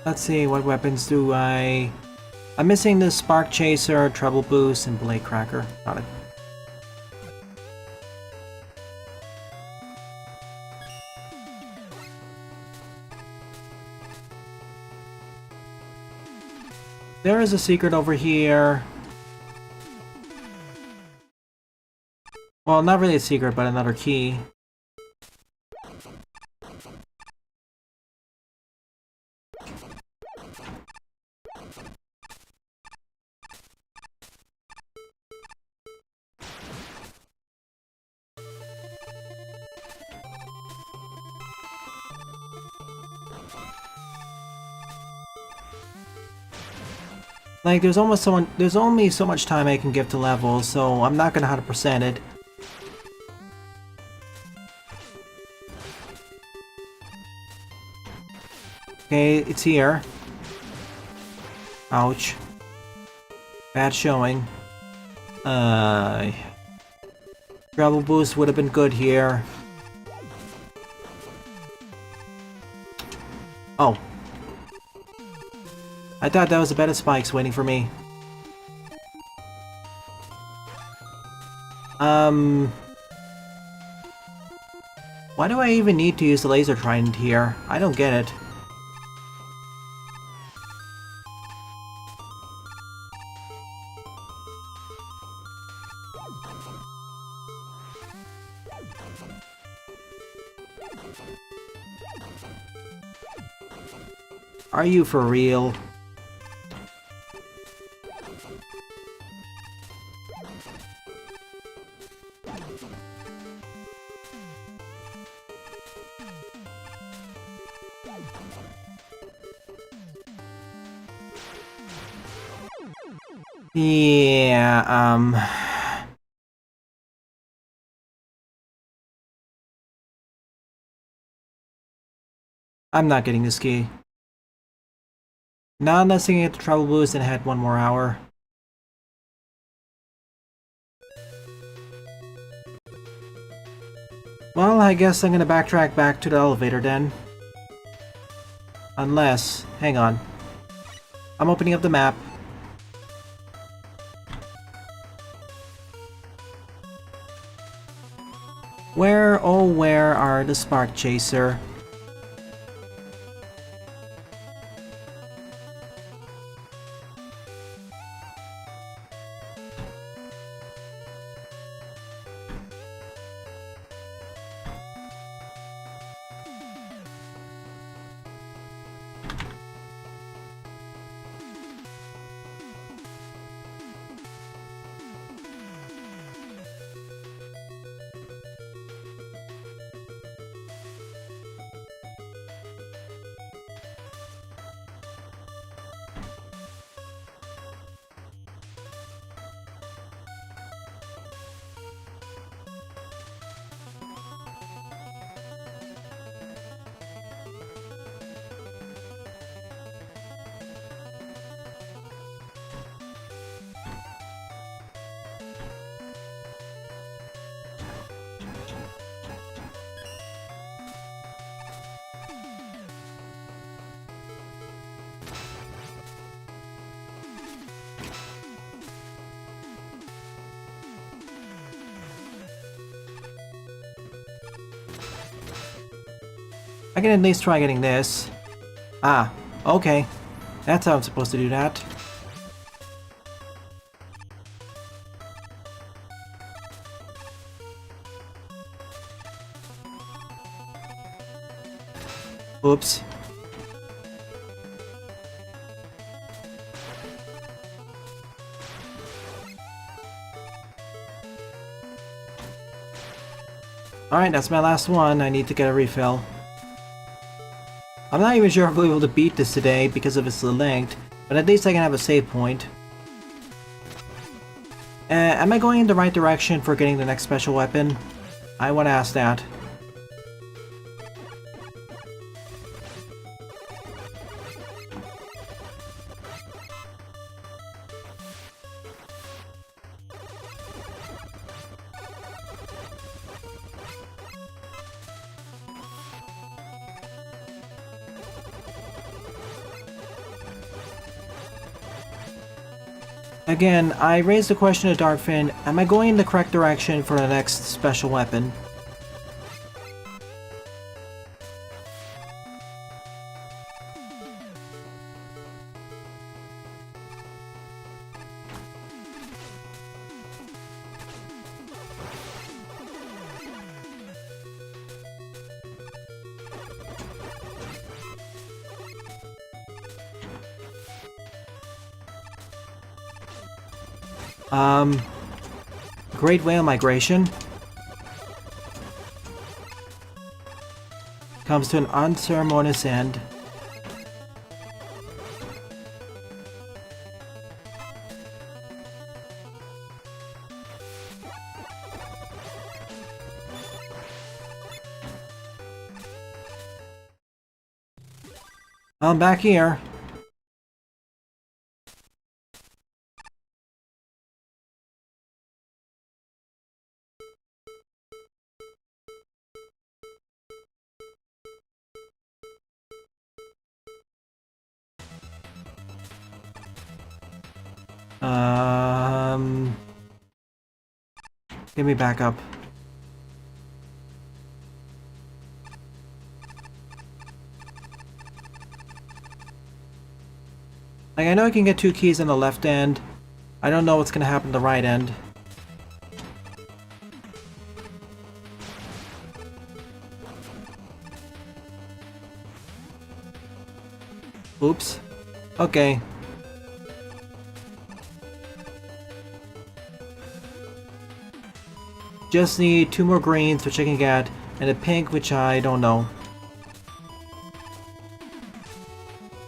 A: Let's see, what weapons do I... I'm missing the Spark Chaser, Treble Boost, and Blade Cracker. Got it. There is a secret over here. Well, not really a secret, but another key. Like, there's only so much time I can give to levels, so I'm not gonna 100% it. Okay, it's here. Ouch. Bad showing. Travel boost would have been good here. Oh. I thought that was a bed of spikes waiting for me. Why do I even need to use the laser trident here? I don't get it. Are you for real? Yeah, I'm not getting this key. Not unless I can get the travel boost and had one more hour. Well, I guess I'm gonna backtrack back to the elevator then. Unless... hang on. I'm opening up the map. Where, oh where are the Spark Chaser? I can at least try getting this. Ah, okay. That's how I'm supposed to do that. Oops. Alright, that's my last one. I need to get a refill. I'm not even sure if I'll be able to beat this today because of its length, but at least I can have a save point. Am I going in the right direction for getting the next special weapon? I want to ask that. Again, I raised the question to Darkfin, am I going in the correct direction for the next special weapon? Great Whale Migration comes to an unceremonious end. I'm back here. Give me back up. Like, I know I can get 2 keys on the left end. I don't know what's gonna happen on the right end. Oops. Okay. Just need 2 more greens, which I can get, and a pink, which I don't know.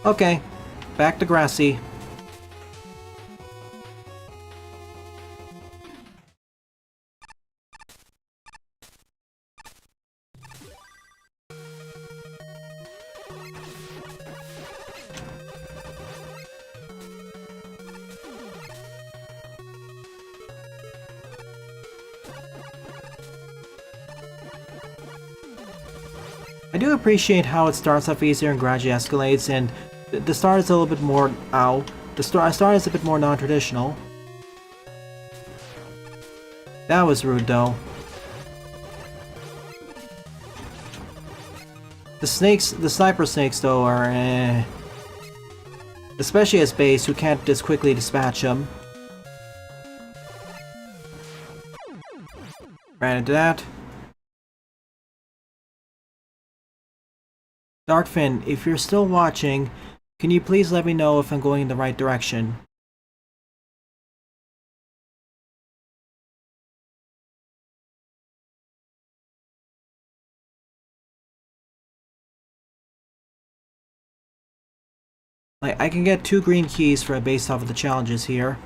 A: Okay. Back to Grassy. I do appreciate how it starts off easier and gradually escalates, and the start is a little bit more... Ow. The start is a bit more non-traditional. That was rude, though. The sniper snakes, though, are especially as base, who can't just quickly dispatch them. Ran into that. Darkfin, if you're still watching, can you please let me know if I'm going in the right direction? Like, I can get 2 green keys for based off of the challenges here.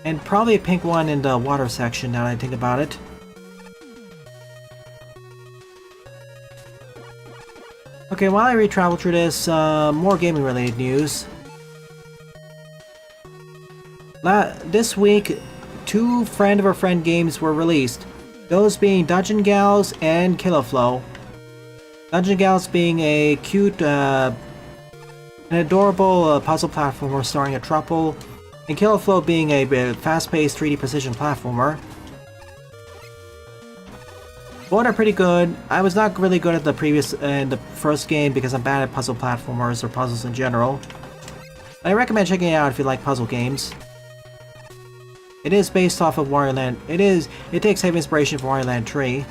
A: And probably a pink one in the water section, now that I think about it. Okay, while I re-travel through this, more gaming-related news. This week, 2 Friend of a Friend games were released. Those being Dungeon Gals and Killaflow. Dungeon Gals being a cute, an adorable puzzle platformer starring a trouble, and Killaflow being a fast-paced 3D precision platformer. Both are pretty good. I was not really good at the first game because I'm bad at puzzle platformers or puzzles in general. I recommend checking it out if you like puzzle games. It is based off of Wario Land. It takes heavy inspiration from Wario Land 3.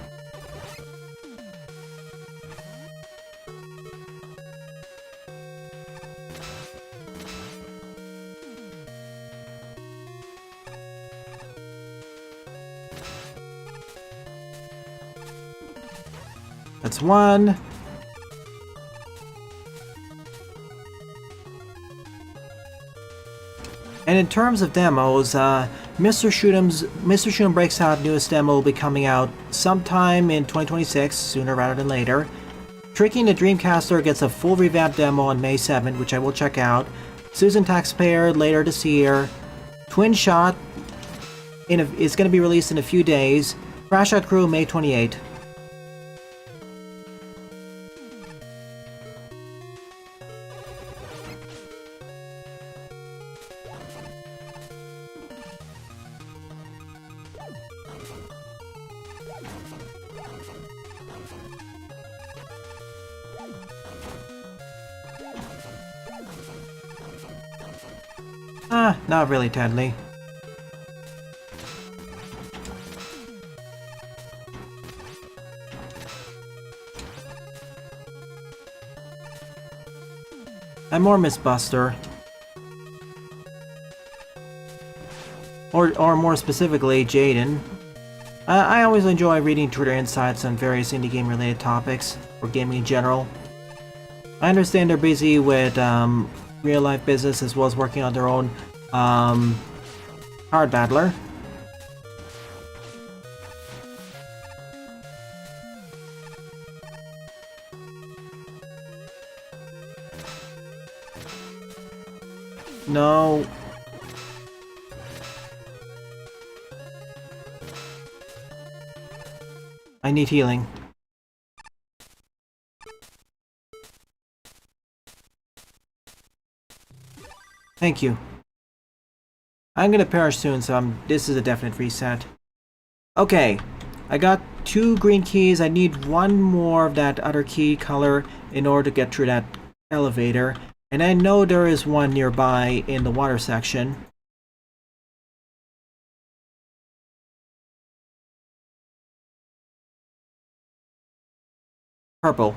A: That's one. And in terms of demos, Mr. Shoot'em Breaks Out newest demo will be coming out sometime in 2026, sooner rather than later. Tricking the Dreamcaster gets a full revamped demo on May 7, which I will check out. Susan Taxpayer later this year. Twin Shot is going to be released in a few days. Crash Out Crew May 28. Not really, Tedley. I'm more Miss Buster. Or more specifically, Jaden. I always enjoy reading Twitter insights on various indie game related topics, or gaming in general. I understand they're busy with real life business as well as working on their own Hard Battler. No. I need healing. Thank you. I'm gonna perish soon, so this is a definite reset. Okay, I got 2 green keys. I need 1 more of that other key color in order to get through that elevator. And I know there is one nearby in the water section. Purple.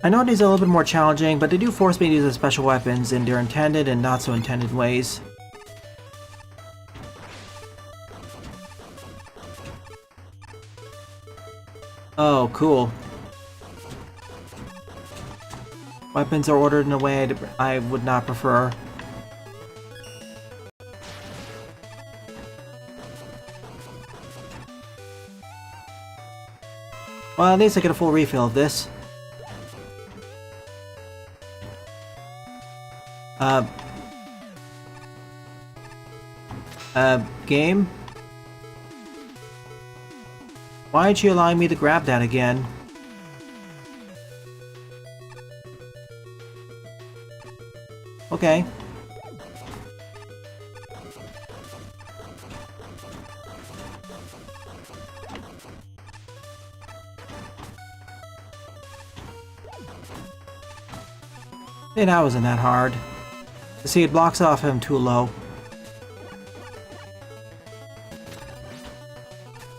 A: I know these are a little bit more challenging, but they do force me to use the special weapons in their intended and not so intended ways. Oh, cool. Weapons are ordered in a way I would not prefer. Well, at least I get a full refill of this. Game? Why aren't you allowing me to grab that again? Okay. Hey, that wasn't that hard. See, it blocks off him too low.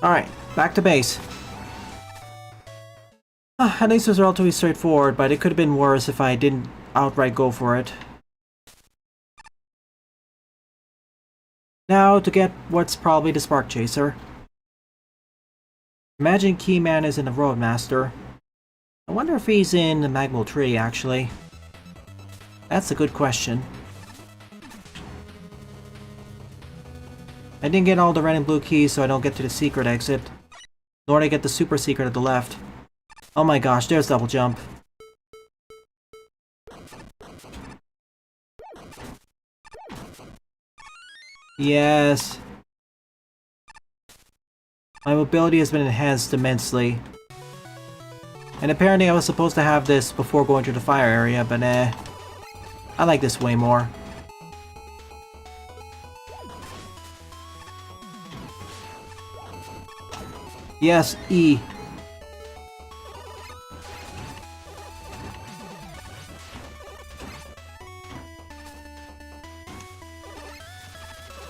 A: Alright, back to base. At least it was relatively straightforward, but it could have been worse if I didn't outright go for it. Now to get what's probably the Spark Chaser. Imagine Keyman is in the Roadmaster. I wonder if he's in the Magmal Tree, actually. That's a good question. I didn't get all the red and blue keys, so I don't get to the secret exit. Nor did I get the super secret at the left. Oh my gosh, there's double jump. Yes. My mobility has been enhanced immensely. And apparently I was supposed to have this before going to the fire area, but I like this way more. Yes, E.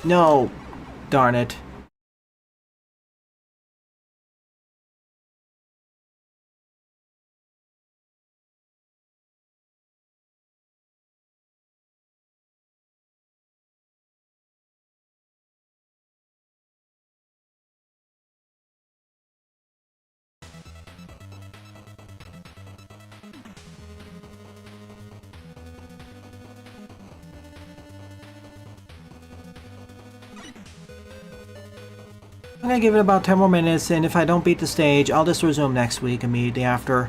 A: No! Darn it. I'm gonna give it about 10 more minutes, and if I don't beat the stage, I'll just resume next week immediately after.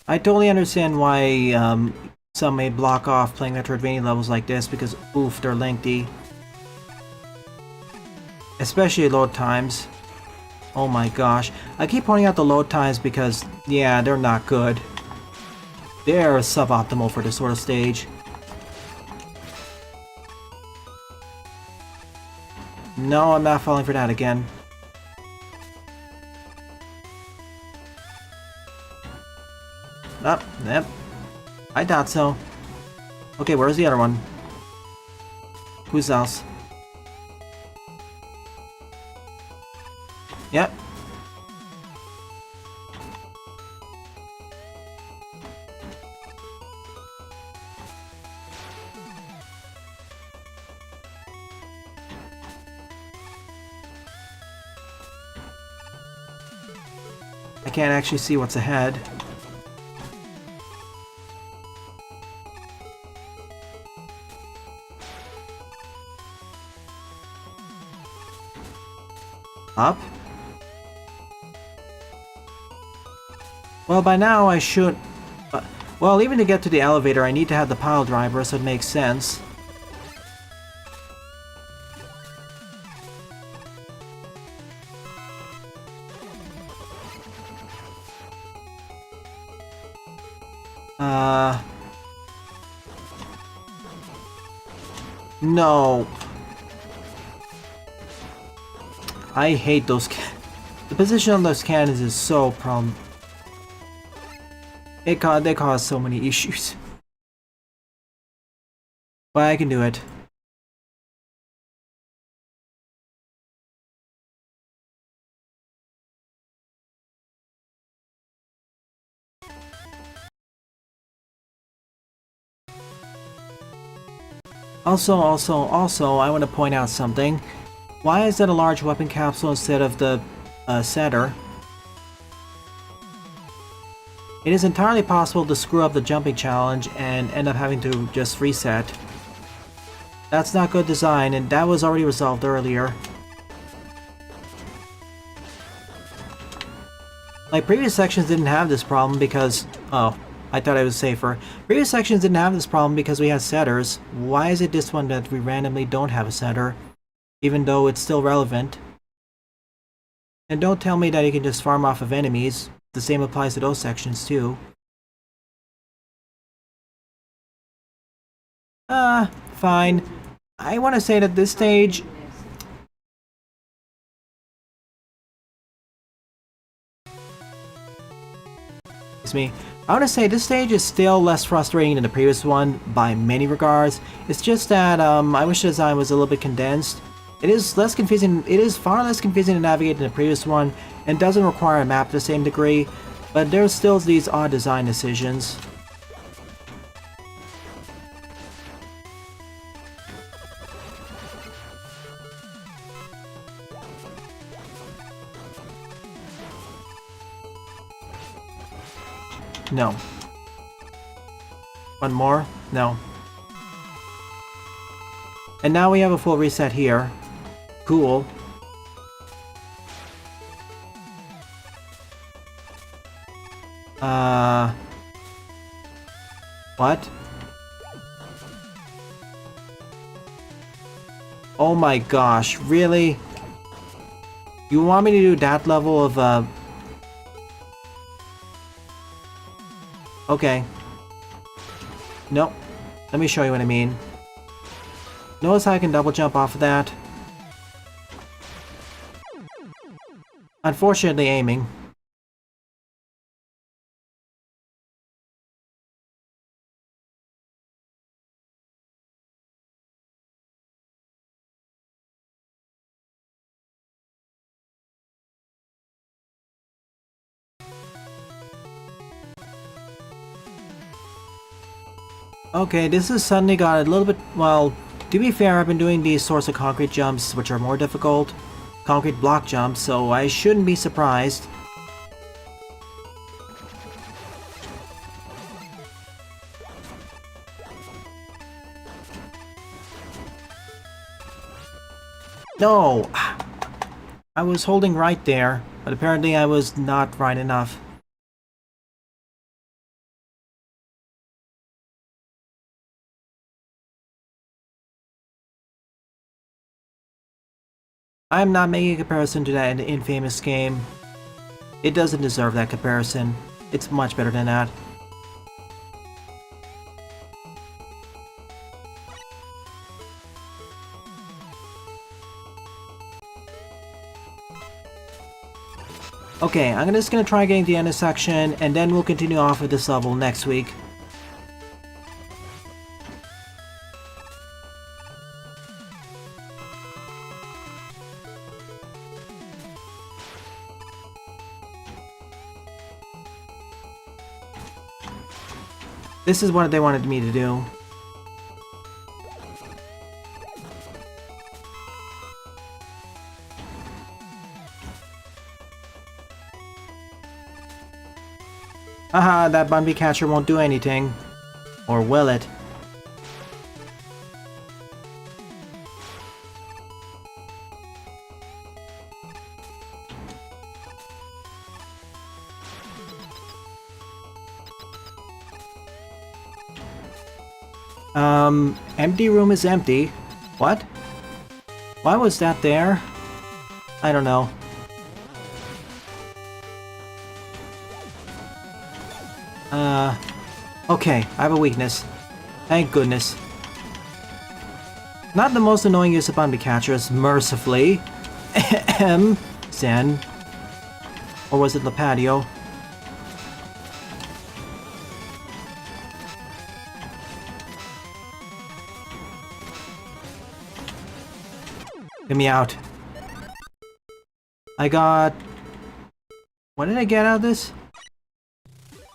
A: I totally understand why some may block off playing Metroidvania levels like this because, oof, they're lengthy. Especially load times. Oh my gosh. I keep pointing out the load times because, yeah, they're not good. They're suboptimal for this sort of stage. No, I'm not falling for that again. Oh, yep. I thought so. Okay, where's the other one? Who's else? Yep. I can't actually see what's ahead. Up? Well, by now I should... well, even to get to the elevator, I need to have the pile driver, so it makes sense. No. I hate those the position on those cannons is so they cause so many issues. But I can do it. Also, I want to point out something. Why is that a large weapon capsule instead of the setter? It is entirely possible to screw up the jumping challenge and end up having to just reset. That's not good design, and that was already resolved earlier. Like, previous sections didn't have this problem because... oh, I thought it was safer. Previous sections didn't have this problem because we had setters. Why is it this one that we randomly don't have a setter? Even though it's still relevant. And don't tell me that you can just farm off of enemies. The same applies to those sections too. Fine. I want to say that this stage... excuse me. I want to say this stage is still less frustrating than the previous one by many regards. It's just that I wish the design was a little bit condensed. It is less confusing. It is far less confusing to navigate than the previous one, and doesn't require a map to the same degree. But there's still these odd design decisions. No. One more? No. And now we have a full reset here. Cool. What? Oh my gosh, really? You want me to do that level of, Okay. Nope. Let me show you what I mean. Notice how I can double jump off of that? Unfortunately aiming. Okay, this has suddenly got a little bit, well, to be fair, I've been doing these sorts of concrete jumps, which are more difficult. Concrete block jumps, so I shouldn't be surprised. No! I was holding right there, but apparently I was not right enough. I am not making a comparison to that infamous game. It doesn't deserve that comparison. It's much better than that. Okay, I'm just gonna try getting the end of section, and then we'll continue off with this level next week. This is what they wanted me to do. Haha, that Bunby catcher won't do anything. Or will it? Empty room is empty. What? Why was that there? I don't know. Okay, I have a weakness. Thank goodness. Not the most annoying use of Bunby catchers, mercifully. Zen. Or was it the patio? Get me out. I got... What did I get out of this?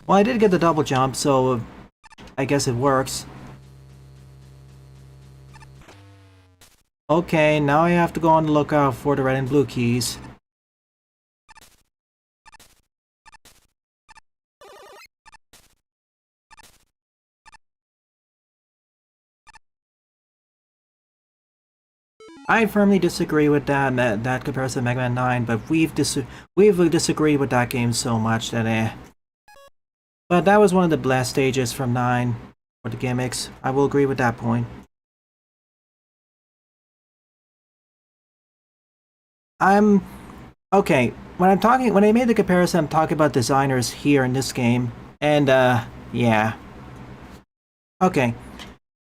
A: Well, I did get the double jump, so I guess it works. Okay, now I have to go on the lookout for the red and blue keys. I firmly disagree with that comparison to Mega Man 9, but we've disagreed with that game so much that But that was one of the blast stages from 9, for the gimmicks. I will agree with that point. Okay, when I made the comparison, I'm talking about designers here in this game, and yeah. Okay.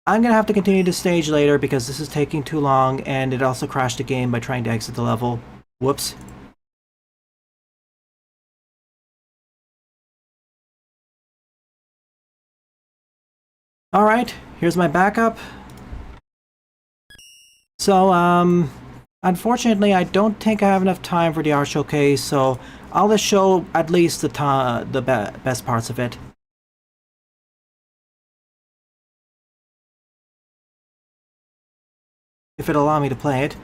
A: I'm gonna have to continue this stage later because this is taking too long, and it also crashed the game by trying to exit the level. Whoops. Alright, here's my backup. So, unfortunately, I don't think I have enough time for the art showcase, so I'll just show at least the best parts of it. If it'll allow me to play it.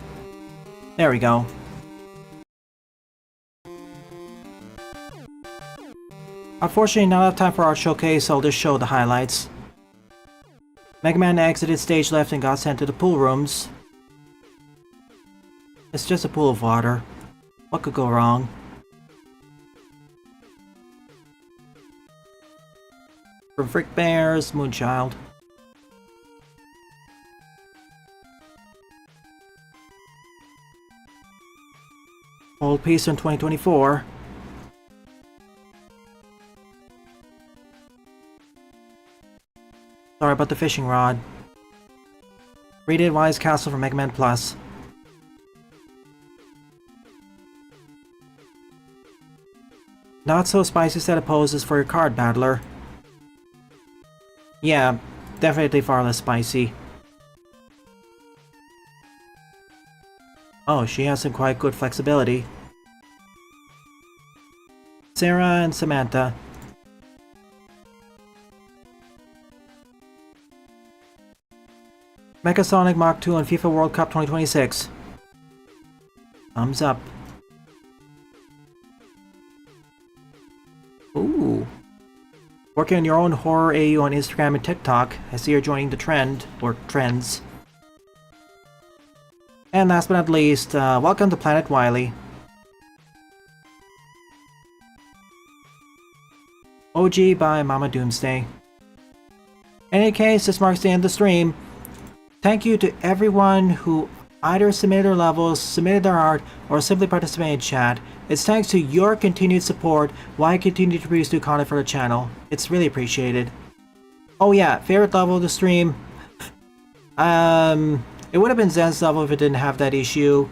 A: There we go. Unfortunately, not enough time for art showcase, so I'll just show the highlights. Mega Man exited stage left and got sent to the pool rooms. It's just a pool of water. What could go wrong? From Frick Bears, Moonchild. Old piece in 2024. Sorry about the fishing rod. Rated Wise Castle for Mega Man Plus. Not so spicy set of poses for your card battler. Yeah, definitely far less spicy. Oh, she has some quite good flexibility. Sarah and Samantha. Mechasonic Mach 2 on FIFA World Cup 2026. Thumbs up. Ooh. Working on your own horror AU on Instagram and TikTok. I see you're joining the trend, or trends. And last but not least, welcome to Planet Wily. OG by Mama Doomsday. In any case, this marks the end of the stream. Thank you to everyone who either submitted their levels, submitted their art, or simply participated in chat. It's thanks to your continued support why I continue to produce new content for the channel. It's really appreciated. Oh yeah, favorite level of the stream? It would have been Zen's level if it didn't have that issue.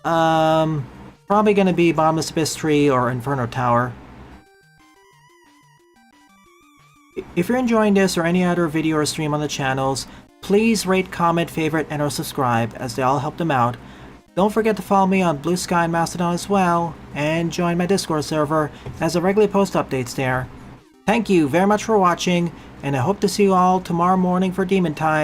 A: Probably gonna be Bottomless Abyss 3 or Inferno Tower. If you're enjoying this or any other video or stream on the channels, please rate, comment, favorite, and or subscribe, as they all help them out. Don't forget to follow me on Blue Sky and Mastodon as well, and join my Discord server, as I regularly post updates there. Thank you very much for watching, and I hope to see you all tomorrow morning for Demon Time.